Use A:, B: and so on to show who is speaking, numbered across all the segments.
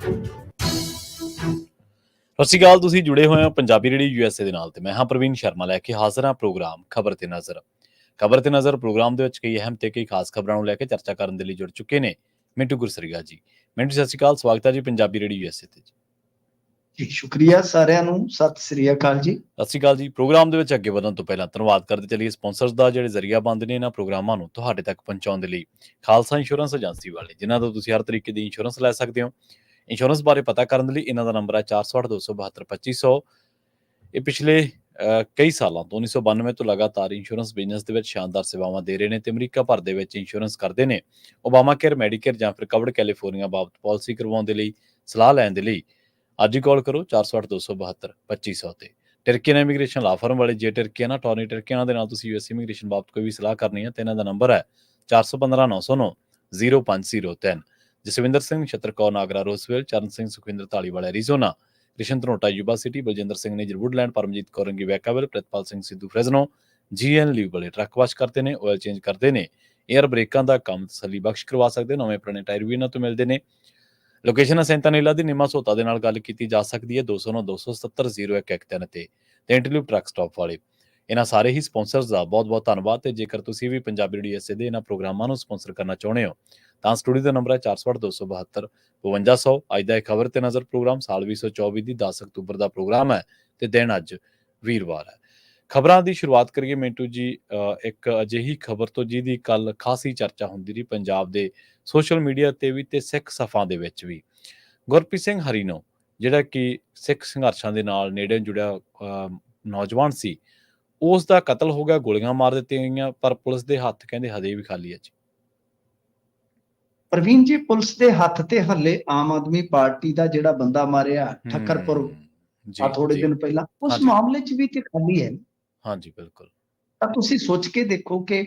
A: ਸਤਿ ਸ਼੍ਰੀ ਅਕਾਲ। ਤੁਸੀਂ ਜੁੜੇ ਹੋਏ ਹੋ ਪੰਜਾਬੀ ਰੇਡੀਓ USA ਦੇ ਨਾਲ ਤੇ ਮੈਂ ਹਾਂ ਪ੍ਰਵੀਨ ਸ਼ਰਮਾ ਲੈ ਕੇ ਹਾਜ਼ਰ ਹਾਂ ਪ੍ਰੋਗਰਾਮ ਖਬਰ ਤੇ ਨਜ਼ਰ। ਖਬਰ ਤੇ ਨਜ਼ਰ ਪ੍ਰੋਗਰਾਮ ਦੇ ਵਿੱਚ ਕਈ ਅਹਿਮ ਤੇ ਕਈ ਖਾਸ ਖਬਰਾਂ ਨੂੰ ਲੈ ਕੇ ਚਰਚਾ ਕਰਨ ਦੇ ਲਈ ਜੁੜ ਚੁੱਕੇ ਨੇ ਮਿੰਟੂ ਗੁਰਸਰੀਆ ਜੀ। ਮਿੰਟੂ ਸਤਿ ਸ਼੍ਰੀ ਅਕਾਲ, ਸਵਾਗਤ ਹੈ ਜੀ ਪੰਜਾਬੀ ਰੇਡੀਓ USA ਤੇ
B: ਜੀ। ਸ਼ੁਕਰੀਆ ਸਾਰਿਆਂ ਨੂੰ, ਸਤਿ ਸ੍ਰੀ ਅਕਾਲ ਜੀ।
A: ਸਤਿ ਸ਼੍ਰੀ ਅਕਾਲ ਜੀ। ਪ੍ਰੋਗਰਾਮ ਦੇ ਵਿੱਚ ਅੱਗੇ ਵਧਣ ਤੋਂ ਪਹਿਲਾਂ ਧੰਨਵਾਦ ਕਰਦੇ ਚੱਲੀਏ ਸਪਾਂਸਰਸ ਦਾ, ਜਿਹੜੇ ਜ਼ਰੀਆ ਬੰਦ ਨੇ ਇਹਨਾਂ ਪ੍ਰੋਗਰਾਮਾਂ ਨੂੰ ਤੁਹਾਡੇ ਤੱਕ ਪਹੁੰਚਾਉਣ ਦੇ ਲਈ। ਖਾਲਸਾ ਇੰਸ਼ੋਰੈਂਸ ਏਜੰਸੀ ਵਾਲੇ, ਜਿਨ੍ਹਾਂ ਤੋਂ ਤੁਸੀਂ ਹਰ ਤਰੀਕੇ ਦੀ ਇੰਸ਼ੋਰੈਂਸ ਲੈ ਸਕਦੇ ਹੋ। ਇੰਸ਼ੋਰੈਂਸ ਬਾਰੇ ਪਤਾ ਕਰਨ ਦੇ ਲਈ ਇਹਨਾਂ ਦਾ ਨੰਬਰ ਹੈ 408-272-2500। ਇਹ ਪਿਛਲੇ ਕਈ ਸਾਲਾਂ ਤੋਂ 1992 ਤੋਂ ਲਗਾਤਾਰ ਇੰਸ਼ੋਰੈਂਸ ਬਿਜ਼ਨਸ ਦੇ ਵਿੱਚ ਸ਼ਾਨਦਾਰ ਸੇਵਾਵਾਂ ਦੇ ਰਹੇ ਨੇ ਤੇ ਅਮਰੀਕਾ ਭਰ ਦੇ ਵਿੱਚ ਇੰਸ਼ੋਰੈਂਸ ਕਰਦੇ ਨੇ। ਓਬਾਮਾ ਕੇਅਰ, ਮੈਡੀਕੇਅਰ ਜਾਂ ਫਿਰ ਕਵਰਡ ਕੈਲੀਫੋਰਨੀਆ ਬਾਬਤ ਪਾਲਿਸੀ ਕਰਵਾਉਣ ਦੇ ਲਈ, ਸਲਾਹ ਲੈਣ ਦੇ ਲਈ ਅੱਜ ਹੀ ਕਾਲ ਕਰੋ 408-272-2500 ਤੇ। ਟਰਕੀਅਨ ਇਮੀਗ੍ਰੇਸ਼ਨ ਲਾ ਫਰਮ ਵਾਲੇ, ਜੇ ਟਰਕੀਅਨ ਟੌਰਨੀ ਟਰਕੀਅਨ ਦੇ ਨਾਲ ਤੁਸੀਂ US ਇਮੀਗ੍ਰੇਸ਼ਨ ਬਾਬਤ ਕੋਈ ਵੀ ਸਲਾਹ ਕਰਨੀ ਹੈ ਤੇ ਇਹਨਾਂ ਦਾ ਨੰਬਰ ਹੈ 415-909-0503। ਜਸਵਿੰਦਰ ਸਿੰਘ, ਛਤਰ Kaur Nagra Roswell, Charan Singh Sukhwinder Dhaliwal Arizona, Krishan Dhanota Yuba City, Baljinder Singh Nejar Woodland, Paramjit Kaur Rangi Vacaville, Pritpal Singh Sidhu Fresno, GN ਲੀਵ ਵਾਲੇ ਟਰੱਕ ਵਾਸ਼ ਕਰਦੇ ਨੇ, ਆਇਲ ਚੇਂਜ ਕਰਦੇ ਨੇ, ਏਅਰ ਬ੍ਰੇਕਾਂ ਦਾ ਕੰਮ ਤਸੱਲੀ ਬਖਸ਼ ਕਰਵਾ ਸਕਦੇ, ਨਵੇਂ ਪੁਰਾਣੇ ਟਾਇਰ ਵੀ ਇਹਨਾਂ ਤੋਂ ਮਿਲਦੇ ਨੇ। ਲੋਕੇਸ਼ਨ ਸੈਂਤਾਨੀਲਾ ਦੀ ਨਿਮਾ ਸੋਤਾ ਦੇ ਨਾਲ ਗੱਲ ਕੀਤੀ ਜਾ ਸਕਦੀ ਹੈ 209-270-0113 ਤੇ ਇੰਟਰਲਿਊ ਟਰੱਕ ਸਟਾਪ ਵਾਲੇ। ਇਹਨਾਂ ਸਾਰੇ ਹੀ ਸਪਾਂਸਰਸ ਦਾ ਬਹੁਤ ਬਹੁਤ ਧੰਨਵਾਦ। ਤੇ ਜੇਕਰ ਤੁਸੀਂ ਵੀ ਪੰਜਾਬੀ ਰੇਡੀਓ USA ਦੇ ਇਹਨਾਂ ਪ੍ਰੋਗਰਾਮਾਂ ਨੂੰ ਸਪਾਂਸਰ ਕਰਨਾ ਚਾਹੁੰਦੇ ਹੋ ਤਾਂ ਸਟੂਡੀਓ ਦਾ ਨੰਬਰ ਹੈ 408-272-5200। ਅੱਜ ਦਾ ਇਹ ਖਬਰ ਤੇ ਨਜ਼ਰ ਪ੍ਰੋਗਰਾਮ ਸਾਲ 2024 ਦੀ 10 ਅਕਤੂਬਰ ਦਾ ਪ੍ਰੋਗਰਾਮ ਹੈ ਤੇ ਦਿਨ ਅੱਜ ਵੀਰਵਾਰ ਹੈ। ਖਬਰਾਂ ਦੀ ਸ਼ੁਰੂਆਤ ਕਰੀਏ ਮਿੰਟੂ ਜੀ ਇੱਕ ਅਜਿਹੀ ਖਬਰ ਤੋਂ ਜਿਹਦੀ ਕੱਲ ਖਾਸੀ ਚਰਚਾ ਹੁੰਦੀ ਰਹੀ ਪੰਜਾਬ ਦੇ ਸੋਸ਼ਲ ਮੀਡੀਆ ਤੇ ਵੀ ਤੇ ਸਿੱਖ ਸਫਾਂ ਦੇ ਵਿੱਚ ਵੀ। ਗੁਰਪ੍ਰੀਤ ਸਿੰਘ ਹਰੀਨੋ, ਜਿਹੜਾ ਕਿ ਸਿੱਖ ਸੰਘਰਸ਼ਾਂ ਦੇ ਨਾਲ ਨੇੜੇ ਜੁੜਿਆ ਨੌਜਵਾਨ ਸੀ, ਉਸ ਦਾ ਕਤਲ ਹੋ ਗਿਆ, ਗੋਲੀਆਂ ਮਾਰ ਦਿੱਤੀਆਂ ਗਈਆਂ, ਪਰ ਪੁਲਿਸ ਦੇ ਹੱਥ ਕਹਿੰਦੇ ਹਜੇ ਵੀ ਖਾਲੀ ਹੈ ਜੀ।
B: ਪ੍ਰਵੀਨ ਜੀ, ਪੁਲਿਸ ਦੇ ਹੱਥ ਤੇ ਹੱਲੇ ਆਮ ਆਦਮੀ ਪਾਰਟੀ ਦਾ ਜਿਹੜਾ ਬੰਦਾ ਮਾਰਿਆ ਠੱਕਰਪੁਰ ਆ ਥੋੜੇ ਦਿਨ ਪਹਿਲਾਂ, ਉਸ ਮਾਮਲੇ 'ਚ ਵੀ ਤੇ ਖਾਲੀ ਹੈ।
A: ਹਾਂਜੀ ਬਿਲਕੁਲ।
B: ਤਾਂ ਤੁਸੀਂ ਸੋਚ ਕੇ ਦੇਖੋ ਕਿ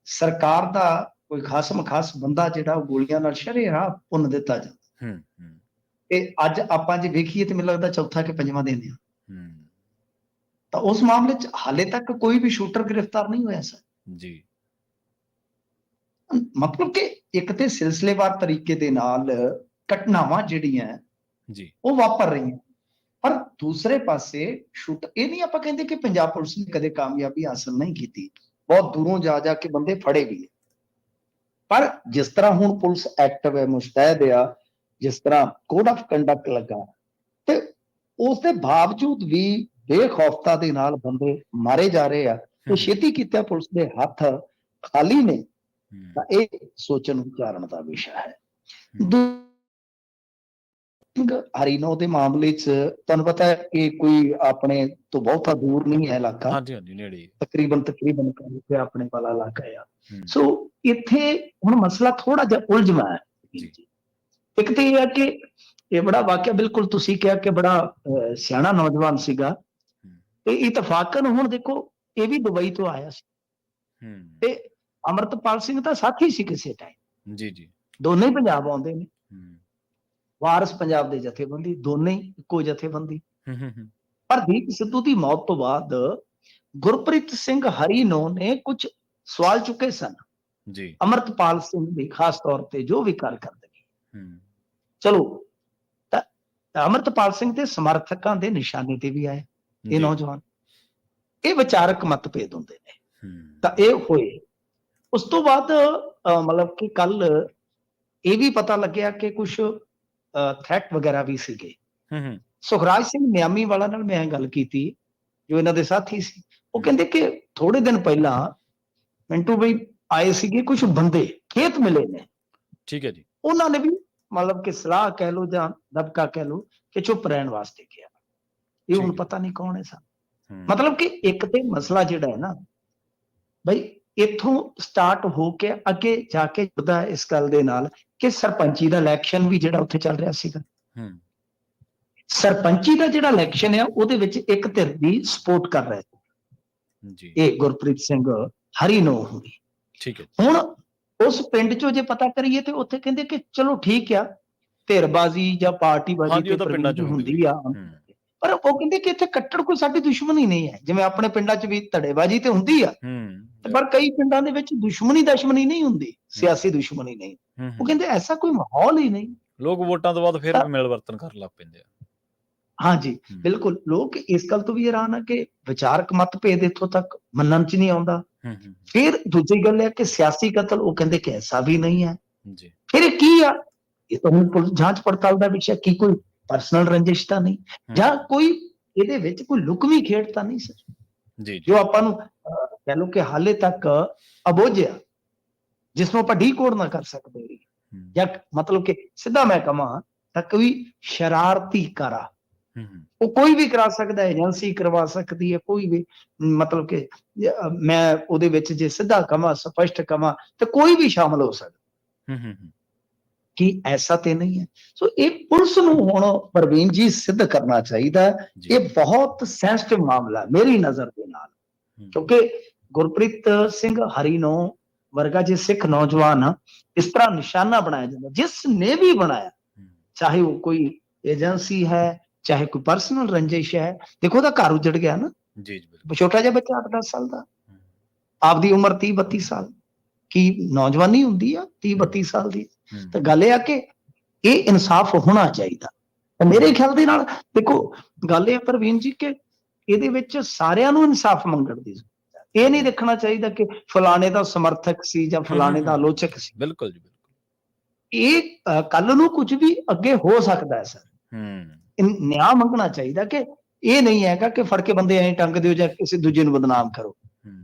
B: ਸਰਕਾਰ ਦਾ ਕੋਈ ਖਾਸ ਬੰਦਾ ਜਿਹੜਾ ਉਹ ਗੋਲੀਆਂ ਨਾਲ ਸ਼ਰੇਆਮ ਭੁੰਨ ਦਿੱਤਾ ਜਾਂਦਾ। ਤੇ ਅੱਜ ਆਪਾਂ ਜੇ ਵੇਖੀਏ ਤੇ ਮੈਨੂੰ ਲੱਗਦਾ ਚੌਥਾ ਕਿ ਪੰਜਵਾਂ ਦਿਨ ਆ। ਤਾਂ ਉਸ ਮਾਮਲੇ 'ਚ ਹਾਲੇ ਤੱਕ ਕੋਈ ਵੀ ਸ਼ੂਟਰ ਗ੍ਰਿਫਤਾਰ ਨਹੀਂ ਹੋਇਆ ਸਰ
A: ਜੀ।
B: ਮਤਲਬ ਕਿ ਇੱਕ ਤੇ ਸਿਲਸਿਲੇਵਾਰ ਤਰੀਕੇ ਦੇ ਨਾਲ ਘਟਨਾਵਾਂ ਜਿਹੜੀਆਂ
A: ਜੀ
B: ਉਹ ਵਾਪਰ ਰਹੀਆਂ, ਪਰ ਦੂਸਰੇ ਪਾਸੇ ਇਹ ਨਹੀਂ ਆਪਾਂ ਕਹਿੰਦੇ ਕਿ ਪੰਜਾਬ ਪੁਲਿਸ ਨੇ ਕਦੇ ਕਾਮਯਾਬੀ ਹਾਸਲ ਨਹੀਂ ਕੀਤੀ, ਬਹੁਤ ਦੂਰੋਂ ਜਾ ਕੇ ਬੰਦੇ ਫੜੇ ਵੀ ਨੇ। ਪਰ ਜਿਸ ਤਰ੍ਹਾਂ ਹੁਣ ਪੁਲਿਸ ਐਕਟਿਵ ਹੈ, ਮੁਸ਼ਤੈਦ ਆ, ਜਿਸ ਤਰ੍ਹਾਂ ਕੋਡ ਆਫ ਕੰਡਕਟ ਲੱਗਾ, ਤੇ ਉਸ ਦੇ ਬਾਵਜੂਦ ਵੀ ਬੇਖੌਫਤਾ ਦੇ ਨਾਲ ਬੰਦੇ ਮਾਰੇ ਜਾ ਰਹੇ ਆ ਤੇ ਛੇਤੀ ਕੀਤਾ ਪੁਲਿਸ ਦੇ ਹੱਥ ਖਾਲੀ ਨੇ, ਤਾਂ ਇਹ ਸੋਚਣ ਵਿਚਾਰਨ ਦਾ ਵਿਸ਼ਾ ਹੈ। ਹਰੀਨੋ ਦੇ ਮਾਮਲੇ 'ਚ ਤੁਹਾਨੂੰ ਪਤਾ ਹੈ ਕਿ ਕੋਈ ਆਪਣੇ ਤੋਂ ਬਹੁਤਾ ਦੂਰ ਨਹੀਂ ਹੈ ਇਲਾਕਾ, ਤਕਰੀਬਨ ਆਪਣੇ ਵਾਲਾ ਇਲਾਕਾ ਆ। ਸੋ ਇੱਥੇ ਹੁਣ ਮਸਲਾ ਥੋੜਾ ਜਿਹਾ ਉਲਝਵਾ ਹੈ। ਇੱਕ ਤੇ ਇਹ ਹੈ ਕਿ ਇਹ ਬੜਾ ਵਾਕਿਆ, ਬਿਲਕੁਲ ਤੁਸੀਂ ਕਿਹਾ ਕਿ ਬੜਾ ਸਿਆਣਾ ਨੌਜਵਾਨ ਸੀਗਾ, ਤੇ ਇਤਫਾਕਨ ਹੁਣ ਦੇਖੋ ਇਹ ਵੀ ਦੁਬਈ ਤੋਂ ਆਇਆ ਸੀ ਤੇ ਅਮਰਤਪਾਲ ਸਿੰਘ ਤਾਂ ਸਾਥੀ ਸੀ ਕਿਸੇ ਟਾਈਮ। ਜੀ ਦੋਨੇ ਹੀ ਪੰਜਾਬ ਆਉਂਦੇ ਨੇ, ਵਾਰਸ ਪੰਜਾਬ ਦੇ ਜਥੇਬੰਦੀ, ਦੋਨੇ ਹੀ ਇੱਕੋ ਜਥੇਬੰਦੀ। ਹਰਦੀਪ ਸਿੱਧੂ ਦੀ ਮੌਤ ਤੋਂ ਬਾਅਦ ਗੁਰਪ੍ਰੀਤ ਸਿੰਘ ਹਰੀਨੋ ਨੇ ਕੁਝ ਸਵਾਲ ਚੁੱਕੇ ਸਨ ਅਮਰਤਪਾਲ ਸਿੰਘ ਦੀ, ਖਾਸ ਤੌਰ ਤੇ ਜੋ ਵੀ ਕਾਰਗਰਦਗੀ। ਚਲੋ ਤਾਂ ਅਮਰਤਪਾਲ ਸਿੰਘ ਦੇ ਸਮਰਥਕਾਂ ਦੇ ਨਿਸ਼ਾਨੇ ਤੇ ਵੀ ਆਏ ਇਹ ਨੌਜਵਾਨ। ਇਹ ਵਿਚਾਰਕ ਮਤਭੇਦ ਹੁੰਦੇ ਨੇ, ਤਾਂ ਇਹ ਹੋਏ। ਉਸ ਤੋਂ ਬਾਅਦ ਮਤਲਬ ਕਿ ਕੱਲ ਇਹ ਵੀ ਪਤਾ ਲੱਗਿਆ ਕਿ ਕੁਛ ਥ੍ਰੈਟ ਵਗੈਰਾ ਵੀ ਸੀਗੇ। ਸੁਖਰਾਜ ਸਿੰਘ ਮਿਆਮੀ ਵਾਲਾ ਨਾਲ ਮੈਂ ਗੱਲ ਕੀਤੀ, ਜੋ ਇਹਨਾਂ ਦੇ ਸਾਥੀ ਸੀ। ਉਹ ਕਹਿੰਦੇ ਕਿ ਥੋੜੇ ਦਿਨ ਪਹਿਲਾਂ ਮਿੰਟੂ ਬਈ ਆਏ ਸੀਗੇ ਕੁਝ ਬੰਦੇ, ਖੇਤ ਮਿਲੇ ਨੇ। ਠੀਕ ਹੈ ਜੀ। ਉਹਨਾਂ ਨੇ ਵੀ ਮਤਲਬ ਕਿ ਸਲਾਹ ਕਹਿ ਲਓ ਜਾਂ ਦਬਕਾ ਕਹਿ ਲਓ ਕਿ ਚੁੱਪ ਰਹਿਣ ਵਾਸਤੇ ਕਿਹਾ। ਇਹ ਹੁਣ ਪਤਾ ਨਹੀਂ ਕੌਣ ਹੈ ਸਨ। ਮਤਲਬ ਕਿ ਇੱਕ ਤੇ ਮਸਲਾ ਜਿਹੜਾ ਹੈ ਨਾ ਬਈ, ਇੱਥੋਂ ਸਟਾਰਟ ਹੋ ਕੇ ਅੱਗੇ ਜਾ ਕੇ ਜੁੜਦਾ ਇਸ ਗੱਲ ਦੇ ਨਾਲ ਕਿ ਸਰਪੰਚੀ ਦਾ ਇਲੈਕਸ਼ਨ ਵੀ ਜਿਹੜਾ ਉੱਥੇ ਚੱਲ ਰਿਹਾ ਸੀਗਾ। ਸਰਪੰਚੀ ਦਾ ਜਿਹੜਾ ਇਲੈਕਸ਼ਨ ਆ ਉਹਦੇ ਵਿੱਚ ਇੱਕ ਧਿਰ ਦੀ ਸਪੋਰਟ ਕਰ ਰਿਹਾ ਸੀ ਇਹ ਗੁਰਪ੍ਰੀਤ ਸਿੰਘ ਹਰੀਨੋ ਹੋਣੀ। ਠੀਕ ਹੈ। ਹੁਣ ਉਸ ਪਿੰਡ ਚੋਂ ਜੇ ਪਤਾ ਕਰੀਏ ਤੇ ਉੱਥੇ ਕਹਿੰਦੇ ਕਿ ਚਲੋ ਠੀਕ ਆ, ਧਿਰਬਾਜ਼ੀ ਜਾਂ ਪਾਰਟੀਬਾਜ਼ੀ ਤੇ ਪ੍ਰਵੀਨ ਹੁੰਦੀ ਆ, ਪਰ ਉਹ ਕਹਿੰਦੇ ਕਿ ਇੱਥੇ ਕੱਟੜ ਕੋਈ ਸਾਡੀ ਦੁਸ਼ਮਣੀ ਨਹੀਂ ਹੈ। ਜਿਵੇਂ ਆਪਣੇ ਪਿੰਡਾਂ 'ਚ ਵੀ ਧੜੇਬਾਜ਼ੀ ਤੇ ਹੁੰਦੀ ਆ, ਪਰ ਕਈ ਪਿੰਡਾਂ ਦੇ ਵਿੱਚ ਦੁਸ਼ਮਣੀ ਨਹੀਂ ਹੁੰਦੀ, ਸਿਆਸੀ ਦੁਸ਼ਮਣੀ ਨਹੀਂ। ਉਹ ਕਹਿੰਦੇ ਐਸਾ ਕੋਈ ਮਾਹੌਲ ਹੀ ਨਹੀਂ।
A: ਲੋਕ ਵੋਟਾਂ ਤੋਂ ਬਾਅਦ ਫਿਰ ਵੀ ਮਿਲ ਵਰਤਨ ਕਰਨ ਲੱਗ ਪੈਂਦੇ ਆ।
B: ਹਾਂਜੀ, ਬਿਲਕੁਲ। ਲੋਕ ਇਸ ਗੱਲ ਤੋਂ ਵੀ ਹੈਰਾਨ ਆ ਕਿ ਵਿਚਾਰਕ ਮਤਭੇਦ ਇੱਥੋਂ ਤੱਕ ਮੰਨਣ 'ਚ ਨਹੀਂ ਆਉਂਦਾ। ਫਿਰ ਦੂਜੀ ਗੱਲ ਹੈ ਕਿ ਸਿਆਸੀ ਕਤਲ, ਉਹ ਕਹਿੰਦੇ ਕਿ ਐਸਾ ਵੀ ਨਹੀਂ ਹੈ। ਫਿਰ ਇਹ ਕੀ ਆ? ਇਹ ਤਾਂ ਹੁਣ ਜਾਂਚ ਪੜਤਾਲ ਦਾ ਵਿਸ਼ਾ, ਕੀ ਕੋਈ ਪਰਸਨਲ ਰੰਜਿਸ਼ ਤਾਂ ਨਹੀਂ, ਜਾਂ ਕੋਈ ਇਹਦੇ ਵਿੱਚ ਕੋਈ ਲੁਕਵੀਂ ਖੇਡ ਤਾਂ ਨਹੀਂ ਸਰ, ਜੋ ਆਪਾਂ ਨੂੰ ਕਹਿ ਲਓ ਕਿ ਹਾਲੇ ਤੱਕ ਅਬੋਝਿਆ, ਜਿਸ ਨੂੰ ਆਪਾਂ ਡੀਕੋਡ ਨਾ ਕਰ ਸਕਦੇ, ਜਾਂ ਮਤਲਬ ਕਿ ਸਿੱਧਾ ਮੈਂ ਕਹਾਂ ਤਾਂ ਕੋਈ ਸ਼ਰਾਰਤੀ ਕਾਰਾ, ਉਹ ਕੋਈ ਵੀ ਕਰਾ ਸਕਦਾ, ਏਜੰਸੀ ਕਰਵਾ ਸਕਦੀ ਹੈ, ਕੋਈ ਵੀ, ਮਤਲਬ ਕਿ ਮੈਂ ਉਹਦੇ ਵਿੱਚ ਜੇ ਸਿੱਧਾ ਕਹਾਂ, ਸਪਸ਼ਟ ਕਹਾਂ, ਤੇ ਕੋਈ ਵੀ ਸ਼ਾਮਲ ਹੋ ਸਕਦਾ, ਕਿ ਐਸਾ ਤੇ ਨਹੀਂ ਹੈ। ਸੋ ਇਹ ਪੁਲਿਸ ਨੂੰ ਹੁਣ ਪ੍ਰਵੀਨ ਜੀ ਸਿੱਧ ਕਰਨਾ ਚਾਹੀਦਾ। ਇਹ ਬਹੁਤ ਸੈਂਸਿਟਿਵ ਮਾਮਲਾ ਮੇਰੀ ਨਜ਼ਰ ਦੇ ਨਾਲ, ਕਿਉਂਕਿ ਗੁਰਪ੍ਰੀਤ ਸਿੰਘ ਹਰੀਨੋ ਵਰਗਾ ਜੇ ਸਿੱਖ ਨੌਜਵਾਨ ਇਸ ਤਰ੍ਹਾਂ ਨਿਸ਼ਾਨਾ ਬਣਾਇਆ ਜਾਂਦਾ, ਜਿਸ ਨੇ ਵੀ ਬਣਾਇਆ, ਚਾਹੇ ਉਹ ਕੋਈ ਏਜੰਸੀ ਹੈ, ਚਾਹੇ ਕੋਈ ਪਰਸਨਲ ਰੰਜਿਸ਼ ਹੈ। ਦੇਖੋ ਉਹਦਾ ਘਰ ਉਜੜ ਗਿਆ ਨਾ, ਛੋਟਾ ਜਿਹਾ ਬੱਚਾ 8-10 ਸਾਲ ਦਾ, ਆਪਦੀ ਉਮਰ 30-32 ਸਾਲ, ਕੀ ਨੌਜਵਾਨੀ ਹੁੰਦੀ ਆ 30-32 ਸਾਲ ਦੀ? ਤਾਂ ਗੱਲ ਇਹ ਆ ਕਿ ਇਹ ਇਨਸਾਫ ਹੋਣਾ ਚਾਹੀਦਾ। ਮੇਰੇ ਖਿਆਲ ਦੇ ਨਾਲ ਦੇਖੋ ਗੱਲ ਇਹ ਪ੍ਰਵੀਨ ਜੀ ਕਿ ਇਹਦੇ ਵਿੱਚ ਸਾਰਿਆਂ ਨੂੰ ਇਨਸਾਫ ਮੰਗਣ ਦੀ, ਇਹ ਨਹੀਂ ਦੇਖਣਾ ਚਾਹੀਦਾ ਕਿ ਫਲਾਣੇ ਦਾ ਸਮਰਥਕ ਸੀ ਜਾਂ ਫਲਾਣੇ ਦਾ ਆਲੋਚਕ ਸੀ।
A: ਬਿਲਕੁਲ ਜੀ, ਬਿਲਕੁਲ।
B: ਇਹ ਕੱਲ ਨੂੰ ਕੁਝ ਵੀ ਅੱਗੇ ਹੋ ਸਕਦਾ ਹੈ ਸਰ। ਨਿਆਂ ਮੰਗਣਾ ਚਾਹੀਦਾ ਕਿ ਇਹ ਨਹੀਂ ਹੈਗਾ ਕਿ ਫੜ ਕੇ ਬੰਦੇ ਐਂ ਟੰਗ ਦਿਓ ਜਾਂ ਕਿਸੇ ਦੂਜੇ ਨੂੰ ਬਦਨਾਮ ਕਰੋ।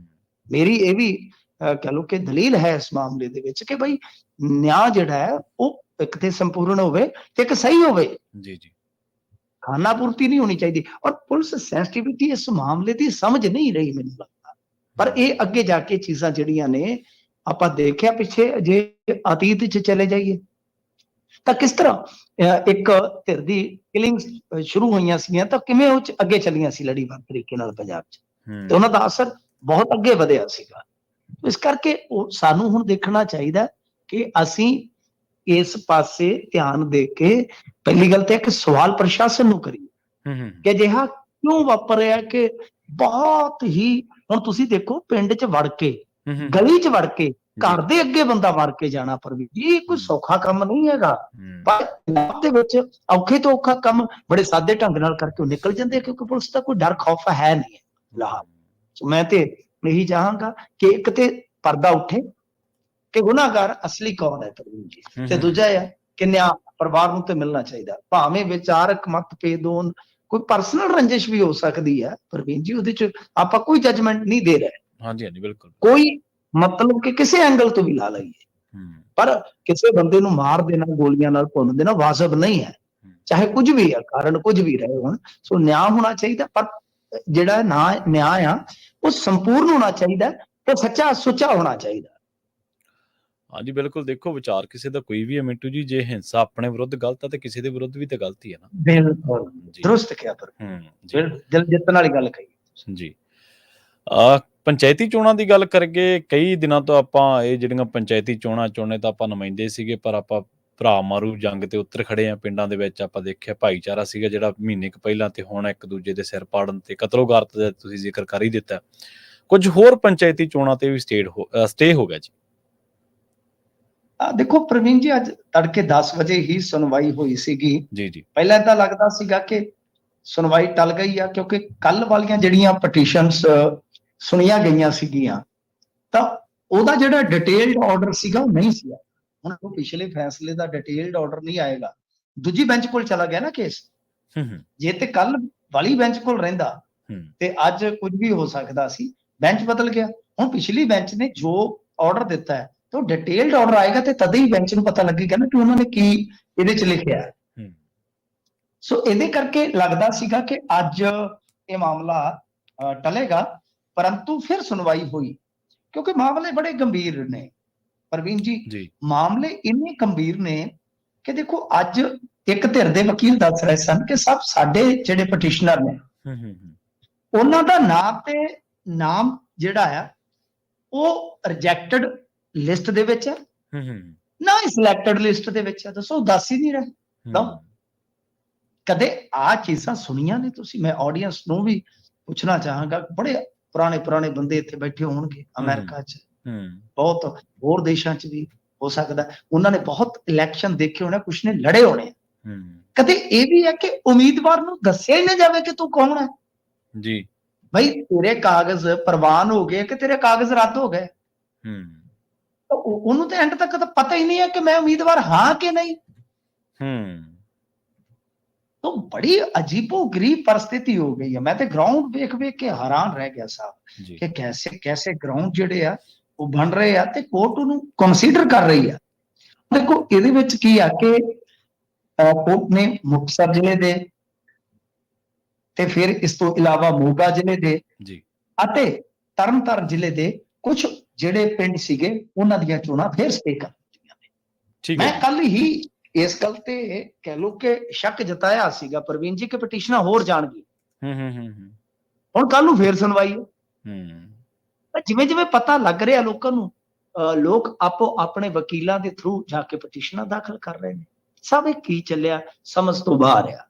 B: ਮੇਰੀ ਇਹ ਵੀ ਕਹ ਲਓ ਕਿ ਦਲੀਲ ਹੈ ਇਸ ਮਾਮਲੇ ਦੇ ਵਿੱਚ ਕਿ ਬਈ ਨਿਆਂ ਜਿਹੜਾ ਹੈ ਉਹ ਇੱਕ ਤੇ ਸੰਪੂਰਨ ਹੋਵੇ ਤੇ ਇੱਕ ਸਹੀ ਹੋਵੇ। ਖਾਨਾ ਪੂਰਤੀ ਨਹੀਂ ਹੋਣੀ ਚਾਹੀਦੀ। ਔਰ ਪੁਲਿਸ ਸੈਂਸਿਟੀਵਿਟੀ ਇਸ ਮਾਮਲੇ ਦੀ ਸਮਝ ਨਹੀਂ ਰਹੀ ਮੈਨੂੰ ਲੱਗਦਾ। ਪਰ ਇਹ ਅੱਗੇ ਜਾ ਕੇ ਚੀਜ਼ਾਂ ਜਿਹੜੀਆਂ ਨੇ ਆਪਾਂ ਦੇਖਿਆ ਪਿੱਛੇ, ਜੇ ਅਤੀਤ 'ਚ ਚਲੇ ਜਾਈਏ ਤਾਂ ਕਿਸ ਤਰ੍ਹਾਂ ਇੱਕ ਧਿਰ ਦੀ ਕਿਲਿੰਗ ਸ਼ੁਰੂ ਹੋਈਆਂ ਸੀਗੀਆਂ ਤਾਂ ਕਿਵੇਂ ਉਹ 'ਚ ਅੱਗੇ ਚੱਲੀਆਂ ਸੀ ਲੜੀਵਾਰ ਤਰੀਕੇ ਨਾਲ ਪੰਜਾਬ 'ਚ, ਤੇ ਉਹਨਾਂ ਦਾ ਅਸਰ ਬਹੁਤ ਅੱਗੇ ਵਧਿਆ ਸੀਗਾ। ਇਸ ਕਰਕੇ ਉਹ ਸਾਨੂੰ ਹੁਣ ਦੇਖਣਾ ਚਾਹੀਦਾ ਕਿ ਅਸੀਂ ਇਸ ਪਾਸੇ ਧਿਆਨ ਦੇ ਕੇ ਪਹਿਲੀ ਗੱਲ ਤਾਂ ਇੱਕ ਸਵਾਲ ਪ੍ਰਸ਼ਾਸਨ ਨੂੰ ਕਰੀਏ ਕਿ ਅਜਿਹਾ ਕਿਉਂ ਵਾਪਰ ਰਿਹਾ ਕਿ ਬਹੁਤ ਹੀ, ਹੁਣ ਤੁਸੀਂ ਦੇਖੋ ਪਿੰਡ 'ਚ ਵੜ ਕੇ, ਗਲੀ 'ਚ ਵੜ ਕੇ, ਘਰ ਦੇ ਅੱਗੇ ਬੰਦਾ ਵੜ ਕੇ ਜਾਣਾ, ਪਰ ਵੀ ਇਹ ਕੋਈ ਸੌਖਾ ਕੰਮ ਨਹੀਂ ਹੈਗਾ। ਪਰ ਪੰਜਾਬ ਦੇ ਵਿੱਚ ਔਖੇ ਤੋਂ ਔਖਾ ਕੰਮ ਬੜੇ ਸਾਦੇ ਢੰਗ ਨਾਲ ਕਰਕੇ ਉਹ ਨਿਕਲ ਜਾਂਦੇ, ਕਿਉਂਕਿ ਪੁਲਿਸ ਦਾ ਕੋਈ ਡਰ ਖੌਫ ਹੈ ਨਹੀਂ ਫਿਲਹਾਲ। ਮੈਂ ਤੇ ਇਹੀ ਚਾਹਾਂਗਾ ਕਿ ਇੱਕ ਤੇ ਪਰਦਾ ਉੱਠੇ ਕਿ ਗੁਨਾਹਗਾਰ ਅਸਲੀ ਕੌਣ ਹੈ ਪ੍ਰਵੀਨ ਜੀ, ਤੇ ਦੂਜਾ ਹੈ ਕਿ ਨਿਆਂ ਪਰਿਵਾਰ ਨੂੰ ਤੇ ਮਿਲਣਾ ਚਾਹੀਦਾ, ਭਾਵੇਂ ਵਿਚਾਰਕ ਮਤਭੇਦ ਹੋਣ, ਕੋਈ ਪਰਸਨਲ ਰੰਜਿਸ਼ ਵੀ ਹੋ ਸਕਦੀ ਹੈ ਪ੍ਰਵੀਨ ਜੀ, ਉਹਦੇ 'ਚ ਆਪਾਂ ਕੋਈ ਜਜਮੈਂਟ ਨਹੀਂ ਦੇ ਰਹੇ।
A: ਹਾਂਜੀ ਹਾਂਜੀ, ਬਿਲਕੁਲ। ਕੋਈ
B: ਮਤਲਬ ਕਿ ਕਿਸੇ ਐਂਗਲ ਤੋਂ ਵੀ ਲਾ ਲਈਏ, ਪਰ ਕਿਸੇ ਬੰਦੇ ਨੂੰ ਮਾਰ ਦੇਣਾ, ਗੋਲੀਆਂ ਨਾਲ ਭੁੰਨ ਦੇਣਾ ਵਾਜਬ ਨਹੀਂ ਹੈ, ਚਾਹੇ ਕੁਝ ਵੀ ਹੈ, ਕਾਰਨ ਕੁਝ ਵੀ ਰਹੇ ਹੋਣ। ਸੋ ਨਿਆਂ ਹੋਣਾ ਚਾਹੀਦਾ, ਪਰ ਜਿਹੜਾ ਨਿਆਂ ਆ ਉਹ ਸੰਪੂਰਨ ਹੋਣਾ ਚਾਹੀਦਾ ਤੇ ਸੱਚਾ ਸੁੱਚਾ ਹੋਣਾ ਚਾਹੀਦਾ।
A: ਹਾਂਜੀ ਬਿਲਕੁਲ। ਦੇਖੋ ਵਿਚਾਰ ਕਿਸੇ ਦਾ ਕੋਈ ਵੀ ਹੈ ਮਿੰਟੂ ਜੀ, ਜੇ ਹਿੰਸਾ ਆਪਣੇ ਵਿਰੁੱਧ ਗਲਤ ਹੈ ਤੇ ਕਿਸੇ ਦੇ ਵਿਰੁੱਧ ਵੀ ਤਾਂ ਗਲਤ ਹੀ ਹੈ ਨਾ।
B: ਬਿਲਕੁਲ ਦਰੁਸਤ ਕਿਹਾ, ਪਰ ਦਿਲ ਜਿੱਤਣ ਵਾਲੀ ਗੱਲ ਕਹੀ
A: ਜੀ। ਪੰਚਾਇਤੀ ਚੋਣਾਂ ਦੀ ਗੱਲ ਕਰੀਏ, ਕਈ ਦਿਨਾਂ ਤੋਂ ਆਪਾਂ ਇਹ ਜਿਹੜੀਆਂ ਪੰਚਾਇਤੀ ਚੋਣਾਂ ਚਾਹੁੰਦੇ ਤਾਂ ਆਪਾਂ ਨੁਮਾਇੰਦੇ ਸੀਗੇ, ਪਰ ਆਪਾਂ ਭਰਾ ਮਾਰੂ ਜੰਗ ਤੇ ਉਤਰ ਖੜੇ ਆ। ਪਿੰਡਾਂ ਦੇ ਵਿੱਚ ਆਪਾਂ ਦੇਖਿਆ ਭਾਈਚਾਰਾ ਸੀਗਾ ਜਿਹੜਾ ਮਹੀਨੇ ਕੁ ਪਹਿਲਾਂ, ਤੇ ਹੁਣ ਇੱਕ ਦੂਜੇ ਦੇ ਸਿਰ ਪਾੜਨ ਤੇ ਕਤਲੋਗਾਰਤ ਦਾ ਤੁਸੀਂ ਜ਼ਿਕਰ ਕਰ ਹੀ ਦਿੱਤਾ। ਕੁਝ ਹੋਰ ਪੰਚਾਇਤੀ ਚੋਣਾਂ ਤੇ ਵੀ ਸਟੇ ਹੋ ਗਿਆ ਜੀ।
B: ਦੇਖੋ ਪ੍ਰਵੀਨ ਜੀ, ਅੱਜ ਤੜਕੇ 10 ਵਜੇ ਹੀ ਸੁਣਵਾਈ ਹੋਈ ਸੀਗੀ।
A: ਜੀ।
B: ਪਹਿਲਾਂ ਏਦਾਂ ਲੱਗਦਾ ਸੀਗਾ ਕਿ ਸੁਣਵਾਈ ਟਲ ਗਈ ਆ, ਕਿਉਂਕਿ ਕੱਲ ਵਾਲੀਆਂ ਜਿਹੜੀਆਂ ਪਟੀਸ਼ਨਸ ਸੁਣੀਆਂ ਗਈਆਂ ਸੀਗੀਆਂ ਤਾਂ ਉਹਦਾ ਜਿਹੜਾ ਡਿਟੇਲਡ ਆਰਡਰ ਸੀਗਾ ਉਹ ਨਹੀਂ ਸੀਗਾ। ਹੁਣ ਉਹ ਪਿਛਲੇ ਫੈਸਲੇ ਦਾ ਡਿਟੇਲਡ ਆਰਡਰ ਨਹੀਂ ਆਏਗਾ, ਦੂਜੀ ਬੈਂਚ ਕੋਲ ਚਲਾ ਗਿਆ ਨਾ ਕੇਸ। ਜੇ ਤੇ ਕੱਲ ਵਾਲੀ ਬੈਂਚ ਕੋਲ ਰਹਿੰਦਾ ਤੇ ਅੱਜ ਕੁਝ ਵੀ ਹੋ ਸਕਦਾ ਸੀ। ਬੈਂਚ ਬਦਲ ਗਿਆ, ਹੁਣ ਪਿਛਲੀ ਬੈਂਚ ਨੇ ਜੋ ਆਰਡਰ ਦਿੱਤਾ ਹੈ ਤਾਂ ਉਹ ਡਿਟੇਲਡ ਆਰਡਰ ਆਏਗਾ ਤੇ ਤਦ ਹੀ ਬੈਂਚ ਨੂੰ ਪਤਾ ਲੱਗੇਗਾ ਨਾ ਕਿ ਉਹਨਾਂ ਨੇ ਕੀ ਇਹਦੇ 'ਚ ਲਿਖਿਆ। ਸੋ ਇਹਦੇ ਕਰਕੇ ਲੱਗਦਾ ਸੀਗਾ ਕਿ ਅੱਜ ਇਹ ਮਾਮਲਾ ਟਲੇਗਾ, ਪਰੰਤੂ ਫਿਰ ਸੁਣਵਾਈ ਹੋਈ ਕਿਉਂਕਿ ਮਾਮਲੇ ਬੜੇ ਗੰਭੀਰ ਨੇ ਪ੍ਰਵੀਨ ਜੀ। ਮਾਮਲੇ ਇੰਨੇ ਗੰਭੀਰ ਨੇ ਕਿ ਦੇਖੋ ਅੱਜ ਇੱਕ ਧਿਰ ਦੇ ਵਕੀਲ ਦੱਸ ਰਹੇ ਸਨ ਕਿ ਸਭ ਸਾਡੇ ਜਿਹੜੇ ਪਟੀਸ਼ਨਰ ਨੇ ਉਹਨਾਂ ਦਾ ਨਾਮ ਤੇ ਨਾਮ ਜਿਹੜਾ ਆ ਉਹ ਰਿਜੈਕਟਡ ਲਿਸਟ ਦੇ ਵਿੱਚ ਹੈ, ਨਾ ਹੀ ਸਿਲੈਕਟਡ ਲਿਸਟ ਦੇ ਵਿੱਚ ਹੈ। ਦੱਸੋ, ਦੱਸ ਹੀ ਨਹੀਂ ਰਹੇ। ਕਦੇ ਆ ਚੀਜ਼ਾਂ ਸੁਣੀਆਂ ਨੇ ਤੁਸੀਂ? ਮੈਂ ਆਡੀਅנס ਨੂੰ ਵੀ ਪੁੱਛਣਾ ਚਾਹਾਂਗਾ, ਬੜੇ ਪੁਰਾਣੇ ਬੰਦੇ ਇੱਥੇ ਬੈਠੇ ਹੋਣਗੇ, ਅਮਰੀਕਾ 'ਚ ਬਹੁਤ, ਹੋਰ ਦੇਸ਼ਾਂ 'ਚ ਵੀ ਹੋ ਸਕਦਾ। ਉਹਨਾਂ ਨੇ ਬਹੁਤ ਇਲੈਕਸ਼ਨ ਦੇਖੇ ਹੋਣੇ, ਕੁਛ ਨੇ ਲੜੇ ਹੋਣੇ। ਕਦੇ ਇਹ ਵੀ ਹੈ ਕਿ ਉਮੀਦਵਾਰ ਨੂੰ ਦੱਸਿਆ ਹੀ ਨਾ ਜਾਵੇ ਕਿ ਤੂੰ ਕੌਣ ਹੈ
A: ਜੀ।
B: ਭਾਈ ਤੇਰੇ ਕਾਗਜ਼ ਪ੍ਰਵਾਨ ਹੋ ਗਏ ਕਿ ਤੇਰੇ ਕਾਗਜ਼ ਰੱਦ ਹੋ ਗਏ, ਉਹਨੂੰ ਤੇ ਐਂਡ ਤੱਕ ਤਾਂ ਪਤਾ ਹੀ ਨਹੀਂ ਹੈ ਕਿ ਮੈਂ ਉਮੀਦਵਾਰ ਹਾਂ ਕਿ ਨਹੀਂ। तो बड़ी अजीबोगरीब परिस्थिति हो गई है। मैं तो ग्राउंड वेख वेख के हैरान रह गया साहब कि कैसे कैसे ग्राउंड जिहड़े आ वो बन रहे आ ते कोर्ट उन्हें कंसीडर कर रही है। देखो ਇਹਦੇ ਵਿੱਚ ਕੀ ਆ ਕਿ ਕੋਰਟ ਨੇ ਮੁਕਤਸਰ ਜ਼ਿਲ੍ਹੇ ਦੇ ਤੇ ਫਿਰ ਇਸ ਤੋਂ ਇਲਾਵਾ ਮੋਗਾ ਜ਼ਿਲ੍ਹੇ ਦੇ
A: ਜੀ
B: ਅਤੇ ਤਰਨਤਾਰਨ ਜ਼ਿਲ੍ਹੇ ਦੇ ਕੁਝ ਜਿਹੜੇ ਪਿੰਡ ਸੀਗੇ ਉਹਨਾਂ ਦੀਆਂ ਚੋਣਾਂ ਫਿਰ ਸਟੇ ਕਰ ਦਿੱਤੀਆਂ ਨੇ।
A: ਠੀਕ
B: ਮੈਂ
A: ਹੈ।
B: ਕੱਲ ਹੀ ਇਸ ਗੱਲ ਤੇ ਕਹਿ ਲੋ ਕਿ ਸ਼ੱਕ ਜਤਾਇਆ ਸੀਗਾ ਪ੍ਰਵੀਨ ਜੀ ਕਿ ਪਟੀਸ਼ਨਾਂ ਹੋਰ ਜਾਣਗੀ। ਹੁਣ ਕੱਲ ਨੂੰ ਫੇਰ ਸੁਣਵਾਈ ਹੈ। ਜਿਵੇਂ ਜਿਵੇਂ ਪਤਾ ਲੱਗ ਰਿਹਾ ਲੋਕਾਂ ਨੂੰ, ਲੋਕ ਆਪੋ ਆਪਣੇ ਵਕੀਲਾਂ ਦੇ ਥਰੂ ਜਾ ਕੇ ਪਟੀਸ਼ਨਾਂ ਦਾਖਲ ਕਰ ਰਹੇ ਨੇ। ਸਭ ਇਹ ਕੀ ਚੱਲਿਆ ਸਮਝ ਤੋਂ ਬਾਹਰ ਆ।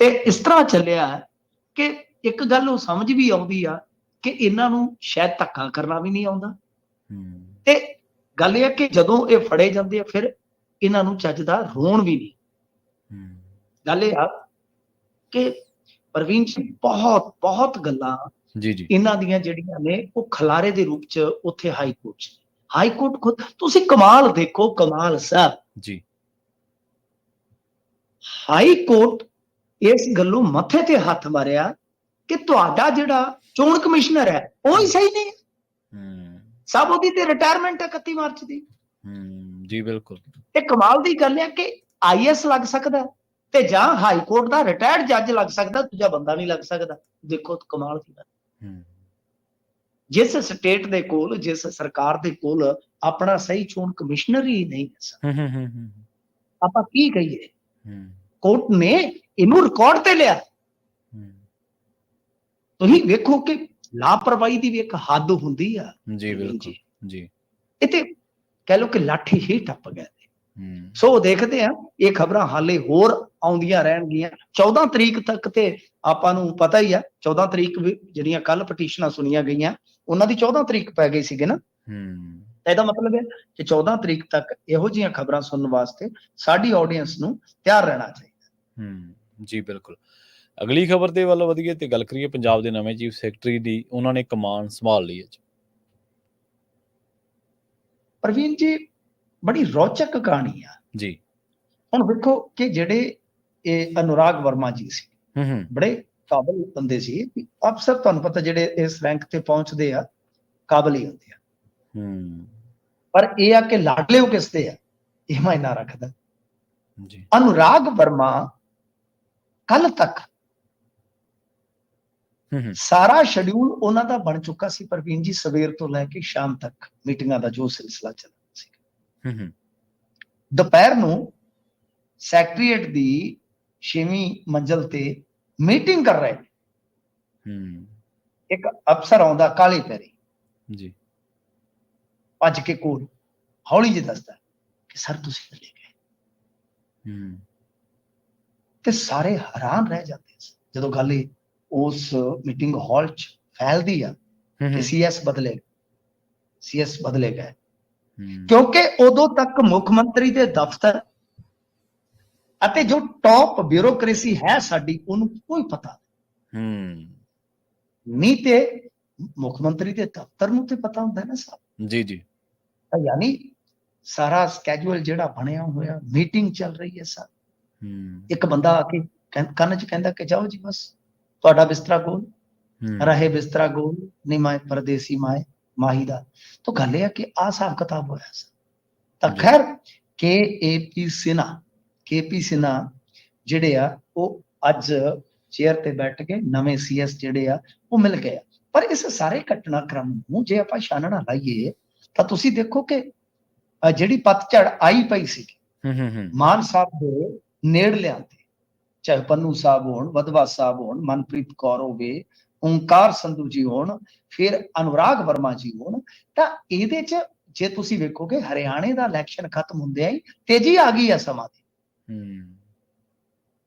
B: ਤੇ ਇਸ ਤਰ੍ਹਾਂ ਚੱਲਿਆ ਕਿ ਇੱਕ ਗੱਲ ਉਹ ਸਮਝ ਵੀ ਆਉਂਦੀ ਆ ਕਿ ਇਹਨਾਂ ਨੂੰ ਸ਼ਾਇਦ ਧੱਕਾ ਕਰਨਾ ਵੀ ਨਹੀਂ ਆਉਂਦਾ। ਤੇ ਗੱਲ ਇਹ ਹੈ ਕਿ ਜਦੋਂ ਇਹ ਫੜੇ ਜਾਂਦੇ ਆ ਫਿਰ ਇਹਨਾਂ ਨੂੰ ਚੱਜ ਦਾ ਰੋਣ ਵੀ ਨਹੀਂ। ਗੱਲ ਇਹ ਆ ਕਿ ਪ੍ਰਵੀਨ ਜੀ ਬਹੁਤ ਬਹੁਤ ਗੱਲਾਂ ਇਹਨਾਂ ਦੀਆਂ ਜਿਹੜੀਆਂ ਨੇ ਉਹ ਖਲਾਰੇ ਦੇ ਰੂਪ ਚ ਉੱਥੇ ਹਾਈ ਕੋਰਟ ਚ, ਹਾਈ ਕੋਰਟ ਖੁਦ ਤੁਸੀਂ ਕਮਾਲ ਦੇਖੋ, ਕਮਾਲ ਸਾਹਿਬ
A: ਜੀ।
B: ਹਾਈ ਕੋਰਟ ਇਸ ਗੱਲੋਂ ਮੱਥੇ ਤੇ ਹੱਥ ਮਾਰਿਆ ਕਿ ਤੁਹਾਡਾ ਜਿਹੜਾ ਚੋਣ ਕਮਿਸ਼ਨਰ ਹੈ ਉਹ ਹੀ ਸਹੀ ਨਹੀਂ ਹੈ। ਸਭ ਉਹਦੀ ਤੇ ਰਿਟਾਇਰਮੈਂਟ ਹੈ 31 ਮਾਰਚ ਦੀ।
A: ਜੀ ਬਿਲਕੁਲ।
B: ਤੇ ਕਮਾਲ ਦੀ ਗੱਲ ਹੈ ਕਿ IAS ਲੱਗ ਸਕਦਾ ਤੇ ਜਾਂ ਹਾਈ ਕੋਰਟ ਦਾ ਰਿਟਾਇਰਡ ਜੱਜ ਲੱਗ ਸਕਦਾ, ਦੂਜਾ ਬੰਦਾ ਨਹੀਂ ਲੱਗ ਸਕਦਾ। ਦੇਖੋ ਕਮਾਲ ਦੀ ਗੱਲ। ਜਿਸ ਸਟੇਟ ਦੇ ਕੋਲ, ਜਿਸ ਸਰਕਾਰ ਦੇ ਕੋਲ ਆਪਣਾ ਸਹੀ ਚੋਣ ਕਮਿਸ਼ਨਰ ਹੀ ਨਹੀਂ ਹੈ, ਆਪਾਂ ਕੀ ਕਹੀਏ। ਕੋਰਟ ਨੇ ਇਹਨੂੰ ਰਿਕਾਰਡ ਤੇ ਲਿਆ। ਤੁਸੀਂ ਵੇਖੋ ਕਿ ਲਾਪਰਵਾਹੀ ਦੀ ਵੀ ਇੱਕ ਹੱਦ ਹੁੰਦੀ ਆ।
A: ਜੀ ਬਿਲਕੁਲ ਜੀ।
B: ਇਹ ਤੇ ਕਹਿ ਲੋ ਕਿ ਲਾਠੀ ਹੀ ਟੱਪ ਗਏ। ਸੋ ਦੇਖਦੇ ਆ ਇਹ ਖਬਰਾਂ ਹਾਲੇ ਹੋਰ ਆਉਂਦੀਆਂ ਰਹਿਣਗੀਆਂ। 14 ਤਰੀਕ ਤੱਕ ਤੇ ਆਪਾਂ ਨੂੰ ਪਤਾ ਹੀ ਆ, 14 ਤਰੀਕ ਜਿਹੜੀਆਂ ਕੱਲ ਪਟੀਸ਼ਨਾਂ ਸੁਣੀਆਂ ਗਈਆਂ ਉਹਨਾਂ ਦੀ 14 ਤਰੀਕ ਪੈ ਗਈ ਸੀਗੇ ਨਾ। ਇਹਦਾ ਮਤਲਬ ਹੈ ਕਿ 14 ਤਰੀਕ ਤੱਕ ਇਹੋ ਜਿਹੀਆਂ ਖਬਰਾਂ ਸੁਣਨ ਵਾਸਤੇ ਸਾਡੀ ਆਡੀਅנס ਨੂੰ ਤਿਆਰ ਰਹਿਣਾ ਚਾਹੀਦਾ।
A: ਜੀ ਬਿਲਕੁਲ। ਅਗਲੀ ਖਬਰ ਦੇ ਵੱਲ ਵਧੀਏ ਤੇ ਗੱਲ ਕਰੀਏ ਪੰਜਾਬ ਦੇ ਨਵੇਂ ਚੀਫ ਸੈਕਟਰੀ ਦੀ। ਉਹਨਾਂ ਨੇ ਕਮਾਨ ਸੰਭਾਲ ਲਈ ਅੱਜ।
B: ਪ੍ਰਵੀਨ ਜੀ ਬੜੀ ਰੌਚਕ ਕਹਾਣੀ ਆ
A: ਜੀ।
B: ਹੁਣ ਵੇਖੋ ਕਿ ਜਿਹੜੇ ਇਹ ਅਨੁਰਾਗ ਵਰਮਾ ਜੀ ਸੀ, ਬੜੇ ਕਾਬਲ ਬੰਦੇ ਸੀ। ਅਫਸਰ ਤੁਹਾਨੂੰ ਪਤਾ ਜਿਹੜੇ ਇਸ ਰੈਂਕ ਤੇ ਪਹੁੰਚਦੇ ਆ ਕਾਬਲ ਹੀ ਹੁੰਦੇ ਆ। ਪਰ ਇਹ ਆ ਕਿ ਲਾਡਲੇ ਉਹ ਕਿਸ ਤੇ ਆ, ਇਹ ਮਾਇਨਾ ਰੱਖਦਾ। ਅਨੁਰਾਗ ਵਰਮਾ ਕੱਲ ਤੱਕ ਸਾਰਾ ਸ਼ਡਿਊਲ ਉਹਨਾਂ ਦਾ ਬਣ ਚੁੱਕਾ ਸੀ ਪ੍ਰਵੀਨ ਜੀ। ਸਵੇਰ ਤੋਂ ਲੈ ਕੇ ਸ਼ਾਮ ਤੱਕ ਮੀਟਿੰਗਾਂ ਦਾ ਜੋ ਸਿਲਸਿਲਾ ਚੱਲਦਾ ਸੀ। ਦੁਪਹਿਰ ਨੂੰ ਸੈਕਟਰੀਏਟ ਦੀ 6ਵੀਂ ਮੰਜ਼ਲ ਤੇ ਮੀਟਿੰਗ ਕਰ ਰਹੇ। ਇੱਕ ਅਫਸਰ ਆਉਂਦਾ ਕਾਲੇ ਪੈਰੀ
A: ਜੀ,
B: ਭੱਜ ਕੇ ਕੋਲ ਹੌਲੀ ਜਿਹੀ ਦੱਸਦਾ ਕਿ ਸਰ ਤੁਸੀਂ ਚਲੇ ਗਏ। ਤੇ ਸਾਰੇ ਹੈਰਾਨ ਰਹਿ ਜਾਂਦੇ ਸੀ ਜਦੋਂ ਗੱਲ ਉਸ ਮੀਟਿੰਗ ਹਾਲ ਚ ਫੈਲਦੀ ਆ ਕਿ CS ਬਦਲੇ ਗਏ। ਕਿਉਂਕਿ ਉਦੋਂ ਤੱਕ ਮੁੱਖ ਮੰਤਰੀ ਦੇ ਦਫ਼ਤਰ ਅਤੇ ਜੋ ਟੌਪ ਬਿਊਰੋਕ੍ਰੇਸੀ ਹੈ ਸਾਡੀ ਉਹਨੂੰ ਕੋਈ ਪਤਾ ਨਹੀਂ। ਤੇ ਮੁੱਖ ਮੰਤਰੀ ਦੇ ਦਫ਼ਤਰ ਨੂੰ ਤੇ ਪਤਾ ਹੁੰਦਾ ਨਾ ਸਭ।
A: ਜੀ ਜੀ।
B: ਯਾਨੀ ਸਾਰਾ ਸਕੈਜੂਅਲ ਜਿਹੜਾ ਬਣਿਆ ਹੋਇਆ, ਮੀਟਿੰਗ ਚੱਲ ਰਹੀ ਹੈ ਸਰ। ਇੱਕ ਬੰਦਾ ਆ ਕੇ ਕੰਨ ਚ ਕਹਿੰਦਾ ਕਿ ਜਾਓ ਜੀ ਬਸ ਤੁਹਾਡਾ ਬਿਸਤਰਾ ਗੋਲ ਰਹੇ, ਬਿਸਤਰਾ ਗੋਲ ਨਹੀਂ ਮਾਏ ਪਰਦੇਸੀ ਮਾਏ ਮਾਹੀ ਦਾ। ਤਾਂ ਗੱਲ ਇਹ ਆ ਕਿ ਆਹ ਹਿਸਾਬ ਕਿਤਾਬ ਹੋਇਆ ਸੀ। ਤਾਂ ਖੈਰ KP ਸਿਨਹਾ ਜਿਹੜੇ ਆ ਉਹ ਅੱਜ ਚੇਅਰ ਤੇ ਬੈਠ ਕੇ ਨਵੇਂ CS ਜਿਹੜੇ ਆ ਉਹ ਮਿਲ ਗਏ। ਪਰ ਇਸ ਸਾਰੇ ਘਟਨਾਕ੍ਰਮ ਨੂੰ ਜੇ ਆਪਾਂ ਛਾਨਣਾ ਲਾਈਏ ਤਾਂ ਤੁਸੀਂ ਦੇਖੋ ਕਿ ਜਿਹੜੀ ਪਤਝੜ ਆਈ ਪਈ ਸੀ ਮਾਨ ਸਾਹਿਬ ਦੇ ਨੇੜਲਿਆਂ ਤੇ, ਚਾਹੇ ਪੰਨੂ ਸਾਹਿਬ ਹੋਣ, ਵਧਵਾ ਸਾਹਿਬ ਹੋਣ, ਮਨਪ੍ਰੀਤ ਕੌਰ ਹੋਵੇ, ਓਂਕਾਰ ਸੰਧੂ ਜੀ ਹੋਣ, ਫਿਰ ਅਨੁਰਾਗ ਵਰਮਾ ਜੀ ਹੋਣ, ਤਾਂ ਇਹਦੇ ਚ ਜੇ ਤੁਸੀਂ ਵੇਖੋਗੇ ਹਰਿਆਣੇ ਦਾ ਇਲੈਕਸ਼ਨ ਖਤਮ ਹੁੰਦਿਆਂ ਹੀ ਤੇਜ਼ੀ ਆ ਗਈ ਆ, ਸਮਾਂ ਦੀ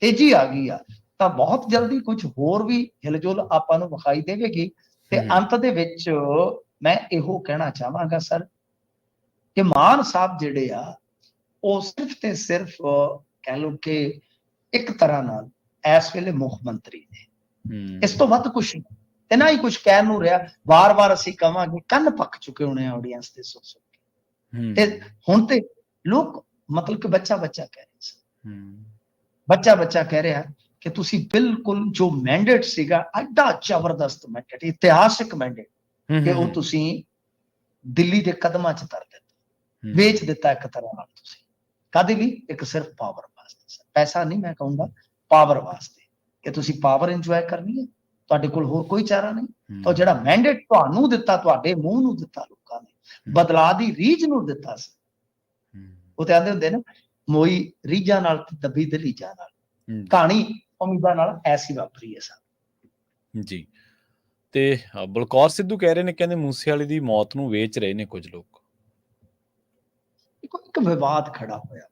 B: ਤੇਜ਼ੀ ਆ ਗਈ ਆ। ਤਾਂ ਬਹੁਤ ਜਲਦੀ ਕੁਝ ਹੋਰ ਵੀ ਹਿਲਜੁਲ ਆਪਾਂ ਨੂੰ ਵਿਖਾਈ ਦੇਵੇਗੀ। ਤੇ ਅੰਤ ਦੇ ਵਿੱਚ ਮੈਂ ਇਹੋ ਕਹਿਣਾ ਚਾਹਾਂਗਾ ਸਰ ਕਿ ਮਾਨ ਸਾਹਿਬ ਜਿਹੜੇ ਆ ਉਹ ਸਿਰਫ ਤੇ ਸਿਰਫ ਕਹਿ ਲਓ ਕਿ ਇੱਕ ਤਰ੍ਹਾਂ ਨਾਲ ਇਸ ਵੇਲੇ ਮੁੱਖ ਮੰਤਰੀ ਨੇ, ਇਸ ਤੋਂ ਵੱਧ ਕੁਛ ਨਹੀਂ, ਤੇ ਨਾ ਹੀ ਕੁਛ ਕਹਿਣ ਨੂੰ ਰਿਹਾ। ਵਾਰ-ਵਾਰ ਅਸੀਂ ਕਵਾਂਗੇ, ਕੰਨ ਪੱਕ ਚੁੱਕੇ ਹੋਣੇ ਆਡੀਅנס ਦੇ ਸੁਣ ਕੇ, ਤੇ ਹੁਣ ਤੇ ਲੋਕ ਮਤਲਬ ਕਿ ਬੱਚਾ ਕਹਿ ਰਹੇ ਸੀ, ਬੱਚਾ ਕਹਿ ਰਿਹਾ ਕਿ ਤੁਸੀਂ ਬਿਲਕੁਲ ਜੋ ਮੈਂਡੇਟ ਸੀਗਾ, ਐਡਾ ਜ਼ਬਰਦਸਤ ਮੈਂਡੇਟ, ਇਤਿਹਾਸਿਕ ਮੈਂਡੇਟ, ਕਿ ਉਹ ਤੁਸੀਂ ਦਿੱਲੀ ਦੇ ਕਦਮਾਂ 'ਚ ਧਰ ਦਿੱਤਾ, ਵੇਚ ਦਿੱਤਾ ਇੱਕ ਤਰ੍ਹਾਂ ਨਾਲ। ਤੁਸੀਂ ਕਾਹਦੇ ਲਈ? ਇੱਕ ਸਿਰਫ ਪਾਵਰ ਵਾਸਤੇ, ਪੈਸਾ ਨਹੀਂ ਮੈਂ ਕਹੂੰਗਾ, ਪਾਵਰ ਵਾਸਤੇ, ਕਿ ਤੁਸੀਂ ਪਾਵਰ ਇੰਜੋਏ ਕਰਨੀ ਹੈ, ਤੁਹਾਡੇ ਕੋਲ ਹੋਰ ਕੋਈ ਚਾਰਾ ਨਹੀਂ। ਤਾਂ ਜਿਹੜਾ ਮੈਂਡੇਟ ਤੁਹਾਨੂੰ ਦਿੱਤਾ, ਤੁਹਾਡੇ ਮੂੰਹ ਨੂੰ ਦਿੱਤਾ ਲੋਕਾਂ ਨੇ, ਬਦਲਾਅ ਦੀ ਰੀਝ ਨੂੰ ਦਿੱਤਾ ਸੀ। ਉਹ ਤੇ ਆਂਦੇ ਹੁੰਦੇ ਨਾ, ਮੋਈ ਰੀਝਾਂ ਨਾਲ ਦੱਬੀ ਦਲੀਜਾਂ ਨਾਲ, ਕਹਾਣੀ ਉਮੀਦਾਂ ਨਾਲ ਐਸੀ ਵਾਪਰੀ ਹੈ ਸਰ
A: ਜੀ। ਤੇ ਬਲਕੌਰ ਸਿੱਧੂ ਕਹਿ ਰਹੇ ਨੇ, ਕਹਿੰਦੇ ਮੂਸੇਵਾਲੇ ਦੀ ਮੌਤ ਨੂੰ ਵੇਚ ਰਹੇ ਨੇ ਕੁਝ ਲੋਕ।
B: ਇੱਕ ਵਿਵਾਦ ਖੜਾ ਹੋਇਆ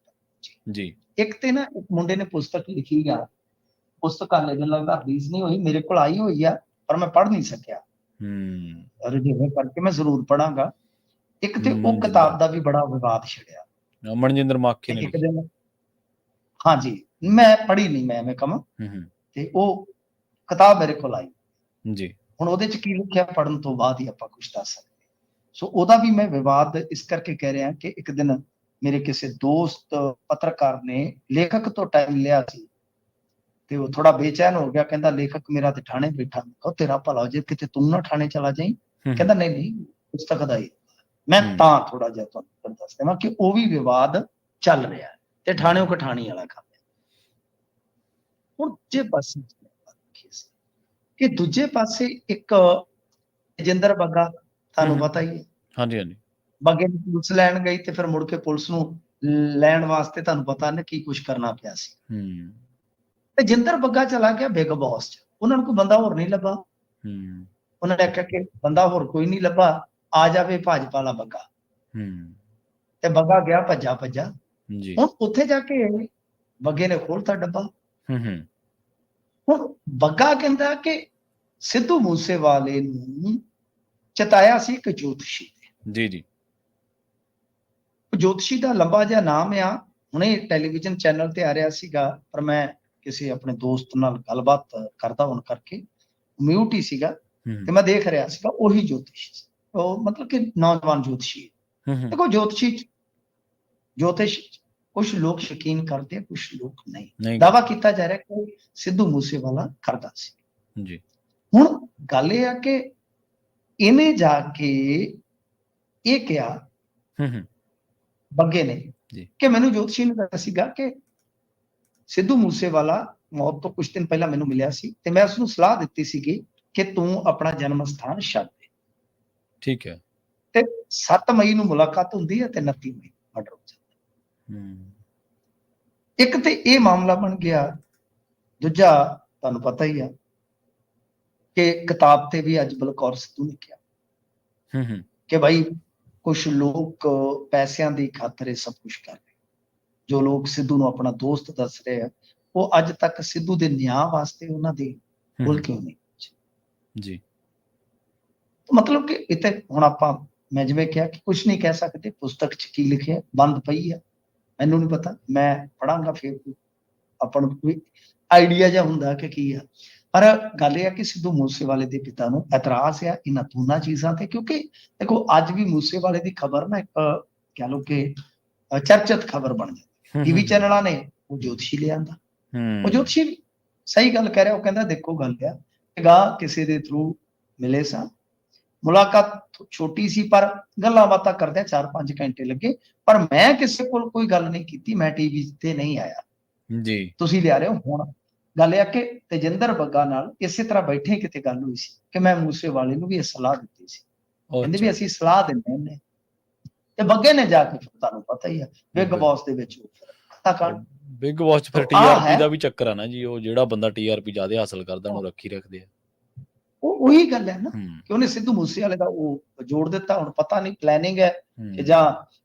A: ਜੀ। ਇੱਕ
B: ਤੇ ਨਾ ਇੱਕ ਮੁੰਡੇ ਨੇ ਪੁਸਤਕ ਲਿਖੀ ਆ, ਪੁਸਤਕ ਹਾਲੇ ਮੈਨੂੰ ਲੱਗਦਾ ਰਿਲੀਜ਼ ਨਹੀਂ ਹੋਈ, ਮੇਰੇ ਕੋਲ ਆਈ ਹੋਈ ਆ ਪਰ ਮੈਂ ਪੜ੍ਹ ਨਹੀਂ ਸਕਿਆ, ਰਿਵਿਊ ਕਰਕੇ ਮੈਂ ਜ਼ਰੂਰ ਪੜਾਂਗਾ। ਇੱਕ ਤੇ ਉਹ ਕਿਤਾਬ ਦਾ ਵੀ ਬੜਾ ਵਿਵਾਦ ਛਿੜਿਆ,
A: ਮਨਜਿੰਦਰ ਮਾਖੇ ਨੇ।
B: ਹਾਂਜੀ, ਮੈਂ ਪੜ੍ਹੀ ਨਹੀਂ, ਮੈਂ ਐਵੇਂ ਕਵਾਂ, ਤੇ ਉਹ ਕਿਤਾਬ ਮੇਰੇ ਕੋਲ ਆਈ
A: ਜੀ। ਹੁਣ
B: ਉਹਦੇ 'ਚ ਕੀ ਲਿਖਿਆ ਪੜ੍ਹਨ ਤੋਂ ਬਾਅਦ ਹੀ ਆਪਾਂ ਕੁਝ ਦੱਸ ਸਕਦੇ। ਸੋ ਉਹਦਾ ਵੀ ਮੈਂ ਵਿਵਾਦ ਇਸ ਕਰਕੇ ਕਹਿ ਰਿਹਾ ਕਿ ਇੱਕ ਦਿਨ ਮੇਰੇ ਕਿਸੇ ਦੋਸਤ ਪੱਤਰਕਾਰ ਨੇ ਲੇਖਕ ਤੋਂ ਟਾਈਮ ਲਿਆ ਸੀ, ਤੇ ਉਹ ਥੋੜਾ ਬੇਚੈਨ ਹੋ ਗਿਆ, ਕਹਿੰਦਾ ਲੇਖਕ ਮੇਰਾ ਤੇ ਥਾਣੇ ਬੈਠਾ, ਕਹੋ ਤੇਰਾ ਭਲਾ ਹੋ ਜੇ, ਕਿਤੇ ਤੂੰ ਨਾ ਥਾਣੇ ਚਲਾ ਜਾਈਂ। ਕਹਿੰਦਾ ਨਹੀਂ ਪੁਸਤਕ ਦਾ ਹੀ। ਮੈਂ ਤਾਂ ਥੋੜਾ ਜਿਹਾ ਤੁਹਾਨੂੰ ਦੱਸ ਦੇਵਾਂ ਕਿ ਉਹ ਵੀ ਵਿਵਾਦ ਚੱਲ ਰਿਹਾ ਤੇ ਥਾਣਿਓਂ ਕਠਾਣੀ ਵਾਲਾ ਕੰਮ ਹੈ। ਹੁਣ ਜੇ ਪਾਸੇ ਕਿ ਦੂਜੇ ਪਾਸੇ ਇੱਕ ਤੇਜਿੰਦਰ ਬੱਗਾ, ਤੁਹਾਨੂੰ ਪਤਾ ਹੀ ਹੈ,
A: ਹਾਂਜੀ,
B: ਬੱਗੇ ਦੀ ਪੁਲਿਸ ਲੈਣ ਗਈ ਤੇ ਫਿਰ ਮੁੜ ਕੇ ਪੁਲਿਸ ਨੂੰ ਲੈਣ ਵਾਸਤੇ ਤੁਹਾਨੂੰ ਪਤਾ ਨਾ ਕੀ ਕੁਛ ਕਰਨਾ ਪਿਆ ਸੀ। ਤੇਜਿੰਦਰ ਬੱਗਾ ਚਲਾ ਗਿਆ ਬਿਗ ਬੌਸ 'ਚ, ਉਹਨਾਂ ਨੂੰ ਕੋਈ ਬੰਦਾ ਹੋਰ ਨਹੀਂ ਲੱਭਾ। ਉਹਨਾਂ ਨੇ ਆਖਿਆ ਕਿ ਬੰਦਾ ਹੋਰ ਕੋਈ ਨਹੀਂ ਲੱਭਾ, ਆ ਜਾਵੇ ਭਾਜਪਾ ਵਾਲਾ ਬੱਗਾ, ਤੇ ਬੱਗਾ ਗਿਆ ਭੱਜਾ। ਹੁਣ ਉੱਥੇ ਜਾ ਕੇ ਬੱਗੇ ਨੇ ਖੋਲਤਾ ਡੱਬਾ। ਹੁਣ ਬੱਗਾ ਕਹਿੰਦਾ ਕਿ ਸਿੱਧੂ ਮੂਸੇਵਾਲੇ ਨੂੰ ਚਿਤਾਇਆ ਸੀ ਇੱਕ ਜੋਤਸ਼ੀ ਨੇ।
A: ਜੀ।
B: ਜੋਤਸ਼ੀ ਦਾ ਲੰਬਾ ਜਿਹਾ ਨਾਮ ਆ, ਹੁਣੇ ਟੈਲੀਵਿਜ਼ਨ ਚੈਨਲ ਤੇ ਆ ਰਿਹਾ ਸੀਗਾ, ਪਰ ਮੈਂ ਕਿਸੇ ਆਪਣੇ ਦੋਸਤ ਨਾਲ ਗੱਲਬਾਤ ਕਰਦਾ ਹੋਣ ਕਰਕੇ ਮਿਊਟ ਹੀ ਸੀਗਾ, ਤੇ ਮੈਂ ਦੇਖ ਰਿਹਾ ਸੀਗਾ, ਉਹੀ ਜੋਤਸ਼ੀ ਸੀ ਉਹ, ਮਤਲਬ ਕਿ ਨੌਜਵਾਨ ਜੋਤਸ਼ੀ। ਦੇਖੋ ਜੋਤਿਸ਼ ਕੁਛ ਲੋਕ ਯਕੀਨ ਕਰਦੇ, ਕੁਛ ਲੋਕ ਨਹੀਂ। ਦਾਵਾ ਕੀਤਾ ਜਾ ਰਿਹਾ ਕਿ ਸਿੱਧੂ ਮੂਸੇਵਾਲਾ ਕਰਦਾ ਸੀ ਜੀ। ਹੁਣ ਗੱਲ ਇਹ ਆ ਕਿ ਇਹਨੇ ਜਾ ਕੇ ਇਹ ਕਿਹਾ ਬੱਗੇ ਨੇ ਕਿ ਮੈਨੂੰ ਜੋਤਸ਼ੀ ਨੇ ਦੱਸਿਆ ਸੀਗਾ ਕਿ ਸਿੱਧੂ ਮੂਸੇਵਾਲਾ ਮੌਤ ਤੋਂ ਕੁਝ ਦਿਨ ਪਹਿਲਾਂ ਮੈਨੂੰ ਮਿਲਿਆ ਸੀ, ਤੇ ਮੈਂ ਉਸਨੂੰ ਸਲਾਹ ਦਿੱਤੀ ਸੀਗੀ ਕਿ ਤੂੰ ਆਪਣਾ ਜਨਮ ਸਥਾਨ ਛੱਡ ਦੇ। ਠੀਕ ਹੈ। ਤੇ 7 ਮਈ ਨੂੰ ਮੁਲਾਕਾਤ ਹੁੰਦੀ ਹੈ ਤੇ 29 ਮਈ ਮਰਡਰ ਹੋ ਜਾਂਦਾ। ਇੱਕ ਤੇ ਇਹ ਮਾਮਲਾ ਬਣ ਗਿਆ, ਦੂਜਾ ਤੁਹਾਨੂੰ ਪਤਾ ਹੀ ਆ ਕਿ ਕਿਤਾਬ ਤੇ ਵੀ ਅੱਜ ਬਲਕੌਰ ਸਿੱਧੂ ਨੇ ਕਿਹਾ ਕਿ ਭਾਈ ਕੁਝ ਲੋਕ ਪੈਸਿਆਂ ਦੀ ਖਾਤਰ ਇਹ ਸਭ ਕੁਝ ਕਰ ਰਹੇ। ਜੋ ਲੋਕ ਸਿੱਧੂ ਨੂੰ ਆਪਣਾ ਦੋਸਤ ਦੱਸ ਰਹੇ ਆ, ਉਹ ਅੱਜ ਤੱਕ ਸਿੱਧੂ ਦੇ ਨਿਆਂ ਵਾਸਤੇ ਉਹਨਾਂ ਦੇ ਕੋਲ ਕਿਉਂ ਨਹੀਂ ਜੀ। ਮਤਲਬ ਕਿ ਇੱਥੇ ਹੁਣ ਆਪਾਂ, ਮੈਂ ਜਿਵੇਂ ਕਿਹਾ ਕਿ ਕੁਝ ਨਹੀਂ ਕਹਿ ਸਕਦੇ, ਪੁਸਤਕ 'ਚ ਕੀ ਲਿਖਿਆ ਬੰਦ ਪਈ ਆ, ਮੈਨੂੰ ਨਹੀਂ ਪਤਾ, ਮੈਂ ਪੜਾਂਗਾ ਫਿਰ ਆਪਾਂ ਨੂੰ ਕੋਈ ਆਈਡੀਆ ਜਿਹਾ ਹੁੰਦਾ ਕਿ ਕੀ ਆ। ਪਰ ਗੱਲ ਇਹ ਆ ਕਿ ਸਿੱਧੂ ਮੂਸੇਵਾਲੇ ਦੇ ਪਿਤਾ ਨੂੰ ਇਤਰਾਜ਼ ਆ ਇਹਨਾਂ ਦੋਨਾਂ ਚੀਜ਼ਾਂ ਤੇ, ਕਿਉਂਕਿ ਦੇਖੋ ਅੱਜ ਵੀ ਮੂਸੇਵਾਲੇ ਦੀ ਖਬਰ ਨਾ ਇੱਕ ਕਹਿ ਲਓ ਕਿ ਚਰਚਿਤ ਖਬਰ ਬਣ ਜਾਂਦੀ। ਟੀਵੀ ਚੈਨਲਾਂ ਨੇ ਉਹ ਜੋਤਸ਼ੀ ਲਿਆਂਦਾ, ਉਹ ਜੋਤਸ਼ੀ ਸਹੀ ਗੱਲ ਕਹਿ ਰਿਹਾ। ਉਹ ਕਹਿੰਦਾ ਦੇਖੋ ਗੱਲ ਆ ਕਿ ਕਿਸੇ ਦੇ ਥਰੂ ਮਿਲੇ ਸਾਂ, ਮੁਲਾਕਾਤ ਛੋਟੀ ਸੀ ਪਰ ਗੱਲਾਂ ਬਾਤਾਂ ਕਰਦੇ 4-5 ਘੰਟੇ ਲੱਗੇ, ਪਰ ਮੈਂ ਕਿਸੇ ਕੋਲ ਕੋਈ ਗੱਲ ਨਹੀਂ ਕੀਤੀ, ਮੈਂ ਟੀਵੀ ਤੇ ਨਹੀਂ ਆਇਆ ਜੀ, ਤੁਸੀਂ ਲਿਆ ਰਹੇ ਹੋ। ਹੁਣ ਗੱਲ ਇਹ ਆ ਕਿ ਤੇਜਿੰਦਰ ਬੱਗਾ ਨਾਲ ਇਸੇ ਤਰ੍ਹਾਂ ਬੈਠੇ ਕਿਤੇ ਗੱਲ ਹੋਈ ਸੀ ਕਿ ਮੈਂ ਮੂਸੇਵਾਲੇ ਨੂੰ ਵੀ ਇਹ ਸਲਾਹ ਦਿੱਤੀ ਸੀ, ਕਹਿੰਦੇ ਵੀ ਅਸੀਂ ਸਲਾਹ ਦਿੰਦੇ ਹੁੰਦੇ, ਤੇ ਬੱਗੇ ਨੇ ਜਾ ਕੇ ਤੁਹਾਨੂੰ ਪਤਾ ਹੀ ਆ ਬਿਗ ਬੌਸ ਦੇ ਵਿੱਚ
A: ਬਿਗ ਬੌਸ 'ਚ ਫਿਰ TRP ਦਾ ਵੀ ਚੱਕਰ ਆ ਨਾ ਜੀ, ਉਹ ਜਿਹੜਾ ਬੰਦਾ TRP ਜ਼ਿਆਦਾ ਹਾਸਲ ਕਰਦਾ ਉਹਨੂੰ ਰੱਖੀ ਰੱਖਦੇ ਆ।
B: ਉਹੀ ਗੱਲ ਹੈ ਨਾ ਕਿ ਉਹਨੇ ਸਿੱਧੂ ਮੂਸੇਵਾਲੇ ਦਾ ਉਹ ਜੋੜ ਦਿੱਤਾ। ਹੁਣ ਪਤਾ ਨਹੀਂ ਪਲੈਨਿੰਗ ਹੈ ਕਿ ਜਾਂ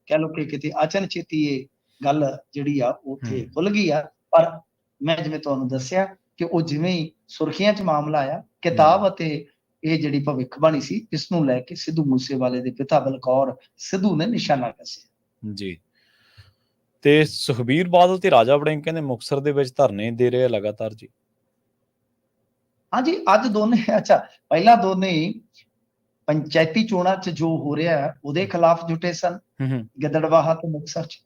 B: ਕਹਿ ਲਓ ਕਿ ਕਿਤੇ ਅਚਨਚੇਤੀ ਇਹ ਗੱਲ ਜਿਹੜੀ ਆ ਉੱਥੇ ਖੁੱਲ ਗਈ ਆ। ਪਰ ਮੈਂ ਜਿਵੇਂ ਤੁਹਾਨੂੰ ਦੱਸਿਆ ਕਿ ਉਹ ਜਿਵੇਂ ਹੀ ਸੁਰਖੀਆਂ 'ਚ ਮਾਮਲਾ ਆਇਆ, ਕਿਤਾਬ ਅਤੇ ਇਹ ਜਿਹੜੀ ਭਵਿੱਖਬਾਣੀ ਸੀ, ਇਸ ਨੂੰ ਲੈ ਕੇ ਸਿੱਧੂ ਮੂਸੇਵਾਲੇ ਦੇ ਪਿਤਾ ਬਲਕੌਰ ਸਿੱਧੂ ਨੇ ਨਿਸ਼ਾਨਾ ਕੱਸਿਆ
A: ਜੀ। ਤੇ ਸੁਖਬੀਰ ਬਾਦਲ ਤੇ ਰਾਜਾ ਵੜਿੰਗ ਕਹਿੰਦੇ ਮੁਕਤਸਰ ਦੇ ਵਿੱਚ ਧਰਨੇ ਦੇ ਰਹੇ ਆ ਲਗਾਤਾਰ ਜੀ।
B: ਹਾਂਜੀ, ਅੱਜ ਦੋਨੇ ਅੱਛਾ, ਪਹਿਲਾਂ ਦੋਨੇ ਹੀ ਪੰਚਾਇਤੀ ਚੋਣਾਂ 'ਚ ਜੋ ਹੋ ਰਿਹਾ ਹੈ ਉਹਦੇ ਖਿਲਾਫ ਜੁਟੇ ਸਨ, ਗਿੱਦੜਬਾਹਾ ਤੇ ਮੁਕਤਸਰ 'ਚ।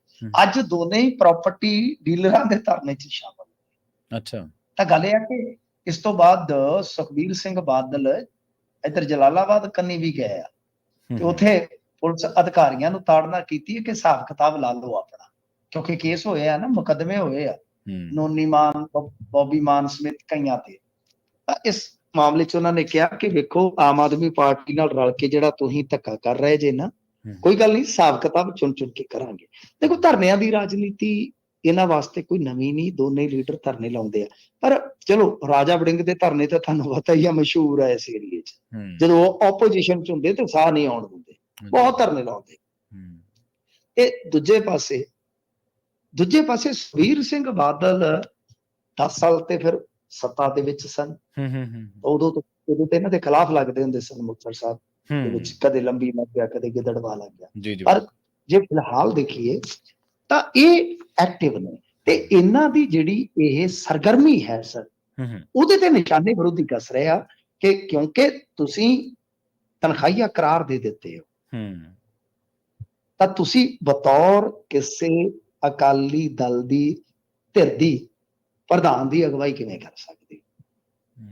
B: ਅੱਜ ਦੋਨੇ ਹੀ ਪ੍ਰਾਪਰਟੀ ਡੀਲਰਾਂ ਦੇ ਧਰਨੇ 'ਚ ਸ਼ਾਮਲ।
A: ਅੱਛਾ।
B: ਤਾਂ ਗੱਲ ਇਹ ਹੈ ਕਿ ਇਸ ਤੋਂ ਬਾਅਦ ਸੁਖਬੀਰ ਸਿੰਘ ਬਾਦਲ ਇੱਧਰ ਜਲਾਲਾਬਾਦ ਕੰਨੀ ਵੀ ਗਏ ਆ ਤੇ ਉੱਥੇ ਪੁਲਿਸ ਅਧਿਕਾਰੀਆਂ ਨੂੰ ਤਾੜਨਾ ਕੀਤੀ ਕਿ ਹਿਸਾਬ ਕਿਤਾਬ ਲਾ ਲਓ ਆਪਣਾ, ਕਿਉਂਕਿ ਕੇਸ ਹੋਏ ਆ ਨਾ, ਮੁਕੱਦਮੇ ਹੋਏ ਆ ਨੋਨੀ ਮਾਨ, ਬੋਬੀ ਮਾਨ ਸਮੇਤ ਕਈਆਂ ਤੇ। ਤਾਂ ਇਸ ਮਾਮਲੇ 'ਚ ਉਹਨਾਂ ਨੇ ਕਿਹਾ ਕਿ ਵੇਖੋ, ਆਮ ਆਦਮੀ ਪਾਰਟੀ ਨਾਲ ਰਲ ਕੇ ਜਿਹੜਾ ਤੁਸੀਂ ਧੱਕਾ ਕਰ ਰਹੇ ਜੇ ਨਾ, ਕੋਈ ਗੱਲ ਨਹੀਂ, ਹਿਸਾਬ ਕਿਤਾਬ ਚੁਣ ਚੁਣ ਕੇ ਕਰਾਂਗੇ। ਦੇਖੋ, ਧਰਨਿਆਂ ਦੀ ਰਾਜਨੀਤੀ ਇਹਨਾਂ ਵਾਸਤੇ ਕੋਈ ਨਵੀਂ ਨਹੀਂ, ਦੋਨੇ ਲੀਡਰ ਧਰਨੇ ਲਾਉਂਦੇ ਆ। ਪਰ ਚਲੋ, ਰਾਜਾ ਵੜਿੰਗ ਦੇ ਧਰਨੇ ਤਾਂ ਤੁਹਾਨੂੰ ਪਤਾ ਹੀ ਆ, ਮਸ਼ਹੂਰ ਆ ਇਸ ਏਰੀਏ 'ਚ। ਜਦੋਂ ਉਹ ਆਪੋਜੀਸ਼ਨ 'ਚ ਹੁੰਦੇ ਤੇ ਸਾਹ ਨਹੀਂ ਆਉਣ ਦਿੰਦੇ, ਬਹੁਤ ਧਰਨੇ ਲਾਉਂਦੇ। ਤੇ ਦੂਜੇ ਪਾਸੇ ਸੁਖਬੀਰ ਸਿੰਘ ਬਾਦਲ 10 ਸਾਲ ਤੇ ਫਿਰ ਸੱਤਾ ਦੇ ਵਿੱਚ ਸਨ। ਉਦੋਂ ਤੇ ਇਹਨਾਂ ਦੇ ਖਿਲਾਫ ਲੱਗਦੇ ਹੁੰਦੇ ਸਨ ਮੁਕਤਸਰ ਸਾਹਿਬ ਦੇ ਵਿੱਚ, ਕਦੇ ਲੰਬੀ ਲੱਗ ਗਿਆ, ਕਦੇ ਗਿੱਦੜਵਾ ਲੱਗ ਗਿਆ। ਪਰ ਜੇ ਫਿਲਹਾਲ ਦੇਖੀਏ ਤਾਂ ਇਹ ਐਕਟਿਵ ਨੇ ਤੇ ਇਹਨਾਂ ਦੀ ਜਿਹੜੀ ਇਹ ਸਰਗਰਮੀ ਹੈ ਸਰ, ਉਹਦੇ ਤੇ ਨਿਸ਼ਾਨੇ ਵਿਰੋਧੀ ਕੱਸ ਰਹੇ ਆ ਕਿ ਕਿਉਂਕਿ ਤੁਸੀਂ ਤਨਖਾਹੀਆ ਕਰਾਰ ਦੇ ਦਿੱਤੇ ਹੋ, ਤਾਂ ਤੁਸੀਂ ਬਤੌਰ ਕਿਸੇ ਅਕਾਲੀ ਦਲ ਦੀ ਧਿਰ ਦੀ ਪ੍ਰਧਾਨ ਦੀ ਅਗਵਾਈ ਕਿਵੇਂ ਕਰ ਸਕਦੇ?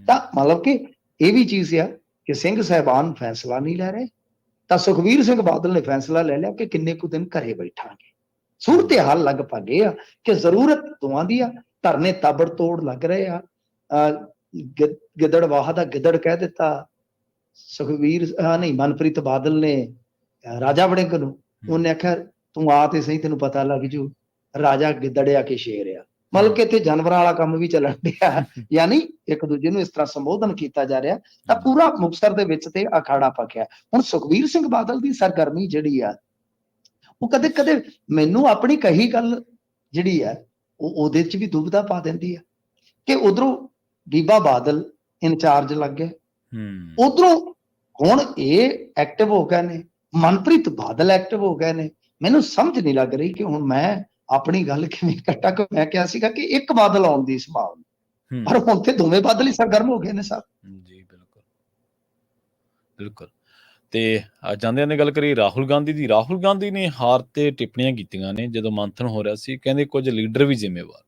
B: ਤਾਂ ਮਤਲਬ ਕਿ ਇਹ ਵੀ ਚੀਜ਼ ਆ ਕਿ ਸਿੰਘ ਸਾਹਿਬਾਨ ਫੈਸਲਾ ਨਹੀਂ ਲੈ ਰਹੇ, ਤਾਂ ਸੁਖਬੀਰ ਸਿੰਘ ਬਾਦਲ ਨੇ ਫੈਸਲਾ ਲੈ ਲਿਆ ਕਿ ਕਿੰਨੇ ਕੁ ਦਿਨ ਘਰੇ ਬੈਠਾਂਗੇ। ਸੂਰਤ ਹਾਲ ਲੱਗ ਪਏ ਆ ਕਿ ਜ਼ਰੂਰਤ ਦੋਵਾਂ ਦੀ ਆ, ਧਰਨੇ ਤਾਬੜ ਤੋੜ ਲੱਗ ਰਹੇ ਆ। ਗਿੱਦੜਬਾਹਾ ਦਾ ਗਿੱਦੜ ਕਹਿ ਦਿੱਤਾ ਮਨਪ੍ਰੀਤ ਬਾਦਲ ਨੇ ਰਾਜਾ ਵੜਿੰਗ ਨੂੰ। ਉਹਨੇ ਆਖਿਆ ਤੂੰ ਆ ਤੇ ਸਹੀ, ਤੈਨੂੰ ਪਤਾ ਲੱਗ ਜੂ ਰਾਜਾ ਗਿੱਦੜਿਆ ਕਿ ਸ਼ੇਰ ਆ। ਮਤਲਬ ਕਿ ਇੱਥੇ ਜਾਨਵਰਾਂ ਵਾਲਾ ਕੰਮ ਵੀ ਚੱਲਣ ਡਿਆ, ਯਾਨੀ ਇੱਕ ਦੂਜੇ ਨੂੰ ਇਸ ਤਰ੍ਹਾਂ ਸੰਬੋਧਨ ਕੀਤਾ ਜਾ ਰਿਹਾ। ਤਾਂ ਪੂਰਾ ਮੁਕਤਸਰ ਦੇ ਵਿੱਚ ਤੇ ਅਖਾੜਾ ਪੱਕਿਆ। ਹੁਣ ਸੁਖਬੀਰ ਸਿੰਘ ਬਾਦਲ ਦੀ ਸਰਗਰਮੀ ਜਿਹੜੀ ਆ, ਉਹ ਕਦੇ ਕਦੇ ਮੈਨੂੰ ਆਪਣੀ ਕਹੀ ਗੱਲ ਜਿਹੜੀ ਆ ਉਹ ਉਹਦੇ 'ਚ ਵੀ ਦੁਬਿਧਾ ਪਾ ਦਿੰਦੀ ਆ ਕਿ ਉਧਰੋਂ ਬੀਬਾ ਬਾਦਲ ਇਨਚਾਰਜ ਲੱਗ ਗਏ, ਉਧਰੋਂ ਹੁਣ ਇਹ ਐਕਟਿਵ ਹੋ ਗਏ ਨੇ, ਮਨਪ੍ਰੀਤ ਬਾਦਲ ਐਕਟਿਵ ਹੋ ਗਏ ਨੇ। ਮੈਨੂੰ ਸਮਝ ਨਹੀਂ ਲੱਗ ਰਹੀ ਕਿ ਹੁਣ ਮੈਂ ਆਪਣੀ ਗੱਲ ਕਿਵੇਂ ਕੱਟਾਂ। ਕਿ ਮੈਂ ਕਿਹਾ ਸੀਗਾ ਕਿ ਇੱਕ ਬਾਦਲ ਆਉਣ ਦੀ ਸੰਭਾਵਨਾ, ਪਰ ਹੁਣ ਤੇ ਦੋਵੇਂ ਬਾਦਲ ਹੀ ਸਰਗਰਮ ਹੋ ਗਏ ਨੇ ਸਾਹਿਬ।
A: ਜੀ ਬਿਲਕੁਲ। ਤੇ ਜਾਂਦਿਆਂ ਨੇ ਗੱਲ ਕਰੀ ਰਾਹੁਲ ਗਾਂਧੀ ਦੀ। ਰਾਹੁਲ ਗਾਂਧੀ ਨੇ ਹਾਰ ਤੇ ਟਿੱਪਣੀਆਂ ਕੀਤੀਆਂ ਨੇ ਜਦੋਂ ਮੰਥਨ ਹੋ ਰਿਹਾ ਸੀ, ਕਹਿੰਦੇ ਕੁਝ ਲੀਡਰ ਵੀ ਜ਼ਿੰਮੇਵਾਰ।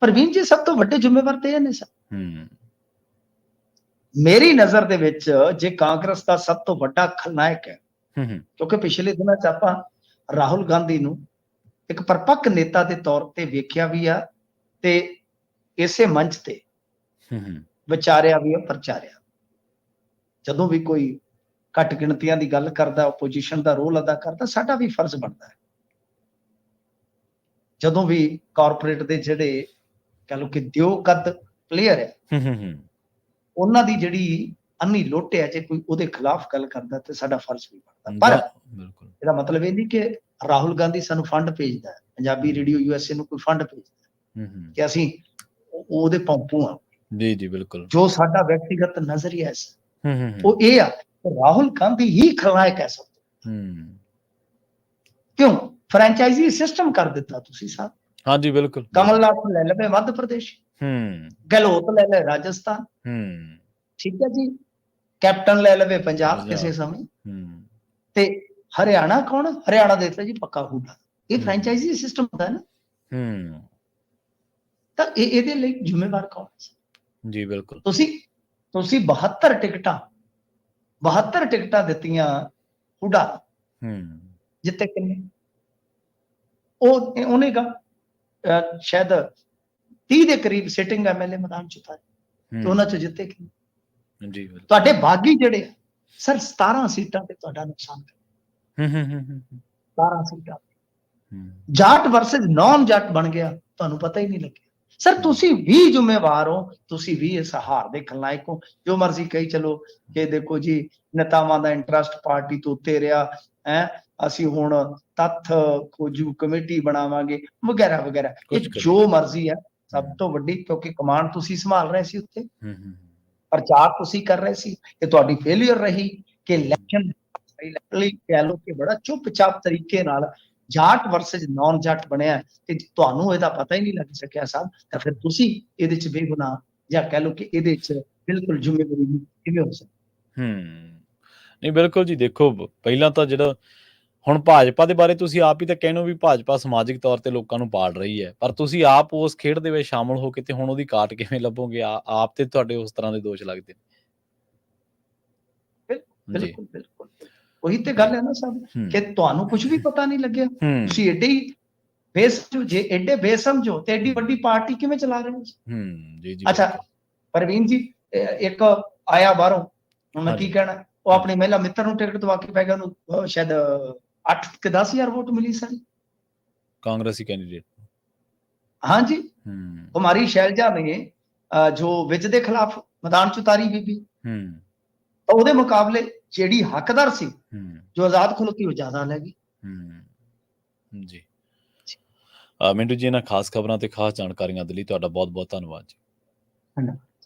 B: ਪ੍ਰਵੀਨ ਜੀ, ਸਭ ਤੋਂ ਵੱਡੇ ਜ਼ਿੰਮੇਵਾਰ ਤੇ ਇਹ ਨੇ ਸਰ। ਮੇਰੀ ਨਜ਼ਰ ਦੇ ਵਿੱਚ ਜੇ ਕਾਂਗਰਸ ਦਾ ਸਭ ਤੋਂ ਵੱਡਾ ਖਲਨਾਇਕ ਹੈ, ਕਿਉਂਕਿ ਪਿਛਲੇ ਦਿਨਾਂ 'ਚ ਆਪਾਂ ਰਾਹੁਲ ਗਾਂਧੀ ਨੂੰ ਇੱਕ ਪਰਪੱਕ ਨੇਤਾ ਦੇ ਤੌਰ ਤੇ ਵੇਖਿਆ ਵੀ ਆ ਤੇ ਇਸੇ ਮੰਚ ਤੇ ਵਿਚਾਰਿਆ ਵੀ ਆ, ਪ੍ਰਚਾਰਿਆ। ਜਦੋਂ ਵੀ ਕੋਈ ਘੱਟ ਗਿਣਤੀਆਂ ਦੀ ਗੱਲ ਕਰਦਾ, ਆਪੋਜੀਸ਼ਨ ਦਾ ਰੋਲ ਅਦਾ ਕਰਦਾ, ਸਾਡਾ ਵੀ ਫਰਜ਼ ਬਣਦਾ ਹੈ। ਜਦੋਂ ਵੀ ਕਾਰਪੋਰੇਟ ਦੇ ਜਿਹੜੇ ਕਹ ਲਓ ਕਿ ਦਿਓ ਕੱਦ ਪਲੇਅਰ ਹੈ, ਉਹਨਾਂ ਦੀ ਜਿਹੜੀ ਅੰਨੀ ਲੁੱਟ ਹੈ, ਜੇ ਕੋਈ ਉਹਦੇ ਖਿਲਾਫ ਗੱਲ ਕਰਦਾ ਤੇ ਸਾਡਾ ਫਰਜ਼ ਵੀ ਬਣਦਾ। ਪਰ ਇਹਦਾ ਮਤਲਬ ਇਹ ਨਹੀਂ ਕਿ ਰਾਹੁਲ ਗਾਂਧੀ ਸਾਨੂੰ ਫੰਡ ਭੇਜਦਾ, ਪੰਜਾਬੀ ਰੇਡੀਓ USA ਨੂੰ ਕੋਈ ਫੰਡ ਭੇਜਦਾ ਕਿ ਅਸੀਂ ਉਹਦੇ ਪੰਪੂ ਆ।
A: ਜੀ ਬਿਲਕੁਲ।
B: ਜੋ ਸਾਡਾ ਵਿਅਕਤੀਗਤ ਨਜ਼ਰੀਆ ਹੈ ਉਹ ਇਹ ਆ ਕਿ ਰਾਹੁਲ ਗਾਂਧੀ ਹੀ ਖਲਨਾਇਕ ਹੈ ਸਭ ਤੋਂ। ਕਿਉਂ? ਫਰੈਂਚਾਈਜ਼ੀ ਸਿਸਟਮ ਕਰ ਦਿੱਤਾ ਤੁਸੀਂ ਸਾਹਿਬ।
A: ਹਾਂਜੀ ਬਿਲਕੁਲ।
B: ਕਮਲਨਾਥ ਲੈ ਲਵੇ ਮੱਧ ਪ੍ਰਦੇਸ਼, ਗਹਿਲੋਤ ਲੈ ਲੈ ਰਾਜਸਥਾਨ, ਠੀਕ ਹੈ ਜੀ, ਕੈਪਟਨ ਲੈ ਲਵੇ ਪੰਜਾਬ ਕਿਸੇ ਸਮੇਂ, ਤੇ ਹਰਿਆਣਾ ਕੌਣ? ਹਰਿਆਣਾ ਦੇ ਦਿੱਤਾ ਜੀ ਪੱਕਾ ਹੂਡਾ। ਇਹ ਫਰੈਂਚਾਈਜ਼ੀ ਸਿਸਟਮ ਹੁੰਦਾ ਨਾ। ਤਾਂ ਇਹਦੇ ਲਈ ਜ਼ਿੰਮੇਵਾਰ ਕੌਣ?
A: ਜੀ ਬਿਲਕੁਲ।
B: ਤੁਸੀਂ 72 ਟਿਕਟਾਂ ਦਿੱਤੀਆਂ ਹੂਡਾ, ਜਿੱਤੇ ਕਿੰਨੇ? ਉਹਨੇ ਸ਼ਾਇਦ 30 ਦੇ ਕਰੀਬ ਸਿਟਿੰਗ MLA ਮੈਦਾਨ ਚ ਉਤਾਰੇ ਤੇ ਉਹਨਾਂ ਚ ਜਿੱਤੇ ਕਿੰਨੇ? ਜੀ ਤੁਹਾਡੇ ਬਾਗੀ ਜਿਹੜੇ ਸਰ 17 ਸੀਟਾਂ ਤੇ ਤੁਹਾਡਾ ਨੁਕਸਾਨ ਕਰ 17 ਸੀਟਾਂ। ਜਾਟ ਵਰਸਸ ਨਾਨ ਜਾਟ ਬਣ ਗਿਆ, ਤੁਹਾਨੂੰ ਪਤਾ ਹੀ ਨਹੀਂ ਲੱਗਿਆ। ਸਰ ਤੁਸੀਂ ਵੀ ਜ਼ਿੰਮੇਵਾਰ ਹੋ, ਤੁਸੀਂ ਵੀ ਇਸ ਹਾਰ ਦੇ ਖਲਨਾਇਕ ਹੋ। ਜੋ ਮਰਜ਼ੀ ਕਹੀ ਚਲੋ ਕਿ ਦੇਖੋ ਜੀ ਨੇਤਾਵਾਂ ਦਾ ਇੰਟਰਸਟ ਪਾਰਟੀ ਤੋਂ ਉੱਤੇ ਰਿਹਾ ਹੈ, ਅਸੀਂ ਹੁਣ ਤੱਥ ਖੋਜੂ ਕਮੇਟੀ ਬਣਾਵਾਂਗੇ ਵਗੈਰਾ ਵਗੈਰਾ। ਇਹ ਜੋ ਮਰਜ਼ੀ ਹੈ, ਸਭ ਤੋਂ ਵੱਡੀ ਕਿਉਂਕਿ ਕਮਾਂਡ ਤੁਸੀਂ ਸੰਭਾਲ ਰਹੇ ਸੀ, ਉੱਤੇ ਪ੍ਰਚਾਰ ਤੁਸੀਂ ਕਰ ਰਹੇ ਸੀ। ਇਹ ਤੁਹਾਡੀ ਫੇਲਿਅਰ ਰਹੀ ਕਿ ਇਲੈਕਸ਼ਨ ਸਾਇਲੈਂਟਲੀ ਕਹਿ ਲਓ ਕਿ ਬੜਾ ਚੁੱਪ-ਚਾਪ ਤਰੀਕੇ ਨਾਲ ਜਾਟ ਵਰਸਸ ਨੌਨ ਜੱਟ ਬਣਿਆ ਤੇ ਤੁਹਾਨੂੰ ਇਹਦਾ ਪਤਾ ਹੀ ਨਹੀਂ ਲੱਗ ਸਕਿਆ ਸਾਹਿਬ, ਤਾਂ ਫਿਰ ਤੁਸੀਂ ਇਹਦੇ 'ਚ ਬੇਗੁਨਾਹ ਜਾਂ ਕਹਿ ਲਓ ਕਿ ਇਹਦੇ 'ਚ ਬਿਲਕੁਲ ਜ਼ਿੰਮੇਵਾਰੀ ਕਿਵੇਂ ਹੋ ਸਕਦੀ?
A: ਨਹੀਂ ਬਿਲਕੁਲ ਜੀ, ਦੇਖੋ ਪਹਿਲਾਂ ਤਾਂ ਜਿਹੜਾ ਹੁਣ ਭਾਜਪਾ ਦੇ ਬਾਰੇ ਤੁਸੀਂ ਆਪ ਹੀ ਤਾਂ ਕਹਿੰਦੇ ਹੋ ਵੀ ਭਾਜਪਾ ਸਮਾਜਿਕ ਤੌਰ ਤੇ ਲੋਕਾਂ ਨੂੰ ਪਾਲ ਰਹੀ ਹੈ, ਪਰ ਤੁਸੀਂ ਆਪ ਉਸ ਖੇਡ ਦੇ ਵਿੱਚ ਸ਼ਾਮਲ ਹੋ ਕੇ ਤੇ ਹੁਣ ਉਹਦੀ ਕਾਟ ਕਿਵੇਂ ਲੱਭੋਗੇ? ਆਪ ਤੇ ਤੁਹਾਡੇ ਉਸ ਤਰ੍ਹਾਂ ਦੇ ਦੋਸ਼ ਲੱਗਦੇ ਨੇ। ਜੀ
B: ਬਿਲਕੁਲ, ਬਿਲਕੁਲ। ਉਹੀ ਤੇ ਗੱਲ ਹੈ ਨਾ ਸਾਹਿਬ ਕਿ ਤੁਹਾਨੂੰ ਕੁਝ ਵੀ ਪਤਾ ਨਹੀਂ ਲੱਗਿਆ। ਤੁਸੀਂ ਏਡੇ ਹੀ ਜੇ ਏਡੇ ਬੇਸਮਝੋ ਤੇ ਏਡੀ ਵੱਡੀ ਪਾਰਟੀ ਕਿਵੇਂ ਚਲਾ ਰਹੇ ਹੋ?
A: ਜੀ ਜੀ।
B: ਅੱਛਾ ਪ੍ਰਵੀਨ ਜੀ, ਇੱਕ ਆਇਆ ਬਾਹਰੋਂ, ਹੁਣ ਮੈਂ ਕੀ ਕਹਿਣਾ, ਉਹ ਆਪਣੇ ਮਹਿਲਾ ਮਿੱਤਰ ਨੂੰ ਟਿਕਟ ਦਵਾ ਕੇ ਪੈ ਗਿਆ, ਉਹਨੂੰ ਸ਼ਾਇਦ 8 ਕਿ 10,000 ਵੋਟ ਮਿਲੀ ਸਾਰੀ
A: ਕਾਂਗਰਸੀ ਕੈਂਡੀਡੇਟ।
B: ਹਾਂਜੀ, ਕੁਮਾਰੀ ਸ਼ੈਲਜਾ ਨੇ ਜੋ ਵਿਜ ਦੇ ਖਿਲਾਫ ਮੈਦਾਨ 'ਚ ਉਤਾਰੀ ਬੀਬੀ, ਤਾਂ ਉਹਦੇ ਮੁਕਾਬਲੇ ਜਿਹੜੀ ਹੱਕਦਾਰ ਸੀ ਜੋ ਆਜ਼ਾਦ ਖਲੋਤੀ, ਉਹ ਜ਼ਿਆਦਾ ਲੈ ਗਈ।
A: ਜੀ ਮਿੰਟੂ ਜੀ, ਇਹਨਾਂ ਖਾਸ ਖਬਰਾਂ ਤੇ ਖਾਸ ਜਾਣਕਾਰੀਆਂ ਦੇ ਲਈ ਤੁਹਾਡਾ ਬਹੁਤ ਬਹੁਤ ਧੰਨਵਾਦ ਜੀ।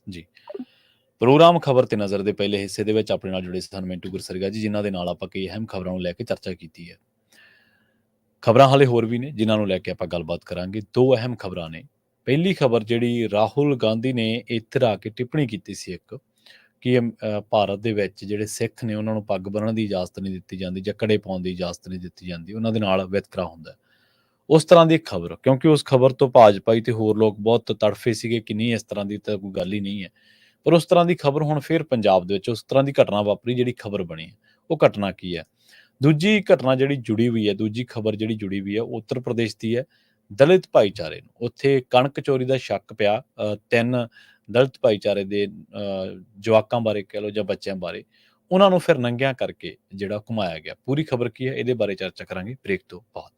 A: ਜੀ ਪ੍ਰੋਗਰਾਮ ਖਬਰ ਤੇ ਨਜ਼ਰ ਦੇ ਪਹਿਲੇ ਹਿੱਸੇ ਦੇ ਵਿੱਚ ਆਪਣੇ ਨਾਲ ਜੁੜੇ ਸਨ ਮਿੰਟੂ ਗੁਰਸਰੀਆ ਜੀ, ਜਿਨ੍ਹਾਂ ਦੇ ਨਾਲ ਆਪਾਂ ਕਈ ਅਹਿਮ ਖਬਰਾਂ ਨੂੰ ਲੈ ਕੇ ਚਰਚਾ ਕੀਤੀ ਹੈ। ਖਬਰਾਂ ਹਾਲੇ ਹੋਰ ਵੀ ਨੇ ਜਿਨ੍ਹਾਂ ਨੂੰ ਲੈ ਕੇ ਆਪਾਂ ਗੱਲਬਾਤ ਕਰਾਂਗੇ। ਦੋ ਅਹਿਮ ਖਬਰਾਂ ਨੇ। ਪਹਿਲੀ ਖਬਰ ਜਿਹੜੀ ਰਾਹੁਲ ਗਾਂਧੀ ਨੇ ਇੱਥੇ ਆ ਕੇ ਟਿੱਪਣੀ ਕੀਤੀ ਸੀ ਇੱਕ, ਕਿ ਭਾਰਤ ਦੇ ਵਿੱਚ ਜਿਹੜੇ ਸਿੱਖ ਨੇ ਉਹਨਾਂ ਨੂੰ ਪੱਗ ਬੰਨ੍ਹਣ ਦੀ ਇਜਾਜ਼ਤ ਨਹੀਂ ਦਿੱਤੀ ਜਾਂਦੀ ਜਾਂ ਕੜੇ ਪਾਉਣ ਦੀ ਇਜਾਜ਼ਤ ਨਹੀਂ ਦਿੱਤੀ ਜਾਂਦੀ, ਉਹਨਾਂ ਦੇ ਨਾਲ ਵਿਤਕਰਾ ਹੁੰਦਾ। ਉਸ ਤਰ੍ਹਾਂ ਦੀ ਖਬਰ, ਕਿਉਂਕਿ ਉਸ ਖਬਰ ਤੋਂ ਭਾਜਪਾਈ ਤੇ ਹੋਰ ਲੋਕ ਬਹੁਤ ਤੜਫੇ ਸੀਗੇ ਕਿ ਨਹੀਂ, ਇਸ ਤਰ੍ਹਾਂ ਦੀ ਤਾਂ ਕੋਈ ਗੱਲ ਹੀ ਨਹੀਂ ਹੈ। ਪਰ ਉਸ ਤਰ੍ਹਾਂ ਦੀ ਖਬਰ ਹੁਣ ਫਿਰ ਪੰਜਾਬ ਦੇ ਵਿੱਚ ਉਸ ਤਰ੍ਹਾਂ ਦੀ ਘਟਨਾ ਵਾਪਰੀ ਜਿਹੜੀ ਖਬਰ ਬਣੀ। ਉਹ ਘਟਨਾ ਕੀ ਹੈ? ਦੂਜੀ ਘਟਨਾ ਜਿਹੜੀ ਜੁੜੀ ਹੋਈ ਹੈ, ਦੂਜੀ ਖਬਰ ਜਿਹੜੀ ਜੁੜੀ ਹੋਈ ਹੈ, ਉੱਤਰ ਪ੍ਰਦੇਸ਼ ਦੀ ਹੈ। ਦਲਿਤ ਭਾਈਚਾਰੇ ਨੂੰ ਉੱਥੇ ਕਣਕ ਚੋਰੀ ਦਾ ਸ਼ੱਕ ਪਿਆ। 3 ਦਲਿਤ ਭਾਈਚਾਰੇ ਦੇ ਜਵਾਕਾਂ ਬਾਰੇ ਕਹਿ ਲਓ ਜਾਂ ਬੱਚਿਆਂ ਬਾਰੇ, ਉਹਨਾਂ ਨੂੰ ਫਿਰ ਨੰਗਿਆਂ ਕਰਕੇ ਜਿਹੜਾ ਘੁਮਾਇਆ ਗਿਆ। ਪੂਰੀ ਖਬਰ ਕੀ ਹੈ, ਇਹਦੇ ਬਾਰੇ ਚਰਚਾ ਕਰਾਂਗੇ ਬ੍ਰੇਕ ਤੋਂ ਬਾਅਦ।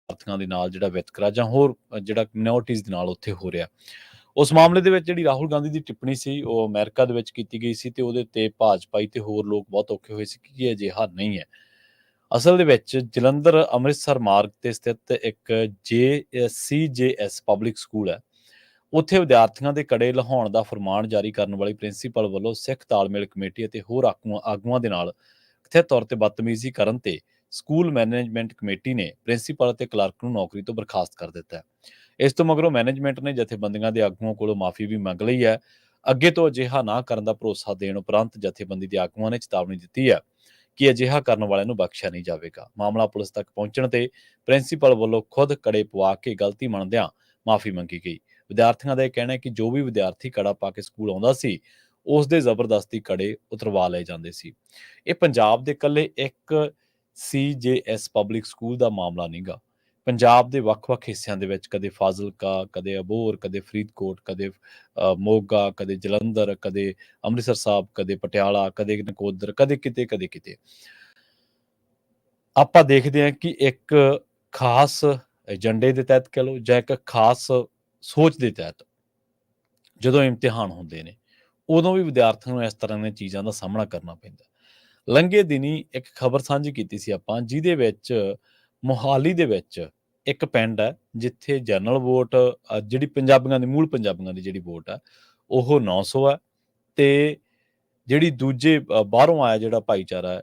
A: ਵਿਦਿਆਰਥੀਆਂ ਦੇ ਨਾਲ ਜਿਹੜਾ ਵਿਤਕਰਾ ਜਾਂ ਹੋਰ ਜਿਹੜਾ ਮਿਨੋਰਟੀਜ਼ ਦੇ ਨਾਲ ਉੱਥੇ ਹੋ ਰਿਹਾ। ਉਸ ਮਾਮਲੇ ਦੇ ਵਿੱਚ ਜਿਹੜੀ ਰਾਹੁਲ ਗਾਂਧੀ ਦੀ ਟਿੱਪਣੀ ਸੀ ਉਹ ਅਮਰੀਕਾ ਦੇ ਵਿੱਚ ਕੀਤੀ ਗਈ ਸੀ ਤੇ ਉਹਦੇ ਤੇ ਭਾਜਪਾਈ ਤੇ ਹੋਰ ਲੋਕ ਬਹੁਤ ਔਖੇ ਹੋਏ ਸੀ ਕਿ ਇਹ ਅਜਿਹਾ ਨਹੀਂ ਹੈ। ਅਸਲ ਦੇ ਵਿੱਚ ਜਲੰਧਰ ਅੰਮ੍ਰਿਤਸਰ ਮਾਰਗ ਤੇ ਸਥਿਤ ਇੱਕ CJS ਪਬਲਿਕ ਸਕੂਲ ਹੈ। ਉੱਥੇ ਵਿਦਿਆਰਥੀਆਂ ਦੇ ਕੜੇ ਲਹਾਉਣ ਦਾ ਫਰਮਾਨ ਜਾਰੀ ਕਰਨ ਵਾਲੀ ਪ੍ਰਿੰਸੀਪਲ ਵੱਲੋਂ ਸਿੱਖ ਤਾਲਮੇਲ ਕਮੇਟੀ ਅਤੇ ਹੋਰ ਆਗੂਆਂ ਦੇ ਨਾਲ ਕਥਿਤ ਤੌਰ ਤੇ ਬਦਤਮੀਜ਼ੀ ਕਰਨ ਤੇ ਸਕੂਲ ਮੈਨੇਜਮੈਂਟ ਕਮੇਟੀ ਨੇ ਪ੍ਰਿੰਸੀਪਲ ਅਤੇ ਕਲਰਕ ਨੂੰ ਨੌਕਰੀ ਤੋਂ ਬਰਖਾਸਤ ਕਰ ਦਿੱਤਾ ਹੈ। ਇਸ ਤੋਂ ਮਗਰੋਂ ਮੈਨੇਜਮੈਂਟ ਨੇ ਜਥੇਬੰਦੀਆਂ ਦੇ ਆਗੂਆਂ ਕੋਲੋਂ ਮਾਫੀ ਵੀ ਮੰਗ ਲਈ ਹੈ। ਅੱਗੇ ਤੋਂ ਅਜਿਹਾ ਨਾ ਕਰਨ ਦਾ ਭਰੋਸਾ ਦੇਣ ਉਪਰੰਤ ਜਥੇਬੰਦੀ ਦੇ ਆਗੂਆਂ ਨੇ ਚੇਤਾਵਨੀ ਦਿੱਤੀ ਹੈ ਕਿ ਅਜਿਹਾ ਕਰਨ ਵਾਲਿਆਂ ਨੂੰ ਬਖਸ਼ਿਆ ਨਹੀਂ ਜਾਵੇਗਾ। ਮਾਮਲਾ ਪੁਲਿਸ ਤੱਕ ਪਹੁੰਚਣ ਤੇ ਪ੍ਰਿੰਸੀਪਲ ਵੱਲੋਂ ਖੁਦ ਕੜੇ ਪਵਾ ਕੇ ਗਲਤੀ ਮੰਨਦਿਆਂ ਮਾਫੀ ਮੰਗੀ ਗਈ। ਵਿਦਿਆਰਥੀਆਂ ਦਾ ਇਹ ਕਹਿਣਾ ਹੈ ਕਿ ਜੋ ਵੀ ਵਿਦਿਆਰਥੀ ਕੜਾ ਪਾ ਕੇ ਸਕੂਲ ਆਉਂਦਾ ਸੀ ਉਸ ਦੇ ਜ਼ਬਰਦਸਤੀ ਕੜੇ ਉਤਰਵਾ ਲਏ ਜਾਂਦੇ ਸੀ। ਇਹ ਪੰਜਾਬ ਦੇ ਇਕੱਲੇ ਇੱਕ CJS ਪਬਲਿਕ ਸਕੂਲ ਦਾ ਮਾਮਲਾ ਨਹੀਂਗਾ। ਪੰਜਾਬ ਦੇ ਵੱਖ-ਵੱਖ ਹਿੱਸਿਆਂ ਦੇ ਵਿੱਚ ਕਦੇ ਫਾਜ਼ਿਲਕਾ, ਕਦੇ ਅਬੋਹਰ, ਕਦੇ ਫਰੀਦਕੋਟ, ਕਦੇ ਮੋਗਾ, ਕਦੇ ਜਲੰਧਰ, ਕਦੇ ਅੰਮ੍ਰਿਤਸਰ ਸਾਹਿਬ, ਕਦੇ ਪਟਿਆਲਾ, ਕਦੇ ਨਕੋਦਰ, ਕਦੇ ਕਿਤੇ ਕਦੇ ਕਿਤੇ ਆਪਾਂ ਦੇਖਦੇ ਹਾਂ ਕਿ ਇੱਕ ਖਾਸ ਏਜੰਡੇ ਦੇ ਤਹਿਤ ਕਹਿ ਲਓ ਜਾਂ ਇੱਕ ਖਾਸ ਸੋਚ ਦੇ ਤਹਿਤ ਜਦੋਂ ਇਮਤਿਹਾਨ ਹੁੰਦੇ ਨੇ ਉਦੋਂ ਵੀ ਵਿਦਿਆਰਥੀਆਂ ਨੂੰ ਇਸ ਤਰ੍ਹਾਂ ਦੀਆਂ ਚੀਜ਼ਾਂ ਦਾ ਸਾਹਮਣਾ ਕਰਨਾ ਪੈਂਦਾ। ਲੰਘੇ ਦਿਨੀ ਇੱਕ ਖਬਰ ਸਾਂਝੀ ਕੀਤੀ ਸੀ ਆਪਾਂ, ਜਿਹਦੇ ਵਿੱਚ ਮੋਹਾਲੀ ਦੇ ਵਿੱਚ ਇੱਕ ਪਿੰਡ ਹੈ ਜਿੱਥੇ ਜਨਰਲ ਵੋਟ ਜਿਹੜੀ ਪੰਜਾਬੀਆਂ ਦੀ ਮੂਲ ਪੰਜਾਬੀਆਂ ਦੀ ਜਿਹੜੀ ਵੋਟ ਹੈ ਉਹ 900 ਹੈ ਤੇ ਜਿਹੜੀ ਦੂਜੇ ਬਾਹਰੋਂ ਆਇਆ ਜਿਹੜਾ ਭਾਈਚਾਰਾ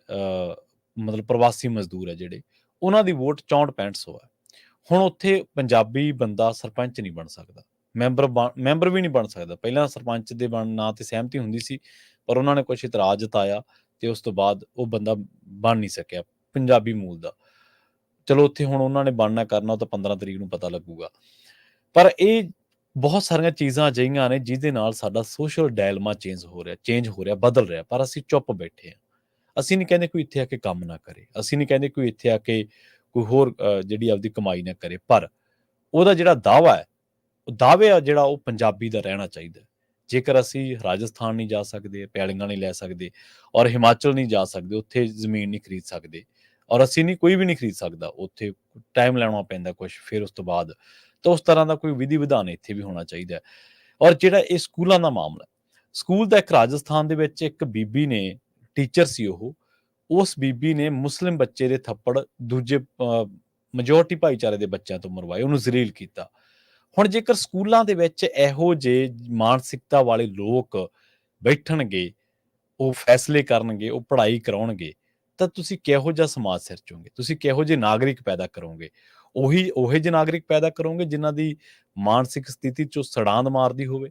A: ਮਤਲਬ ਪ੍ਰਵਾਸੀ ਮਜ਼ਦੂਰ ਹੈ ਜਿਹੜੇ ਉਹਨਾਂ ਦੀ ਵੋਟ 64-6500 ਹੈ। ਹੁਣ ਉੱਥੇ ਪੰਜਾਬੀ ਬੰਦਾ ਸਰਪੰਚ ਨਹੀਂ ਬਣ ਸਕਦਾ, ਮੈਂਬਰ ਵੀ ਨਹੀਂ ਬਣ ਸਕਦਾ। ਪਹਿਲਾਂ ਸਰਪੰਚ ਦੇ ਨਾਂ ਤੇ ਸਹਿਮਤੀ ਹੁੰਦੀ ਸੀ ਪਰ ਉਹਨਾਂ ਨੇ ਕੁਛ ਇਤਰਾਜ਼ ਜਤਾਇਆ ਤੇ ਉਸ ਤੋਂ ਬਾਅਦ ਉਹ ਬੰਦਾ ਬਣ ਨਹੀਂ ਸਕਿਆ ਪੰਜਾਬੀ ਮੂਲ ਦਾ। ਚਲੋ ਉੱਥੇ ਹੁਣ ਉਹਨਾਂ ਨੇ ਬਣਨਾ ਕਰਨਾ ਉਹ ਤਾਂ 15 ਤਰੀਕ ਨੂੰ ਪਤਾ ਲੱਗੂਗਾ। ਪਰ ਇਹ ਬਹੁਤ ਸਾਰੀਆਂ ਚੀਜ਼ਾਂ ਅਜਿਹੀਆਂ ਨੇ ਜਿਹਦੇ ਨਾਲ ਸਾਡਾ ਸੋਸ਼ਲ ਡਾਇਲਮਾ ਚੇਂਜ ਹੋ ਰਿਹਾ, ਬਦਲ ਰਿਹਾ, ਪਰ ਅਸੀਂ ਚੁੱਪ ਬੈਠੇ ਹਾਂ। ਅਸੀਂ ਨਹੀਂ ਕਹਿੰਦੇ ਕੋਈ ਇੱਥੇ ਆ ਕੇ ਕੰਮ ਨਾ ਕਰੇ, ਅਸੀਂ ਨਹੀਂ ਕਹਿੰਦੇ ਕੋਈ ਇੱਥੇ ਆ ਕੇ ਕੋਈ ਹੋਰ ਜਿਹੜੀ ਆਪਦੀ ਕਮਾਈ ਨਾ ਕਰੇ, ਪਰ ਉਹਦਾ ਜਿਹੜਾ ਦਾਅਵਾ ਹੈ ਉਹ ਦਾਅਵੇ ਆ ਜਿਹੜਾ ਉਹ ਪੰਜਾਬੀ ਦਾ ਰਹਿਣਾ ਚਾਹੀਦਾ। ਜੇਕਰ ਅਸੀਂ ਰਾਜਸਥਾਨ ਨਹੀਂ ਜਾ ਸਕਦੇ, ਪੈਲੀਆਂ ਨਹੀਂ ਲੈ ਸਕਦੇ ਔਰ ਹਿਮਾਚਲ ਨਹੀਂ ਜਾ ਸਕਦੇ, ਉੱਥੇ ਜ਼ਮੀਨ ਨਹੀਂ ਖਰੀਦ ਸਕਦੇ ਔਰ ਅਸੀਂ ਨਹੀਂ ਕੋਈ ਵੀ ਨਹੀਂ ਖਰੀਦ ਸਕਦਾ, ਉੱਥੇ ਟਾਈਮ ਲੈਣਾ ਪੈਂਦਾ ਕੁਛ, ਫਿਰ ਉਸ ਤੋਂ ਬਾਅਦ ਤਾਂ ਉਸ ਤਰ੍ਹਾਂ ਦਾ ਕੋਈ ਵਿਧੀ ਵਿਧਾਨ ਇੱਥੇ ਵੀ ਹੋਣਾ ਚਾਹੀਦਾ। ਔਰ ਜਿਹੜਾ ਇਹ ਸਕੂਲਾਂ ਦਾ ਮਾਮਲਾ, ਸਕੂਲ ਦਾ ਇੱਕ ਰਾਜਸਥਾਨ ਦੇ ਵਿੱਚ ਇੱਕ ਬੀਬੀ ਨੇ, ਟੀਚਰ ਸੀ ਉਹ, ਉਸ ਬੀਬੀ ਨੇ ਮੁਸਲਿਮ ਬੱਚੇ ਦੇ ਥੱਪੜ ਦੂਜੇ ਮੈਜੋਰਟੀ ਭਾਈਚਾਰੇ ਦੇ ਬੱਚਿਆਂ ਤੋਂ ਮਰਵਾਏ, ਉਹਨੂੰ ਜ਼ਲੀਲ ਕੀਤਾ। ਹੁਣ ਜੇਕਰ ਸਕੂਲਾਂ ਦੇ ਵਿੱਚ ਇਹੋ ਜਿਹੇ ਮਾਨਸਿਕਤਾ ਵਾਲੇ ਲੋਕ ਬੈਠਣਗੇ, ਉਹ ਫੈਸਲੇ ਕਰਨਗੇ, ਉਹ ਪੜ੍ਹਾਈ ਕਰਾਉਣਗੇ, ਤਾਂ ਤੁਸੀਂ ਕਿਹੋ ਜਿਹਾ ਸਮਾਜ ਸਿਰਜੋਗੇ, ਤੁਸੀਂ ਕਿਹੋ ਜਿਹੇ ਨਾਗਰਿਕ ਪੈਦਾ ਕਰੋਗੇ। ਉਹੇ ਜਿਹੇ ਨਾਗਰਿਕ ਪੈਦਾ ਕਰੋਗੇ ਜਿਨ੍ਹਾਂ ਦੀ ਮਾਨਸਿਕ ਸਥਿਤੀ 'ਚੋਂ ਸੜਾਂਦ ਮਾਰਦੀ ਹੋਵੇ,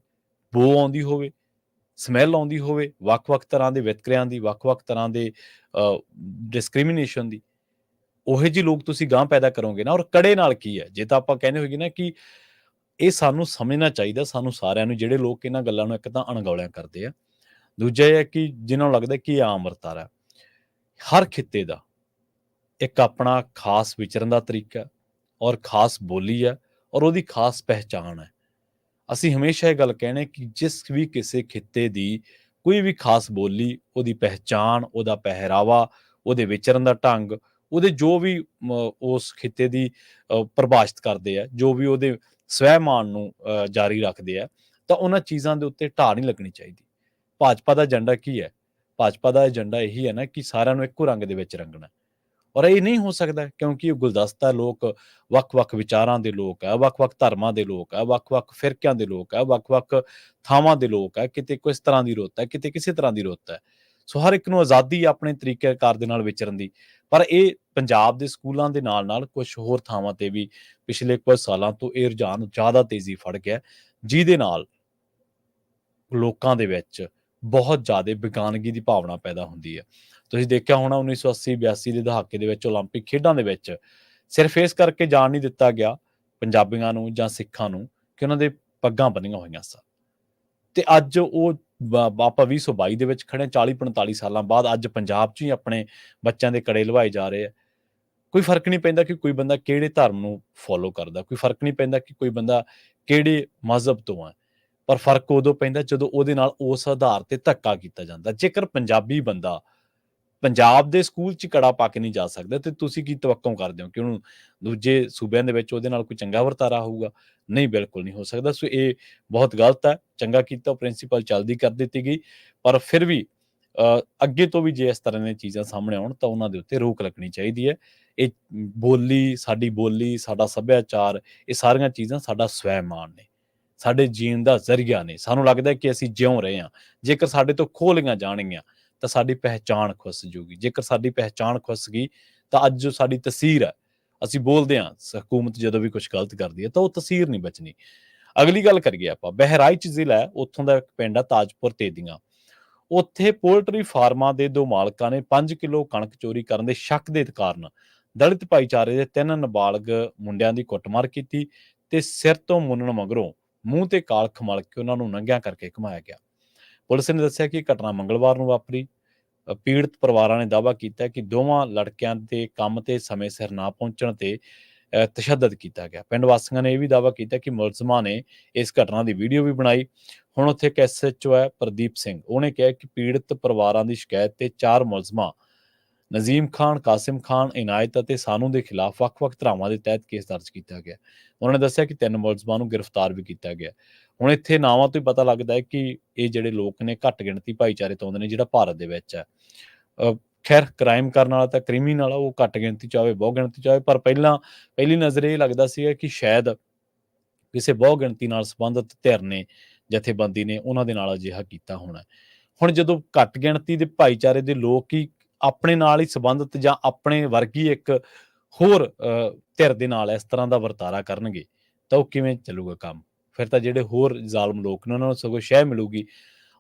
A: ਬੋ ਆਉਂਦੀ ਹੋਵੇ, ਸਮੈਲ ਆਉਂਦੀ ਹੋਵੇ, ਵੱਖ-ਵੱਖ ਤਰ੍ਹਾਂ ਦੇ ਵਿਤਕਰਿਆਂ ਦੀ, ਵੱਖ-ਵੱਖ ਤਰ੍ਹਾਂ ਦੇ ਡਿਸਕ੍ਰਿਮੀਨੇਸ਼ਨ ਦੀ। ਉਹੇ ਜਿਹੇ ਲੋਕ ਤੁਸੀਂ ਗਾਂਹ ਪੈਦਾ ਕਰੋਗੇ ਨਾ। ਔਰ ਕੜੇ ਨਾਲ ਕੀ ਹੈ, ਜੇ ਤਾਂ ਆਪਾਂ ਕਹਿੰਦੇ ਹੋਈਏ ਨਾ ਕਿ ਇਹ ਸਾਨੂੰ ਸਮਝਣਾ ਚਾਹੀਦਾ, ਸਾਨੂੰ ਸਾਰਿਆਂ ਨੂੰ, ਜਿਹੜੇ ਲੋਕ ਇਹਨਾਂ ਗੱਲਾਂ ਨੂੰ ਇੱਕ ਤਾਂ ਅਣਗੌਲਿਆਂ ਕਰਦੇ ਆ, ਦੂਜਾ ਇਹ ਹੈ ਕਿ ਜਿਹਨਾਂ ਨੂੰ ਲੱਗਦਾ ਕਿ ਇਹ ਆਮ ਵਰਤਾਰਾ ਹੈ। ਹਰ ਖਿੱਤੇ ਦਾ ਇੱਕ ਆਪਣਾ ਖਾਸ ਵਿਚਰਨ ਦਾ ਤਰੀਕਾ ਔਰ ਖਾਸ ਬੋਲੀ ਹੈ ਔਰ ਉਹਦੀ ਖਾਸ ਪਹਿਚਾਣ ਹੈ। ਅਸੀਂ ਹਮੇਸ਼ਾ ਇਹ ਗੱਲ ਕਹਿੰਦੇ ਕਿ ਜਿਸ ਵੀ ਕਿਸੇ ਖਿੱਤੇ ਦੀ ਕੋਈ ਵੀ ਖਾਸ ਬੋਲੀ, ਉਹਦੀ ਪਹਿਚਾਣ, ਉਹਦਾ ਪਹਿਰਾਵਾ, ਉਹਦੇ ਵਿਚਰਨ ਦਾ ਢੰਗ, ਉਹਦੇ ਜੋ ਵੀ ਉਸ ਖਿੱਤੇ ਦੀ ਪ੍ਰਭਾਸ਼ਿਤ ਕਰਦੇ ਆ, ਜੋ ਵੀ ਉਹਦੇ ਸਵੈਮਾਨ ਨੂੰ ਜਾਰੀ ਰੱਖਦੇ ਆ, ਤਾਂ ਉਹਨਾਂ ਚੀਜ਼ਾਂ ਦੇ ਉੱਤੇ ਢਾਹ ਨਹੀਂ ਲੱਗਣੀ ਚਾਹੀਦੀ। ਭਾਜਪਾ ਦਾ ਏਜੰਡਾ ਕੀ ਹੈ? ਭਾਜਪਾ ਦਾ ਏਜੰਡਾ ਇਹੀ ਹੈ ਨਾ ਕਿ ਸਾਰਿਆਂ ਨੂੰ ਇੱਕੋ ਰੰਗ ਦੇ ਵਿੱਚ ਰੰਗਣਾ, ਔਰ ਇਹ ਨਹੀਂ ਹੋ ਸਕਦਾ ਕਿਉਂਕਿ ਇਹ ਗੁਲਦਸਤਾ ਲੋਕ, ਵੱਖ-ਵੱਖ ਵਿਚਾਰਾਂ ਦੇ ਲੋਕ ਆ, ਵੱਖ-ਵੱਖ ਧਰਮਾਂ ਦੇ ਲੋਕ ਆ, ਵੱਖ-ਵੱਖ ਫਿਰਕਿਆਂ ਦੇ ਲੋਕ ਆ, ਵੱਖ-ਵੱਖ ਥਾਵਾਂ ਦੇ ਲੋਕ ਆ, ਕਿਤੇ ਕਿਸ ਤਰ੍ਹਾਂ ਦੀ ਰੁੱਤ ਹੈ, ਕਿਤੇ ਕਿਸੇ ਤਰ੍ਹਾਂ ਦੀ ਰੁੱਤ ਹੈ। ਸੋ ਹਰ ਇੱਕ ਨੂੰ ਆਜ਼ਾਦੀ ਆਪਣੇ ਤਰੀਕੇਕਾਰ ਦੇ ਨਾਲ ਵਿਚਰਨ ਦੀ। ਪਰ ਇਹ ਪੰਜਾਬ ਦੇ ਸਕੂਲਾਂ ਦੇ ਨਾਲ-ਨਾਲ ਕੁਛ ਹੋਰ ਥਾਵਾਂ ਤੇ ਵੀ ਪਿਛਲੇ ਕੁਝ ਸਾਲਾਂ ਤੋਂ ਇਹ ਰੁਝਾਨ ਜ਼ਿਆਦਾ ਤੇਜ਼ੀ ਫੜ ਗਿਆ, ਜਿਹਦੇ ਨਾਲ ਲੋਕਾਂ ਦੇ ਵਿੱਚ ਬਹੁਤ ਜ਼ਿਆਦਾ ਬੇਗਾਨਗੀ ਦੀ ਭਾਵਨਾ ਪੈਦਾ ਹੁੰਦੀ ਹੈ। ਤੁਸੀਂ ਦੇਖਿਆ ਹੋਣਾ 1980-82 ਦੇ ਦਹਾਕੇ ਦੇ ਵਿੱਚ ਓਲੰਪਿਕ ਖੇਡਾਂ ਦੇ ਵਿੱਚ ਸਿਰਫ ਇਸ ਕਰਕੇ ਜਾਣ ਨਹੀਂ ਦਿੱਤਾ ਗਿਆ ਪੰਜਾਬੀਆਂ ਨੂੰ ਜਾਂ ਸਿੱਖਾਂ ਨੂੰ ਕਿ ਉਹਨਾਂ ਦੇ ਪੱਗਾਂ ਬੰਨੀਆਂ ਹੋਈਆਂ ਸਨ। ਤੇ ਅੱਜ ਉਹ ਆਪਾਂ 2022 ਦੇ ਵਿੱਚ ਖੜੇ 40-45 ਸਾਲਾਂ ਬਾਅਦ ਅੱਜ ਪੰਜਾਬ 'ਚ ਹੀ ਆਪਣੇ ਬੱਚਿਆਂ ਦੇ ਕੜੇ ਲਵਾਏ ਜਾ ਰਹੇ ਆ। ਕੋਈ ਫਰਕ ਨਹੀਂ ਪੈਂਦਾ ਕਿ ਕੋਈ ਬੰਦਾ ਕਿਹੜੇ ਧਰਮ ਨੂੰ ਫੋਲੋ ਕਰਦਾ, ਕੋਈ ਫਰਕ ਨਹੀਂ ਪੈਂਦਾ ਕਿ ਕੋਈ ਬੰਦਾ ਕਿਹੜੇ ਮਜ਼ਹਬ ਤੋਂ ਹੈ, ਪਰ ਫਰਕ ਉਦੋਂ ਪੈਂਦਾ ਜਦੋਂ ਉਹਦੇ ਨਾਲ ਉਸ ਆਧਾਰ ਤੇ ਧੱਕਾ ਕੀਤਾ ਜਾਂਦਾ। ਜੇਕਰ ਪੰਜਾਬੀ ਬੰਦਾ ਪੰਜਾਬ ਦੇ ਸਕੂਲ 'ਚ ਕੜਾ ਪਾ ਕੇ ਨਹੀਂ ਜਾ ਸਕਦਾ, ਤੇ ਤੁਸੀਂ ਕੀ ਤਵੱਕੋਂ ਕਰਦੇ ਹੋ ਕਿ ਉਹਨੂੰ ਦੂਜੇ ਸੂਬਿਆਂ ਦੇ ਵਿੱਚ ਉਹਦੇ ਨਾਲ ਕੋਈ ਚੰਗਾ ਵਰਤਾਰਾ ਹੋਊਗਾ? ਨਹੀਂ, ਬਿਲਕੁਲ ਨਹੀਂ ਹੋ ਸਕਦਾ। ਸੋ ਇਹ ਬਹੁਤ ਗਲਤ ਹੈ। ਚੰਗਾ ਕੀਤਾ ਪ੍ਰਿੰਸੀਪਲ ਚਲਦੀ ਕਰ ਦਿੱਤੀ ਗਈ, ਪਰ ਫਿਰ ਵੀ ਅੱਗੇ ਤੋਂ ਵੀ ਜੇ ਇਸ ਤਰ੍ਹਾਂ ਦੀਆਂ ਚੀਜ਼ਾਂ ਸਾਹਮਣੇ ਆਉਣ ਤਾਂ ਉਹਨਾਂ ਦੇ ਉੱਤੇ ਰੋਕ ਲੱਗਣੀ ਚਾਹੀਦੀ ਹੈ। ਇਹ ਬੋਲੀ, ਸਾਡਾ ਸੱਭਿਆਚਾਰ, ਇਹ ਸਾਰੀਆਂ ਚੀਜ਼ਾਂ ਸਾਡਾ ਸਵੈਮਾਨ ਨੇ, ਸਾਡੇ ਜੀਣ ਦਾ ਜ਼ਰੀਆ ਨੇ। ਸਾਨੂੰ ਲੱਗਦਾ ਕਿ ਅਸੀਂ ਜਿਉਂ ਰਹੇ ਹਾਂ। ਜੇਕਰ ਸਾਡੇ ਤੋਂ ਖੋਹ ਲਈਆਂ ਜਾਣਗੀਆਂ ਤਾਂ ਸਾਡੀ ਪਹਿਚਾਣ ਖੁੱਸ ਜੂਗੀ। ਜੇਕਰ ਸਾਡੀ ਪਹਿਚਾਣ ਖੁੱਸ ਗਈ ਤਾਂ ਅੱਜ ਜੋ ਸਾਡੀ ਤਸਵੀਰ ਹੈ, ਅਸੀਂ ਬੋਲਦੇ ਹਾਂ ਹਕੂਮਤ ਜਦੋਂ ਵੀ ਕੁਛ ਗਲਤ ਕਰਦੀ ਹੈ ਤਾਂ ਉਹ ਤਸਵੀਰ ਨਹੀਂ ਬਚਣੀ। ਅਗਲੀ ਗੱਲ ਕਰੀਏ ਆਪਾਂ, ਬਹਿਰਾਈਚ ਜ਼ਿਲ੍ਹਾ ਹੈ, ਉੱਥੋਂ ਦਾ ਇੱਕ ਪਿੰਡ ਹੈ ਤਾਜਪੁਰ ਤੇਦੀਆਂ। ਉੱਥੇ ਪੋਲਟਰੀ ਫਾਰਮਾਂ ਦੇ 2 ਮਾਲਕਾਂ ਨੇ 5 ਕਿਲੋ ਕਣਕ ਚੋਰੀ ਕਰਨ ਦੇ ਸ਼ੱਕ ਦੇ ਕਾਰਨ ਦਲਿਤ ਭਾਈਚਾਰੇ ਦੇ 3 ਨਾਬਾਲਗ ਮੁੰਡਿਆਂ ਦੀ ਕੁੱਟਮਾਰ ਕੀਤੀ ਤੇ ਸਿਰ ਤੋਂ ਮੁੰਨਣ ਮਗਰੋਂ ਮੂੰਹ ਤੇ ਕਾਲਖ ਮਲ ਕੇ ਉਹਨਾਂ ਨੂੰ ਨੰਗਿਆਂ ਕਰਕੇ ਘੁਮਾਇਆ ਗਿਆ। ਪੁਲਿਸ ਨੇ ਦੱਸਿਆ ਕਿ ਘਟਨਾ ਮੰਗਲਵਾਰ ਨੂੰ ਵਾਪਰੀ। ਪੀੜਤ ਪਰਿਵਾਰਾਂ ਨੇ ਦਾਅਵਾ ਕੀਤਾ ਕਿ ਦੋਵਾਂ ਲੜਕਿਆਂ ਦੇ ਕੰਮ ਤੇ ਸਮੇਂ ਸਿਰ ਨਾ ਪਹੁੰਚਣ ਤੇ ਤਸ਼ੱਦਦ ਕੀਤਾ ਗਿਆ। ਪਿੰਡ ਵਾਸੀਆਂ ਨੇ ਇਹ ਵੀ ਦਾਅਵਾ ਕੀਤਾ ਕਿ ਮੁਲਜ਼ਮਾਂ ਨੇ ਇਸ ਘਟਨਾ ਦੀ ਵੀਡੀਓ ਵੀ ਬਣਾਈ। ਹੁਣ ਉੱਥੇ ਇੱਕ SHO ਹੈ ਪ੍ਰਦੀਪ ਸਿੰਘ, ਉਹਨੇ ਕਿਹਾ ਕਿ ਪੀੜਤ ਪਰਿਵਾਰਾਂ ਦੀ ਸ਼ਿਕਾਇਤ ਤੇ 4 ਮੁਲਜ਼ਮਾਂ ਨਜ਼ੀਮ ਖਾਨ, ਕਾਸਿਮ ਖਾਨ, ਇਨਾਇਤ ਅਤੇ ਸਾਨੂ ਦੇ ਖਿਲਾਫ ਵੱਖ-ਵੱਖ ਧਾਰਾਵਾਂ ਦੇ ਤਹਿਤ ਕੇਸ ਦਰਜ ਕੀਤਾ ਗਿਆ। ਉਹਨਾਂ ਨੇ ਦੱਸਿਆ ਕਿ 3 ਮੁਲਜ਼ਮਾਂ ਨੂੰ ਗ੍ਰਿਫਤਾਰ ਵੀ ਕੀਤਾ ਗਿਆ। ਹੁਣ ਇੱਥੇ ਨਾਵਾਂ ਤੋਂ ਹੀ ਪਤਾ ਲੱਗਦਾ ਹੈ ਕਿ ਇਹ ਜਿਹੜੇ ਲੋਕ ਨੇ ਘੱਟ ਗਿਣਤੀ ਭਾਈਚਾਰੇ ਤੋਂ ਆਉਂਦੇ ਨੇ, ਜਿਹੜਾ ਭਾਰਤ ਦੇ ਵਿੱਚ ਹੈ। ਖੈਰ, ਕ੍ਰਾਈਮ ਕਰਨ ਵਾਲਾ ਤਾਂ ਕ੍ਰਿਮੀਨਲ ਆ, ਉਹ ਘੱਟ ਗਿਣਤੀ 'ਚ ਆਵੇ, ਬਹੁ ਗਿਣਤੀ 'ਚ ਆਵੇ, ਪਰ ਪਹਿਲੀ ਨਜ਼ਰ ਇਹ ਲੱਗਦਾ ਸੀਗਾ ਕਿ ਸ਼ਾਇਦ ਕਿਸੇ ਬਹੁ ਗਿਣਤੀ ਨਾਲ ਸੰਬੰਧਿਤ ਧਿਰ ਨੇ, ਜਥੇਬੰਦੀ ਨੇ, ਉਹਨਾਂ ਦੇ ਨਾਲ ਅਜਿਹਾ ਕੀਤਾ ਹੋਣਾ। ਹੁਣ ਜਦੋਂ ਘੱਟ ਗਿਣਤੀ ਦੇ ਭਾਈਚਾਰੇ ਦੇ ਲੋਕ ਹੀ ਆਪਣੇ ਨਾਲ ਹੀ ਸੰਬੰਧਿਤ ਜਾਂ ਆਪਣੇ ਵਰਗੀ ਇੱਕ ਹੋਰ ਧਿਰ ਦੇ ਨਾਲ ਇਸ ਤਰ੍ਹਾਂ ਦਾ ਵਰਤਾਰਾ ਕਰਨਗੇ ਤਾਂ ਉਹ ਕਿਵੇਂ ਚੱਲੂਗਾ ਕੰਮ? ਫਿਰ ਤਾਂ ਜਿਹੜੇ ਹੋਰ ਜ਼ਾਲਮ ਲੋਕ ਨੇ ਉਹਨਾਂ ਨੂੰ ਸਗੋਂ ਸ਼ਹਿ ਮਿਲੂਗੀ।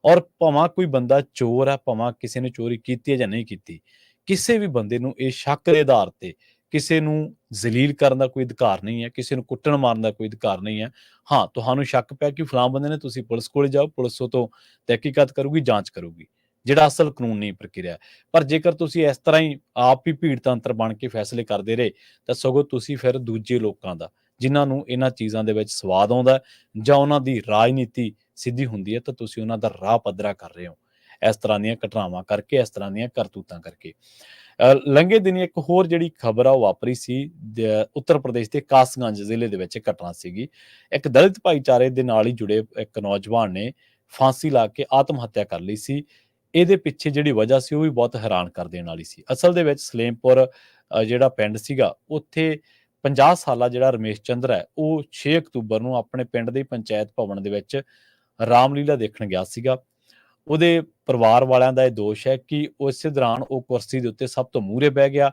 A: ਔਰ ਭਾਵੇਂ ਕੋਈ ਬੰਦਾ ਚੋਰ ਹੈ, ਭਾਵੇਂ ਕਿਸੇ ਨੇ ਚੋਰੀ ਕੀਤੀ ਹੈ ਜਾਂ ਨਹੀਂ ਕੀਤੀ, ਕਿਸੇ ਵੀ ਬੰਦੇ ਨੂੰ ਇਹ ਸ਼ੱਕ ਦੇ ਆਧਾਰ ਤੇ ਕਿਸੇ ਨੂੰ ਜ਼ਲੀਲ ਕਰਨ ਦਾ ਕੋਈ ਅਧਿਕਾਰ ਨਹੀਂ ਹੈ, ਕਿਸੇ ਨੂੰ ਕੁੱਟਣ ਮਾਰਨ ਦਾ ਕੋਈ ਅਧਿਕਾਰ ਨਹੀਂ ਹੈ। ਹਾਂ, ਤੁਹਾਨੂੰ ਸ਼ੱਕ ਪਿਆ ਕਿ ਫਲਾਣ ਬੰਦੇ ਨੇ, ਤੁਸੀਂ ਪੁਲਿਸ ਕੋਲ ਜਾਓ, ਪੁਲਿਸ ਉਹ ਤੋਂ ਤਹਿਕੀਕਾਤ ਕਰੂਗੀ, ਜਾਂਚ ਕਰੂਗੀ, ਜਿਹੜਾ ਅਸਲ ਕਾਨੂੰਨੀ ਪ੍ਰਕਿਰਿਆ। ਪਰ ਜੇਕਰ ਤੁਸੀਂ ਇਸ ਤਰ੍ਹਾਂ ਹੀ ਆਪ ਹੀ ਭੀੜ ਤੰਤਰ ਬਣ ਕੇ ਫੈਸਲੇ ਕਰਦੇ ਰਹੇ ਤਾਂ ਸਗੋਂ ਤੁਸੀਂ ਫਿਰ ਦੂਜੇ ਲੋਕਾਂ ਦਾ, ਜਿਨ੍ਹਾਂ ਨੂੰ ਇਹਨਾਂ ਚੀਜ਼ਾਂ ਦੇ ਵਿੱਚ ਸਵਾਦ ਆਉਂਦਾ ਜਾਂ ਉਹਨਾਂ ਦੀ ਰਾਜਨੀਤੀ ਸਿੱਧੀ ਹੁੰਦੀ ਹੈ, ਤਾਂ ਤੁਸੀਂ ਉਹਨਾਂ ਦਾ ਰਾਹ ਪੱਧਰਾ ਕਰ ਰਹੇ ਹੋ ਇਸ ਤਰ੍ਹਾਂ ਦੀਆਂ ਘਟਨਾਵਾਂ ਕਰਕੇ, ਇਸ ਤਰ੍ਹਾਂ ਦੀਆਂ ਕਰਤੂਤਾਂ ਕਰਕੇ। ਲੰਘੇ ਦਿਨੀ ਇੱਕ ਹੋਰ ਜਿਹੜੀ ਖਬਰ ਆ ਉਹ ਵਾਪਰੀ ਸੀ ਉੱਤਰ ਪ੍ਰਦੇਸ਼ ਦੇ ਕਾਸਗੰਜ ਜ਼ਿਲ੍ਹੇ ਦੇ ਵਿੱਚ ਘਟਨਾ ਸੀਗੀ। ਇੱਕ ਦਲਿਤ ਭਾਈਚਾਰੇ ਦੇ ਨਾਲ ਹੀ ਜੁੜੇ ਇੱਕ ਨੌਜਵਾਨ ਨੇ ਫਾਂਸੀ ਲਾ ਕੇ ਆਤਮ ਹੱਤਿਆ ਕਰ ਲਈ ਸੀ। ਇਹਦੇ ਪਿੱਛੇ ਜਿਹੜੀ ਵਜ੍ਹਾ ਸੀ ਉਹ ਵੀ ਬਹੁਤ ਹੈਰਾਨ ਕਰ ਦੇਣ ਵਾਲੀ ਸੀ। ਅਸਲ ਦੇ ਵਿੱਚ ਸਲੇਮਪੁਰ ਜਿਹੜਾ ਪਿੰਡ ਸੀਗਾ, ਉੱਥੇ 50 ਸਾਲਾ ਜਿਹੜਾ ਰਮੇਸ਼ ਚੰਦਰ ਹੈ, ਉਹ 6 ਅਕਤੂਬਰ ਨੂੰ ਆਪਣੇ ਪਿੰਡ ਦੇ ਪੰਚਾਇਤ ਭਵਨ ਦੇ ਵਿੱਚ ਰਾਮਲੀਲਾ ਦੇਖਣ ਗਿਆ ਸੀਗਾ। ਉਹਦੇ ਪਰਿਵਾਰ ਵਾਲਿਆਂ ਦਾ ਇਹ ਦੋਸ਼ ਹੈ ਕਿ ਉਸੇ ਦੌਰਾਨ ਉਹ ਕੁਰਸੀ ਦੇ ਉੱਤੇ ਸਭ ਤੋਂ ਮੂਹਰੇ ਬਹਿ ਗਿਆ।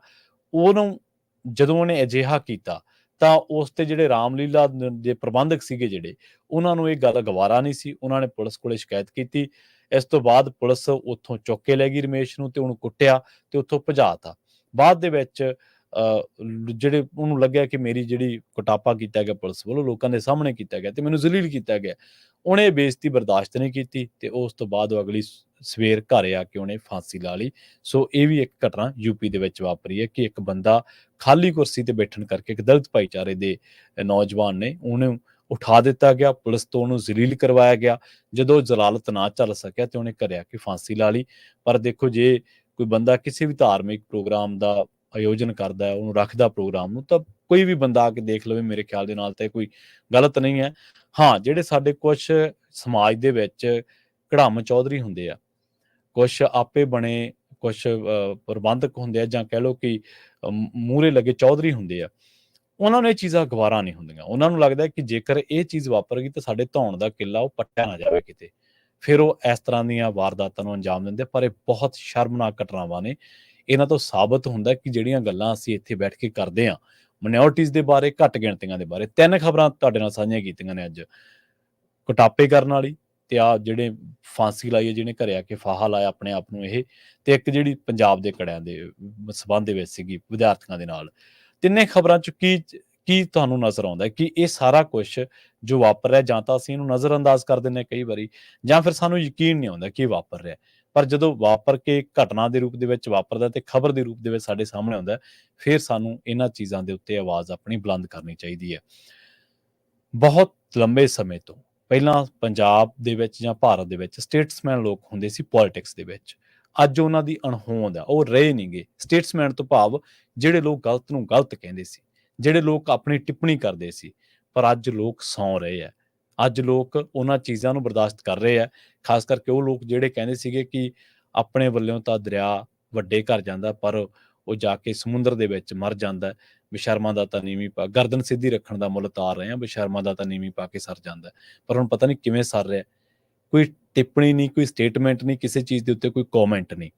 A: ਉਹਨੂੰ ਜਦੋਂ ਉਹਨੇ ਅਜਿਹਾ ਕੀਤਾ ਤਾਂ ਉਸ ਤੇ ਜਿਹੜੇ ਰਾਮਲੀਲਾ ਦੇ ਪ੍ਰਬੰਧਕ ਸੀਗੇ ਜਿਹੜੇ, ਉਹਨਾਂ ਨੂੰ ਇਹ ਗੱਲ ਗਵਾਰਾ ਨਹੀਂ ਸੀ। ਉਹਨਾਂ ਨੇ ਪੁਲਿਸ ਕੋਲੇ ਸ਼ਿਕਾਇਤ ਕੀਤੀ। ਇਸ ਤੋਂ ਬਾਅਦ ਪੁਲਿਸ ਉੱਥੋਂ ਚੁੱਕ ਕੇ ਲੈ ਗਈ ਰਮੇਸ਼ ਨੂੰ ਤੇ ਉਹਨੂੰ ਕੁੱਟਿਆ ਤੇ ਉੱਥੋਂ ਭਜਾਤਾ। ਬਾਅਦ ਦੇ ਵਿੱਚ ਜਿਹੜੇ ਉਹਨੂੰ ਲੱਗਿਆ ਕਿ ਮੇਰੀ ਜਿਹੜੀ ਕੁਟਾਪਾ ਕੀਤਾ ਗਿਆ ਪੁਲਿਸ ਵੱਲੋਂ, ਲੋਕਾਂ ਦੇ ਸਾਹਮਣੇ ਕੀਤਾ ਗਿਆ ਤੇ ਮੈਨੂੰ ਜ਼ਲੀਲ ਕੀਤਾ ਗਿਆ, ਉਹਨੇ ਇਹ ਬੇਇੱਜ਼ਤੀ ਬਰਦਾਸ਼ਤ ਨਹੀਂ ਕੀਤੀ ਤੇ ਉਸ ਤੋਂ ਬਾਅਦ ਉਹ ਅਗਲੀ ਸਵੇਰ ਘਰ ਆ ਕੇ ਉਹਨੇ ਫਾਂਸੀ ਲਾ ਲਈ। ਸੋ ਇਹ ਵੀ ਇੱਕ ਘਟਨਾ ਯੂਪੀ ਦੇ ਵਿੱਚ ਵਾਪਰੀ ਹੈ ਕਿ ਇੱਕ ਬੰਦਾ ਖਾਲੀ ਕੁਰਸੀ ਤੇ ਬੈਠਣ ਕਰਕੇ, ਇੱਕ ਦਲਿਤ ਭਾਈਚਾਰੇ ਦੇ ਨੌਜਵਾਨ ਨੇ, ਉਹਨੂੰ ਉਠਾ ਦਿੱਤਾ ਗਿਆ, ਪੁਲਿਸ ਤੋਂ ਉਹਨੂੰ ਜ਼ਲੀਲ ਕਰਵਾਇਆ ਗਿਆ। ਜਦੋਂ ਜ਼ਲਾਲਤ ਨਾ ਚੱਲ ਸਕਿਆ ਤੇ ਉਹਨੇ ਘਰੇ ਆ ਕੇ ਫਾਂਸੀ ਲਾ ਲਈ। ਪਰ ਦੇਖੋ, ਜੇ ਕੋਈ ਬੰਦਾ ਕਿਸੇ ਵੀ ਧਾਰਮਿਕ ਪ੍ਰੋਗਰਾਮ ਦਾ ਆਯੋਜਨ ਕਰਦਾ ਹੈ, ਉਹਨੂੰ ਰੱਖਦਾ ਪ੍ਰੋਗਰਾਮ ਨੂੰ, ਤਾਂ ਕੋਈ ਵੀ ਬੰਦਾ ਆ ਕੇ ਦੇਖ ਲਵੇ, ਮੇਰੇ ਖਿਆਲ ਦੇ ਨਾਲ ਤਾਂ ਕੋਈ ਗਲਤ ਨਹੀਂ ਹੈ। ਹਾਂ, ਜਿਹੜੇ ਸਾਡੇ ਕੁਛ ਸਮਾਜ ਦੇ ਵਿੱਚ ਕੜਾਮ ਚੌਧਰੀ ਹੁੰਦੇ ਆ, ਕੁਛ ਆਪੇ ਬਣੇ, ਕੁਛ ਪ੍ਰਬੰਧਕ ਹੁੰਦੇ ਆ, ਜਾਂ ਕਹਿ ਲਓ ਕਿ ਮੂਹਰੇ ਲੱਗੇ ਚੌਧਰੀ ਹੁੰਦੇ ਆ, ਉਹਨਾਂ ਨੂੰ ਇਹ ਚੀਜ਼ਾਂ ਗਵਾਰਾ ਨਹੀਂ ਹੁੰਦੀਆਂ। ਉਹਨਾਂ ਨੂੰ ਲੱਗਦਾ ਕਿ ਜੇਕਰ ਇਹ ਚੀਜ਼ ਵਾਪਰ ਗਈ ਤਾਂ ਸਾਡੇ ਧੌਣ ਦਾ ਕਿੱਲਾ ਉਹ ਪੱਟਿਆ ਨਾ ਜਾਵੇ ਕਿਤੇ, ਫਿਰ ਉਹ ਇਸ ਤਰ੍ਹਾਂ ਦੀਆਂ ਵਾਰਦਾਤਾਂ ਨੂੰ ਅੰਜਾਮ ਦਿੰਦੇ। ਪਰ ਇਹ ਬਹੁਤ ਸ਼ਰਮਨਾਕ ਘਟਨਾਵਾਂ ਨੇ। ਇਹਨਾਂ ਤੋਂ ਸਾਬਤ ਹੁੰਦਾ ਕਿ ਜਿਹੜੀਆਂ ਗੱਲਾਂ ਅਸੀਂ ਇੱਥੇ ਬੈਠ ਕੇ ਕਰਦੇ ਹਾਂ ਮਾਈਨੋਰਟੀਜ਼ ਦੇ ਬਾਰੇ, ਘੱਟ ਗਿਣਤੀਆਂ ਦੇ ਬਾਰੇ, 3 ਖਬਰਾਂ ਤੁਹਾਡੇ ਨਾਲ ਸਾਂਝੀਆਂ ਕੀਤੀਆਂ ਨੇ ਅੱਜ। ਕੁਟਾਪੇ ਕਰਨ ਵਾਲੀ, ਤੇ ਆ ਜਿਹੜੇ ਫਾਂਸੀ ਲਾਈ ਹੈ, ਜਿਹਨੇ ਘਰੇ ਆ ਕੇ ਫਾਹਾ ਲਾਇਆ ਆਪਣੇ ਆਪ ਨੂੰ, ਇਹ ਤੇ ਇੱਕ ਜਿਹੜੀ ਪੰਜਾਬ ਦੇ ਕੜਿਆਂ ਦੇ ਸਬੰਧ ਦੇ ਵਿੱਚ ਸੀਗੀ ਵਿਦਿਆਰਥੀਆਂ ਦੇ ਨਾਲ। ਤਿੰਨੇ ਖਬਰਾਂ ਚ ਕੀ ਤੁਹਾਨੂੰ ਨਜ਼ਰ ਆਉਂਦਾ ਕਿ ਇਹ ਸਾਰਾ ਕੁਛ ਜੋ ਵਾਪਰ ਰਿਹਾ, ਜਾਂ ਤਾਂ ਅਸੀਂ ਇਹਨੂੰ ਨਜ਼ਰ ਅੰਦਾਜ਼ ਕਰ ਦਿੰਦੇ ਕਈ ਵਾਰੀ, ਜਾਂ ਫਿਰ ਸਾਨੂੰ ਯਕੀਨ ਨਹੀਂ ਆਉਂਦਾ ਕਿ ਇਹ ਵਾਪਰ ਰਿਹਾ। ਪਰ ਜਦੋਂ ਵਾਪਰ ਕੇ ਘਟਨਾ ਦੇ ਰੂਪ ਦੇ ਵਿੱਚ ਵਾਪਰਦਾ ਤੇ ਖਬਰ ਦੇ ਰੂਪ ਦੇ ਵਿੱਚ ਸਾਡੇ ਸਾਹਮਣੇ ਆਉਂਦਾ, ਫਿਰ ਸਾਨੂੰ ਇਹਨਾਂ ਚੀਜ਼ਾਂ ਦੇ ਉੱਤੇ ਆਵਾਜ਼ ਆਪਣੀ ਬੁਲੰਦ ਕਰਨੀ ਚਾਹੀਦੀ ਹੈ। ਬਹੁਤ ਲੰਬੇ ਸਮੇਂ ਤੋਂ ਪਹਿਲਾਂ ਪੰਜਾਬ ਦੇ ਵਿੱਚ ਜਾਂ ਭਾਰਤ ਦੇ ਵਿੱਚ ਸਟੇਟਸਮੈਨ ਲੋਕ ਹੁੰਦੇ ਸੀ ਪੋਲਿਟਿਕਸ ਦੇ ਵਿੱਚ। ਅੱਜ ਉਹਨਾਂ ਦੀ ਅਣਹੋਂਦ ਆ, ਉਹ ਰਹੇ ਨਹੀਂਗੇ। ਸਟੇਟਸਮੈਨ ਤੋਂ ਭਾਵ ਜਿਹੜੇ ਲੋਕ ਗਲਤ ਨੂੰ ਗਲਤ ਕਹਿੰਦੇ ਸੀ, ਜਿਹੜੇ ਲੋਕ ਆਪਣੀ ਟਿੱਪਣੀ ਕਰਦੇ ਸੀ, ਪਰ ਅੱਜ ਲੋਕ ਸੌਂ ਰਹੇ ਆ। ਅੱਜ ਲੋਕ ਉਹਨਾਂ ਚੀਜ਼ਾਂ ਨੂੰ ਬਰਦਾਸ਼ਤ ਕਰ ਰਹੇ ਆ। ਖਾਸ ਕਰਕੇ ਉਹ ਲੋਕ ਜਿਹੜੇ ਕਹਿੰਦੇ ਸੀਗੇ ਕਿ ਆਪਣੇ ਵੱਲੋਂ ਤਾਂ ਦਰਿਆ ਵੱਡੇ ਘਰ ਜਾਂਦਾ, ਪਰ ਉਹ ਜਾ ਕੇ ਸਮੁੰਦਰ ਦੇ ਵਿੱਚ ਮਰ ਜਾਂਦਾ। ਬੇਸ਼ਰਮਾਂ ਦਾ ਤਾਂ ਨੀਵੀਂ ਪਾ, ਗਰਦਨ ਸਿੱਧੀ ਰੱਖਣ ਦਾ ਮੁੱਲ ਤਾਰ ਰਹੇ ਆ, ਬੇਸ਼ਰਮਾਂ ਦਾ ਤਾਂ ਨੀਵੀਂ ਪਾ ਕੇ ਸਰ ਜਾਂਦਾ। ਪਰ ਹੁਣ ਪਤਾ ਨਹੀਂ ਕਿਵੇਂ ਸਰ ਰਿਹਾ। ਕੋਈ ਟਿੱਪਣੀ ਨਹੀਂ, ਕੋਈ ਸਟੇਟਮੈਂਟ ਨਹੀਂ, ਕਿਸੇ ਚੀਜ਼ ਦੇ ਉੱਤੇ ਕੋਈ ਕੌਮੈਂਟ ਨਹੀਂ।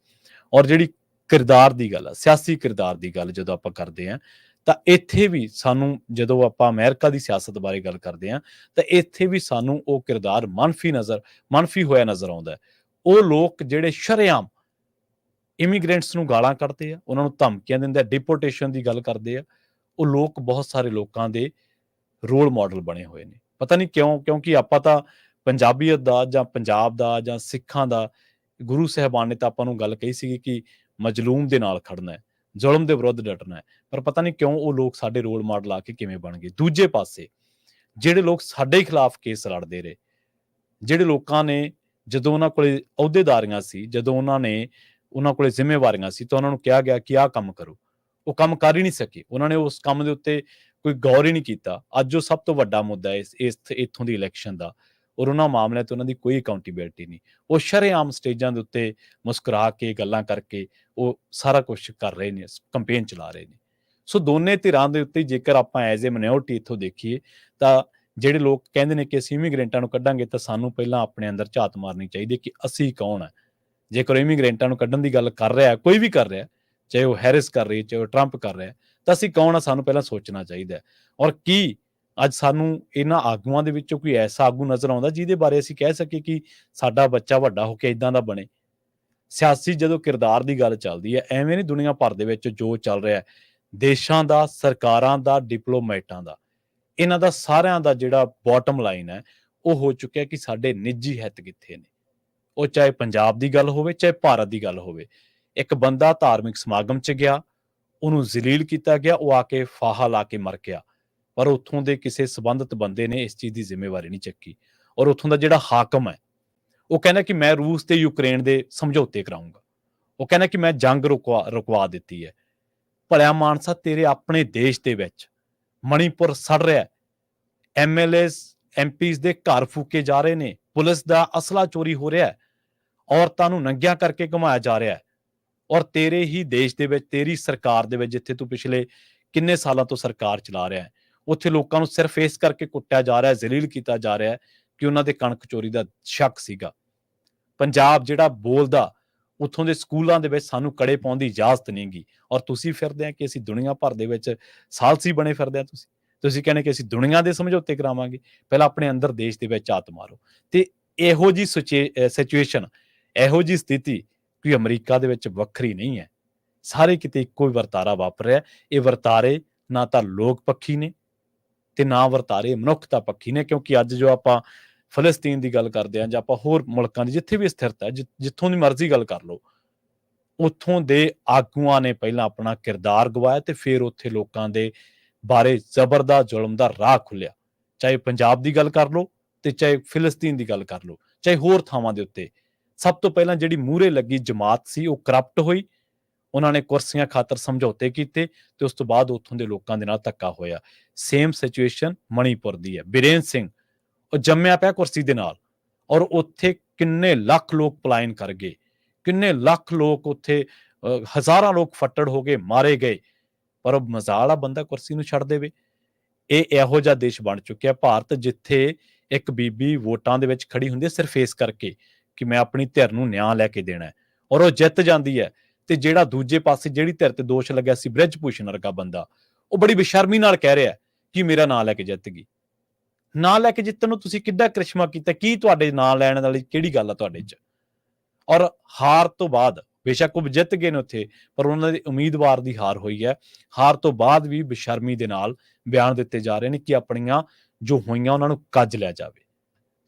A: ਔਰ ਜਿਹੜੀ ਕਿਰਦਾਰ ਦੀ ਗੱਲ ਆ, ਸਿਆਸੀ ਕਿਰਦਾਰ ਦੀ ਗੱਲ ਜਦੋਂ ਆਪਾਂ ਕਰਦੇ ਹਾਂ, ਤਾਂ ਇੱਥੇ ਵੀ ਸਾਨੂੰ, ਜਦੋਂ ਆਪਾਂ ਅਮਰੀਕਾ ਦੀ ਸਿਆਸਤ ਬਾਰੇ ਗੱਲ ਕਰਦੇ ਹਾਂ, ਤਾਂ ਇੱਥੇ ਵੀ ਸਾਨੂੰ ਉਹ ਕਿਰਦਾਰ ਮੰਨਫੀ ਹੋਇਆ ਨਜ਼ਰ ਆਉਂਦਾ। ਉਹ ਲੋਕ ਜਿਹੜੇ ਸ਼ਰੇਆਮ ਇਮੀਗ੍ਰੈਂਟਸ ਨੂੰ ਗਾਲਾਂ ਕੱਢਦੇ ਆ, ਉਹਨਾਂ ਨੂੰ ਧਮਕੀਆਂ ਦਿੰਦੇ ਆ, ਡਿਪੋਰਟੇਸ਼ਨ ਦੀ ਗੱਲ ਕਰਦੇ ਆ, ਉਹ ਲੋਕ ਬਹੁਤ ਸਾਰੇ ਲੋਕਾਂ ਦੇ ਰੋਲ ਮਾਡਲ ਬਣੇ ਹੋਏ ਨੇ। ਪਤਾ ਨਹੀਂ ਕਿਉਂ, ਕਿਉਂਕਿ ਆਪਾਂ ਤਾਂ ਪੰਜਾਬੀਅਤ ਦਾ ਜਾਂ ਪੰਜਾਬ ਦਾ ਜਾਂ ਸਿੱਖਾਂ ਦਾ, ਗੁਰੂ ਸਾਹਿਬਾਨ ਨੇ ਤਾਂ ਆਪਾਂ ਨੂੰ ਗੱਲ ਕਹੀ ਸੀਗੀ ਕਿ ਮਜ਼ਲੂਮ ਦੇ ਨਾਲ ਖੜਨਾ ਹੈ, ਜ਼ੁਲਮ ਦੇ ਵਿਰੁੱਧ ਡਟਣਾ ਹੈ। ਪਰ ਪਤਾ ਨਹੀਂ ਕਿਉਂ ਉਹ ਲੋਕ ਸਾਡੇ ਰੋਲ ਮਾਡਲ ਆ ਕੇ ਕਿਵੇਂ ਬਣ ਗਏ। ਦੂਜੇ ਪਾਸੇ ਜਿਹੜੇ ਲੋਕ ਸਾਡੇ ਖਿਲਾਫ ਕੇਸ ਲੜਦੇ ਰਹੇ, ਜਿਹੜੇ ਲੋਕਾਂ ਨੇ ਜਦੋਂ ਉਹਨਾਂ ਕੋਲੇ ਅਹੁਦੇਦਾਰੀਆਂ ਸੀ, ਜਦੋਂ ਉਹਨਾਂ ਕੋਲੇ ਜ਼ਿੰਮੇਵਾਰੀਆਂ ਸੀ, ਤਾਂ ਉਹਨਾਂ ਨੂੰ ਕਿਹਾ ਗਿਆ ਕਿ ਆਹ ਕੰਮ ਕਰੋ, ਉਹ ਕੰਮ ਕਰ ਹੀ ਨਹੀਂ ਸਕੇ। ਉਹਨਾਂ ਨੇ ਉਸ ਕੰਮ ਦੇ ਉੱਤੇ ਕੋਈ ਗੌਰ ਹੀ ਨਹੀਂ ਕੀਤਾ। ਅੱਜ ਉਹ ਸਭ ਤੋਂ ਵੱਡਾ ਮੁੱਦਾ ਹੈ ਇੱਥੋਂ ਦੀ ਇਲੈਕਸ਼ਨ ਦਾ, ਔਰ ਉਹਨਾਂ ਮਾਮਲਿਆਂ 'ਤੇ ਉਹਨਾਂ ਦੀ ਕੋਈ ਅਕਾਊਂਟੇਬਿਲਿਟੀ ਨਹੀਂ। ਉਹ ਸ਼ਰੇਆਮ ਸਟੇਜਾਂ ਦੇ ਉੱਤੇ ਮੁਸਕਰਾ ਕੇ, ਗੱਲਾਂ ਕਰਕੇ ਉਹ ਸਾਰਾ ਕੁਛ ਕਰ ਰਹੇ ਨੇ, ਕੰਪੇਨ ਚਲਾ ਰਹੇ ਨੇ। ਸੋ ਦੋਨੇ ਧਿਰਾਂ ਦੇ ਉੱਤੇ ਜੇਕਰ ਆਪਾਂ ਐਜ਼ ਏ ਮਾਈਨੋਰਟੀ ਇੱਥੋਂ ਦੇਖੀਏ, ਤਾਂ ਜਿਹੜੇ ਲੋਕ ਕਹਿੰਦੇ ਨੇ ਕਿ ਅਸੀਂ ਇਮੀਗ੍ਰੈਂਟਾਂ ਨੂੰ ਕੱਢਾਂਗੇ, ਤਾਂ ਸਾਨੂੰ ਪਹਿਲਾਂ ਆਪਣੇ ਅੰਦਰ ਝਾਤ ਮਾਰਨੀ ਚਾਹੀਦੀ ਕਿ ਅਸੀਂ ਕੌਣ ਹੈ। ਜੇਕਰ ਇਮੀਗ੍ਰੈਂਟਾਂ ਨੂੰ ਕੱਢਣ ਦੀ ਗੱਲ ਕਰ ਰਿਹਾ, ਕੋਈ ਵੀ ਕਰ ਰਿਹਾ, ਚਾਹੇ ਉਹ ਹੈਰਿਸ ਕਰ ਰਹੀ, ਚਾਹੇ ਉਹ ਟਰੰਪ ਕਰ ਰਿਹਾ, ਤਾਂ ਅਸੀਂ ਕੌਣ ਆ, ਸਾਨੂੰ ਪਹਿਲਾਂ ਸੋਚਣਾ ਚਾਹੀਦਾ। ਔਰ ਕੀ ਅੱਜ ਸਾਨੂੰ ਇਹਨਾਂ ਆਗੂਆਂ ਦੇ ਵਿੱਚੋਂ ਕੋਈ ਐਸਾ ਆਗੂ ਨਜ਼ਰ ਆਉਂਦਾ ਜਿਹਦੇ ਬਾਰੇ ਅਸੀਂ ਕਹਿ ਸਕੀਏ ਕਿ ਸਾਡਾ ਬੱਚਾ ਵੱਡਾ ਹੋ ਕੇ ਇਦਾਂ ਦਾ ਬਣੇ। ਸਿਆਸੀ ਜਦੋਂ ਕਿਰਦਾਰ ਦੀ ਗੱਲ ਚੱਲਦੀ ਹੈ, ਐਵੇਂ ਨਹੀਂ ਦੁਨੀਆ ਭਰ ਦੇ ਵਿੱਚ ਜੋ ਚੱਲ ਰਿਹਾ, ਦੇਸ਼ਾਂ ਦਾ, ਸਰਕਾਰਾਂ ਦਾ, ਡਿਪਲੋਮੈਟਾਂ ਦਾ, ਇਹਨਾਂ ਦਾ ਸਾਰਿਆਂ ਦਾ ਜਿਹੜਾ ਬਾਟਮ ਲਾਈਨ ਹੈ, ਉਹ ਹੋ ਚੁੱਕਿਆ ਕਿ ਸਾਡੇ ਨਿੱਜੀ ਹਿੱਤ ਕਿੱਥੇ ਨੇ। ਉਹ ਚਾਹੇ ਪੰਜਾਬ ਦੀ ਗੱਲ ਹੋਵੇ, ਚਾਹੇ ਭਾਰਤ ਦੀ ਗੱਲ ਹੋਵੇ। ਇੱਕ ਬੰਦਾ ਧਾਰਮਿਕ ਸਮਾਗਮ 'ਚ ਗਿਆ, ਉਹਨੂੰ ਜ਼ਲੀਲ ਕੀਤਾ ਗਿਆ, ਉਹ ਆ ਕੇ ਫਾਹਾ ਲਾ ਕੇ ਮਰ ਗਿਆ, ਪਰ ਉੱਥੋਂ ਦੇ ਕਿਸੇ ਸੰਬੰਧਿਤ ਬੰਦੇ ਨੇ ਇਸ ਚੀਜ਼ ਦੀ ਜ਼ਿੰਮੇਵਾਰੀ ਨਹੀਂ ਚੱਕੀ। ਔਰ ਉੱਥੋਂ ਦਾ ਜਿਹੜਾ ਹਾਕਮ ਹੈ, ਉਹ ਕਹਿੰਦਾ ਕਿ ਮੈਂ ਰੂਸ ਤੇ ਯੂਕਰੇਨ ਦੇ ਸਮਝੌਤੇ ਕਰਾਊਂਗਾ, ਉਹ ਕਹਿੰਦਾ ਕਿ ਮੈਂ ਜੰਗ ਰੁਕਵਾ ਦਿੱਤੀ ਹੈ। ਭਲਿਆ ਮਾਨਸਾ, ਤੇਰੇ ਆਪਣੇ ਦੇਸ਼ ਦੇ ਵਿੱਚ ਮਣੀਪੁਰ ਸੜ ਰਿਹਾ, MLAs MPs ਦੇ ਘਰ ਫੂਕੇ ਜਾ ਰਹੇ ਨੇ, ਪੁਲਿਸ ਦਾ ਅਸਲਾ ਚੋਰੀ ਹੋ ਰਿਹਾ, ਔਰਤਾਂ ਨੂੰ ਨੰਗੀਆਂ ਕਰਕੇ ਘੁਮਾਇਆ ਜਾ ਰਿਹਾ, ਔਰ ਤੇਰੇ ਹੀ ਦੇਸ਼ ਦੇ ਵਿੱਚ, ਤੇਰੀ ਸਰਕਾਰ ਦੇ ਵਿੱਚ, ਜਿੱਥੇ ਤੂੰ ਪਿਛਲੇ ਕਿੰਨੇ ਸਾਲਾਂ ਤੋਂ ਸਰਕਾਰ ਚਲਾ ਰਿਹਾ ਹੈ, ਉੱਥੇ ਲੋਕਾਂ ਨੂੰ ਸਿਰਫ ਇਸ ਕਰਕੇ ਕੁੱਟਿਆ ਜਾ ਰਿਹਾ, ਜ਼ਲੀਲ ਕੀਤਾ ਜਾ ਰਿਹਾ ਕਿ ਉਹਨਾਂ ਦੇ ਕਣਕ ਚੋਰੀ ਦਾ ਸ਼ੱਕ ਸੀਗਾ। ਪੰਜਾਬ ਜਿਹੜਾ ਬੋਲਦਾ, ਉੱਥੋਂ ਦੇ ਸਕੂਲਾਂ ਦੇ ਵਿੱਚ ਸਾਨੂੰ ਕੜੇ ਪਾਉਣ ਦੀ ਇਜਾਜ਼ਤ ਨਹੀਂ ਗੀ, ਔਰ ਤੁਸੀਂ ਫਿਰਦੇ ਆ ਕਿ ਅਸੀਂ ਦੁਨੀਆ ਭਰ ਦੇ ਵਿੱਚ ਸਾਲਸੀ ਬਣੇ ਫਿਰਦੇ ਆ। ਤੁਸੀਂ ਕਹਿੰਦੇ ਕਿ ਅਸੀਂ ਦੁਨੀਆ ਦੇ ਸਮਝੌਤੇ ਕਰਾਵਾਂਗੇ। ਪਹਿਲਾਂ ਆਪਣੇ ਅੰਦਰ ਦੇਸ਼ ਦੇ ਵਿੱਚ ਝਾਤ ਮਾਰੋ। ਤੇ ਇਹੋ ਜੀ ਸਿਚੁਏਸ਼ਨ, ਇਹੋ ਜੀ ਸਥਿਤੀ ਕੋਈ ਅਮਰੀਕਾ ਦੇ ਵਿੱਚ ਵੱਖਰੀ ਨਹੀਂ ਹੈ। ਸਾਰੇ ਕਿਤੇ ਇੱਕੋ ਹੀ ਵਰਤਾਰਾ ਵਾਪਰ ਰਿਹਾ। ਇਹ ਵਰਤਾਰੇ ਨਾ ਤਾਂ ਲੋਕ ਪੱਖੀ ਨੇ ਤੇ ਨਾ ਵਰਤਾਰੇ ਮਨੁੱਖਤਾ ਪੱਖੀ ਨੇ, ਕਿਉਂਕਿ ਅੱਜ ਜੋ ਆਪਾਂ ਫਲਸਤੀਨ ਦੀ ਗੱਲ ਕਰਦੇ ਹਾਂ, ਜਾਂ ਆਪਾਂ ਹੋਰ ਮੁਲਕਾਂ ਦੀ ਜਿੱਥੇ ਵੀ ਸਥਿਰਤਾ, ਜਿੱਥੋਂ ਦੀ ਮਰਜ਼ੀ ਗੱਲ ਕਰ ਲਓ, ਉੱਥੋਂ ਦੇ ਆਗੂਆਂ ਨੇ ਪਹਿਲਾਂ ਆਪਣਾ ਕਿਰਦਾਰ ਗਵਾਇਆ ਤੇ ਫਿਰ ਉੱਥੇ ਲੋਕਾਂ ਦੇ ਬਾਰੇ ਜ਼ਬਰ ਦਾ, ਜ਼ੁਲਮ ਦਾ ਰਾਹ ਖੁੱਲਿਆ। ਚਾਹੇ ਪੰਜਾਬ ਦੀ ਗੱਲ ਕਰ ਲਓ ਤੇ ਚਾਹੇ ਫਿਲਸਤੀਨ ਦੀ ਗੱਲ ਕਰ ਲਓ, ਚਾਹੇ ਹੋਰ ਥਾਵਾਂ ਦੇ ਉੱਤੇ। ਸਭ ਤੋਂ ਪਹਿਲਾਂ ਜਿਹੜੀ ਮੂਹਰੇ ਲੱਗੀ ਜਮਾਤ ਸੀ, ਉਹ ਕਰਪਟ ਹੋਈ, ਉਹਨਾਂ ਨੇ ਕੁਰਸੀਆਂ ਖਾਤਰ ਸਮਝੌਤੇ ਕੀਤੇ ਤੇ ਉਸ ਤੋਂ ਬਾਅਦ ਉੱਥੋਂ ਦੇ ਲੋਕਾਂ ਦੇ ਨਾਲ ਧੱਕਾ ਹੋਇਆ। ਸੇਮ ਸਿਚੁਏਸ਼ਨ ਮਣੀਪੁਰ ਦੀ ਹੈ। ਬੀਰੇਨ ਸਿੰਘ ਉਹ ਜੰਮਿਆ ਪਿਆ ਕੁਰਸੀ ਦੇ ਨਾਲ, ਔਰ ਉੱਥੇ ਕਿੰਨੇ ਲੱਖ ਲੋਕ ਪਲਾਇਨ ਕਰ ਗਏ, ਕਿੰਨੇ ਲੱਖ ਲੋਕ ਉੱਥੇ, ਹਜ਼ਾਰਾਂ ਲੋਕ ਫੱਟੜ ਹੋ ਗਏ, ਮਾਰੇ ਗਏ, ਪਰ ਉਹ ਮਜ਼ਾਲ ਆ ਬੰਦਾ ਕੁਰਸੀ ਨੂੰ ਛੱਡ ਦੇਵੇ। ਇਹ ਇਹੋ ਜਿਹਾ ਦੇਸ਼ ਬਣ ਚੁੱਕਿਆ ਭਾਰਤ, ਜਿੱਥੇ ਇੱਕ ਬੀਬੀ ਵੋਟਾਂ ਦੇ ਵਿੱਚ ਖੜੀ ਹੁੰਦੀ ਹੈ ਸਿਰਫ ਇਸ ਕਰਕੇ ਕਿ ਮੈਂ ਆਪਣੀ ਧਿਰ ਨੂੰ ਨਿਆਂ ਲੈ ਕੇ ਦੇਣਾ, ਔਰ ਉਹ ਜਿੱਤ ਜਾਂਦੀ ਹੈ। ਤੇ ਜਿਹੜਾ ਦੂਜੇ ਪਾਸੇ ਜਿਹੜੀ ਧਿਰ ਤੇ ਦੋਸ਼ ਲੱਗਿਆ ਸੀ, ਬ੍ਰਿਜ ਭੂਸ਼ਣ ਵਰਗਾ ਬੰਦਾ, ਉਹ ਬੜੀ ਬੇਸ਼ਰਮੀ ਨਾਲ ਕਹਿ ਰਿਹਾ ਕਿ ਮੇਰਾ ਨਾਂ ਲੈ ਕੇ ਜਿੱਤ ਗਈ। ਨਾਂ ਲੈ ਕੇ ਜਿੱਤਣ ਨੂੰ ਤੁਸੀਂ ਕਿੱਡਾ ਕ੍ਰਿਸ਼ਮਾ ਕੀਤਾ? ਕੀ ਤੁਹਾਡੇ ਨਾਂ ਲੈਣ ਵਾਲੀ ਕਿਹੜੀ ਗੱਲ ਆ ਤੁਹਾਡੇ 'ਚ? ਔਰ ਹਾਰ ਤੋਂ ਬਾਅਦ, ਬੇਸ਼ੱਕ ਉਹ ਜਿੱਤ ਗਏ ਨੇ ਉੱਥੇ, ਪਰ ਉਹਨਾਂ ਦੇ ਉਮੀਦਵਾਰ ਦੀ ਹਾਰ ਹੋਈ ਹੈ। ਹਾਰ ਤੋਂ ਬਾਅਦ ਵੀ ਬੇਸ਼ਰਮੀ ਦੇ ਨਾਲ ਬਿਆਨ ਦਿੱਤੇ ਜਾ ਰਹੇ ਨੇ ਕਿ ਆਪਣੀਆਂ ਜੋ ਹੋਈਆਂ ਉਹਨਾਂ ਨੂੰ ਕੱਜ ਲਿਆ ਜਾਵੇ।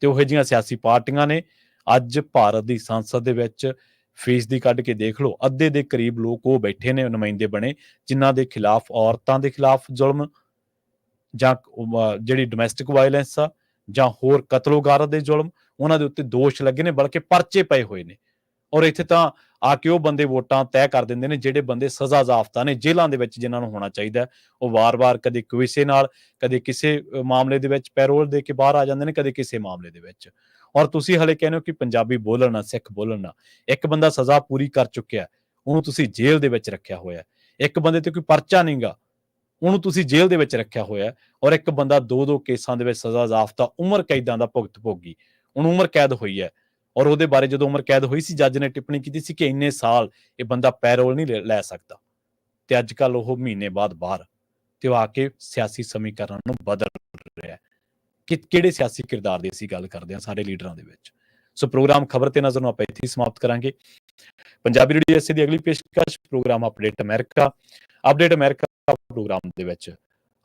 A: ਤੇ ਉਹੋ ਜਿਹੀਆਂ ਸਿਆਸੀ ਪਾਰਟੀਆਂ ਨੇ ਅੱਜ ਭਾਰਤ ਦੀ ਸੰਸਦ ਦੇ ਵਿੱਚ, ਫੀਸ ਦੀ ਕੱਢ ਕੇ ਦੇਖ ਲਓ, ਅੱਧੇ ਦੇ ਕਰੀਬ ਲੋਕ ਉਹ ਬੈਠੇ ਨੇ, ਨੁਮਾਇੰਦੇ ਬਣੇ, ਜਿਨ੍ਹਾਂ ਦੇ ਖਿਲਾਫ, ਔਰਤਾਂ ਦੇ ਖਿਲਾਫ ਜ਼ੁਲਮ, ਜਾਂ ਜਿਹੜੀ ਡੋਮੈਸਟਿਕ ਵਾਇਲੈਂਸ ਆ, ਜਾਂ ਹੋਰ ਕਤਲੋ ਗਾਰਤ ਦੇ ਜ਼ੁਲਮ, ਉਹਨਾਂ ਦੇ ਉੱਤੇ ਦੋਸ਼ ਲੱਗੇ ਨੇ, ਬਲਕਿ ਪਰਚੇ ਪਏ ਹੋਏ ਨੇ। ਔਰ ਇੱਥੇ ਤਾਂ ਆ ਕੇ ਉਹ ਬੰਦੇ ਵੋਟਾਂ ਤੈਅ ਕਰ ਦਿੰਦੇ ਨੇ ਜਿਹੜੇ ਬੰਦੇ ਸਜ਼ਾ ਜ਼ਾਫਤਾ ਨੇ, ਜੇਲ੍ਹਾਂ ਦੇ ਵਿੱਚ ਜਿਨ੍ਹਾਂ ਨੂੰ ਹੋਣਾ ਚਾਹੀਦਾ। ਉਹ ਵਾਰ-ਵਾਰ ਕਦੇ ਕਿਸੇ ਨਾਲ, ਕਦੇ ਕਿਸੇ ਮਾਮਲੇ ਦੇ ਵਿੱਚ ਪੈਰੋਲ ਦੇ ਕੇ ਬਾਹਰ ਆ ਜਾਂਦੇ ਨੇ, ਕਦੇ ਕਿਸੇ ਮਾਮਲੇ ਦੇ ਵਿੱਚ। ਔਰ ਤੁਸੀਂ ਹਲੇ ਕਹਿੰਦੇ ਹੋ ਕਿ ਪੰਜਾਬੀ ਬੋਲਣ ਨਾ, ਸਿੱਖ ਬੋਲਣ ਨਾ। ਇੱਕ ਬੰਦਾ ਸਜ਼ਾ ਪੂਰੀ ਕਰ ਚੁੱਕਿਆ, ਉਹਨੂੰ ਤੁਸੀਂ ਜੇਲ੍ਹ ਦੇ ਵਿੱਚ ਰੱਖਿਆ ਹੋਇਆ। ਇੱਕ ਬੰਦੇ ਤੇ ਕੋਈ ਪਰਚਾ ਨਹੀਂਗਾ, ਉਹਨੂੰ ਤੁਸੀਂ ਜੇਲ੍ਹ ਦੇ ਵਿੱਚ ਰੱਖਿਆ ਹੋਇਆ। ਔਰ ਇੱਕ ਬੰਦਾ 2-2 ਕੇਸਾਂ ਦੇ ਵਿੱਚ ਸਜ਼ਾ ਜ਼ਾਫਤਾ ਉਮਰ ਕੈਦਾਂ ਦਾ ਭੁਗਤ ਭੋਗੀ, ਉਹਨੂੰ ਉਮਰ ਕੈਦ ਹੋਈ ਹੈ। ਔਰ ਉਹਦੇ ਬਾਰੇ ਜਦੋਂ ਉਮਰ ਕੈਦ ਹੋਈ ਸੀ, ਜੱਜ ਨੇ ਟਿੱਪਣੀ ਕੀਤੀ ਸੀ ਕਿ ਇੰਨੇ ਸਾਲ ਇਹ ਬੰਦਾ ਪੈਰੋਲ ਨਹੀਂ ਲੈ ਸਕਦਾ, ਤੇ ਅੱਜ ਕੱਲ੍ਹ ਉਹ ਮਹੀਨੇ ਬਾਅਦ ਬਾਹਰ, ਤੇ ਉਹ ਆ ਕੇ ਸਿਆਸੀ ਸਮੀਕਰਨ ਨੂੰ ਬਦਲ ਰਿਹਾ। ਕਿ ਕਿਹੜੇ ਸਿਆਸੀ ਕਿਰਦਾਰ ਦੀ ਅਸੀਂ ਗੱਲ ਕਰਦੇ ਹਾਂ ਸਾਰੇ ਲੀਡਰਾਂ ਦੇ ਵਿੱਚ। ਸੋ ਪ੍ਰੋਗਰਾਮ ਖਬਰ ਤੇ ਨਜ਼ਰ ਨੂੰ ਆਪਾਂ ਇੱਥੇ ਹੀ ਸਮਾਪਤ ਕਰਾਂਗੇ। ਪੰਜਾਬੀ ਰੇਡੀਓ ਐਸੇ ਦੀ ਅਗਲੀ ਪੇਸ਼ਕਸ਼ ਪ੍ਰੋਗਰਾਮ ਅਪਡੇਟ ਅਮਰੀਕਾ ਪ੍ਰੋਗਰਾਮ ਦੇ ਵਿੱਚ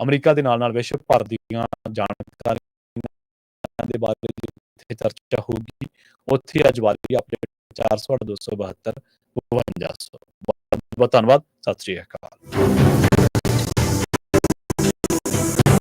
A: ਅਮਰੀਕਾ ਦੇ ਨਾਲ ਵਿਸ਼ਵ ਭਰ ਦੀਆਂ ਜਾਣਕਾਰੀਆਂ ਦੇ ਬਾਰੇ ਜਿੱਥੇ ਚਰਚਾ ਹੋਊਗੀ, ਉੱਥੇ ਅੱਜ ਵਾਲੀ ਅਪਡੇਟ 400 272 5200। ਬਹੁਤ ਧੰਨਵਾਦ। ਸਤਿ ਸ਼੍ਰੀ ਅਕਾਲ।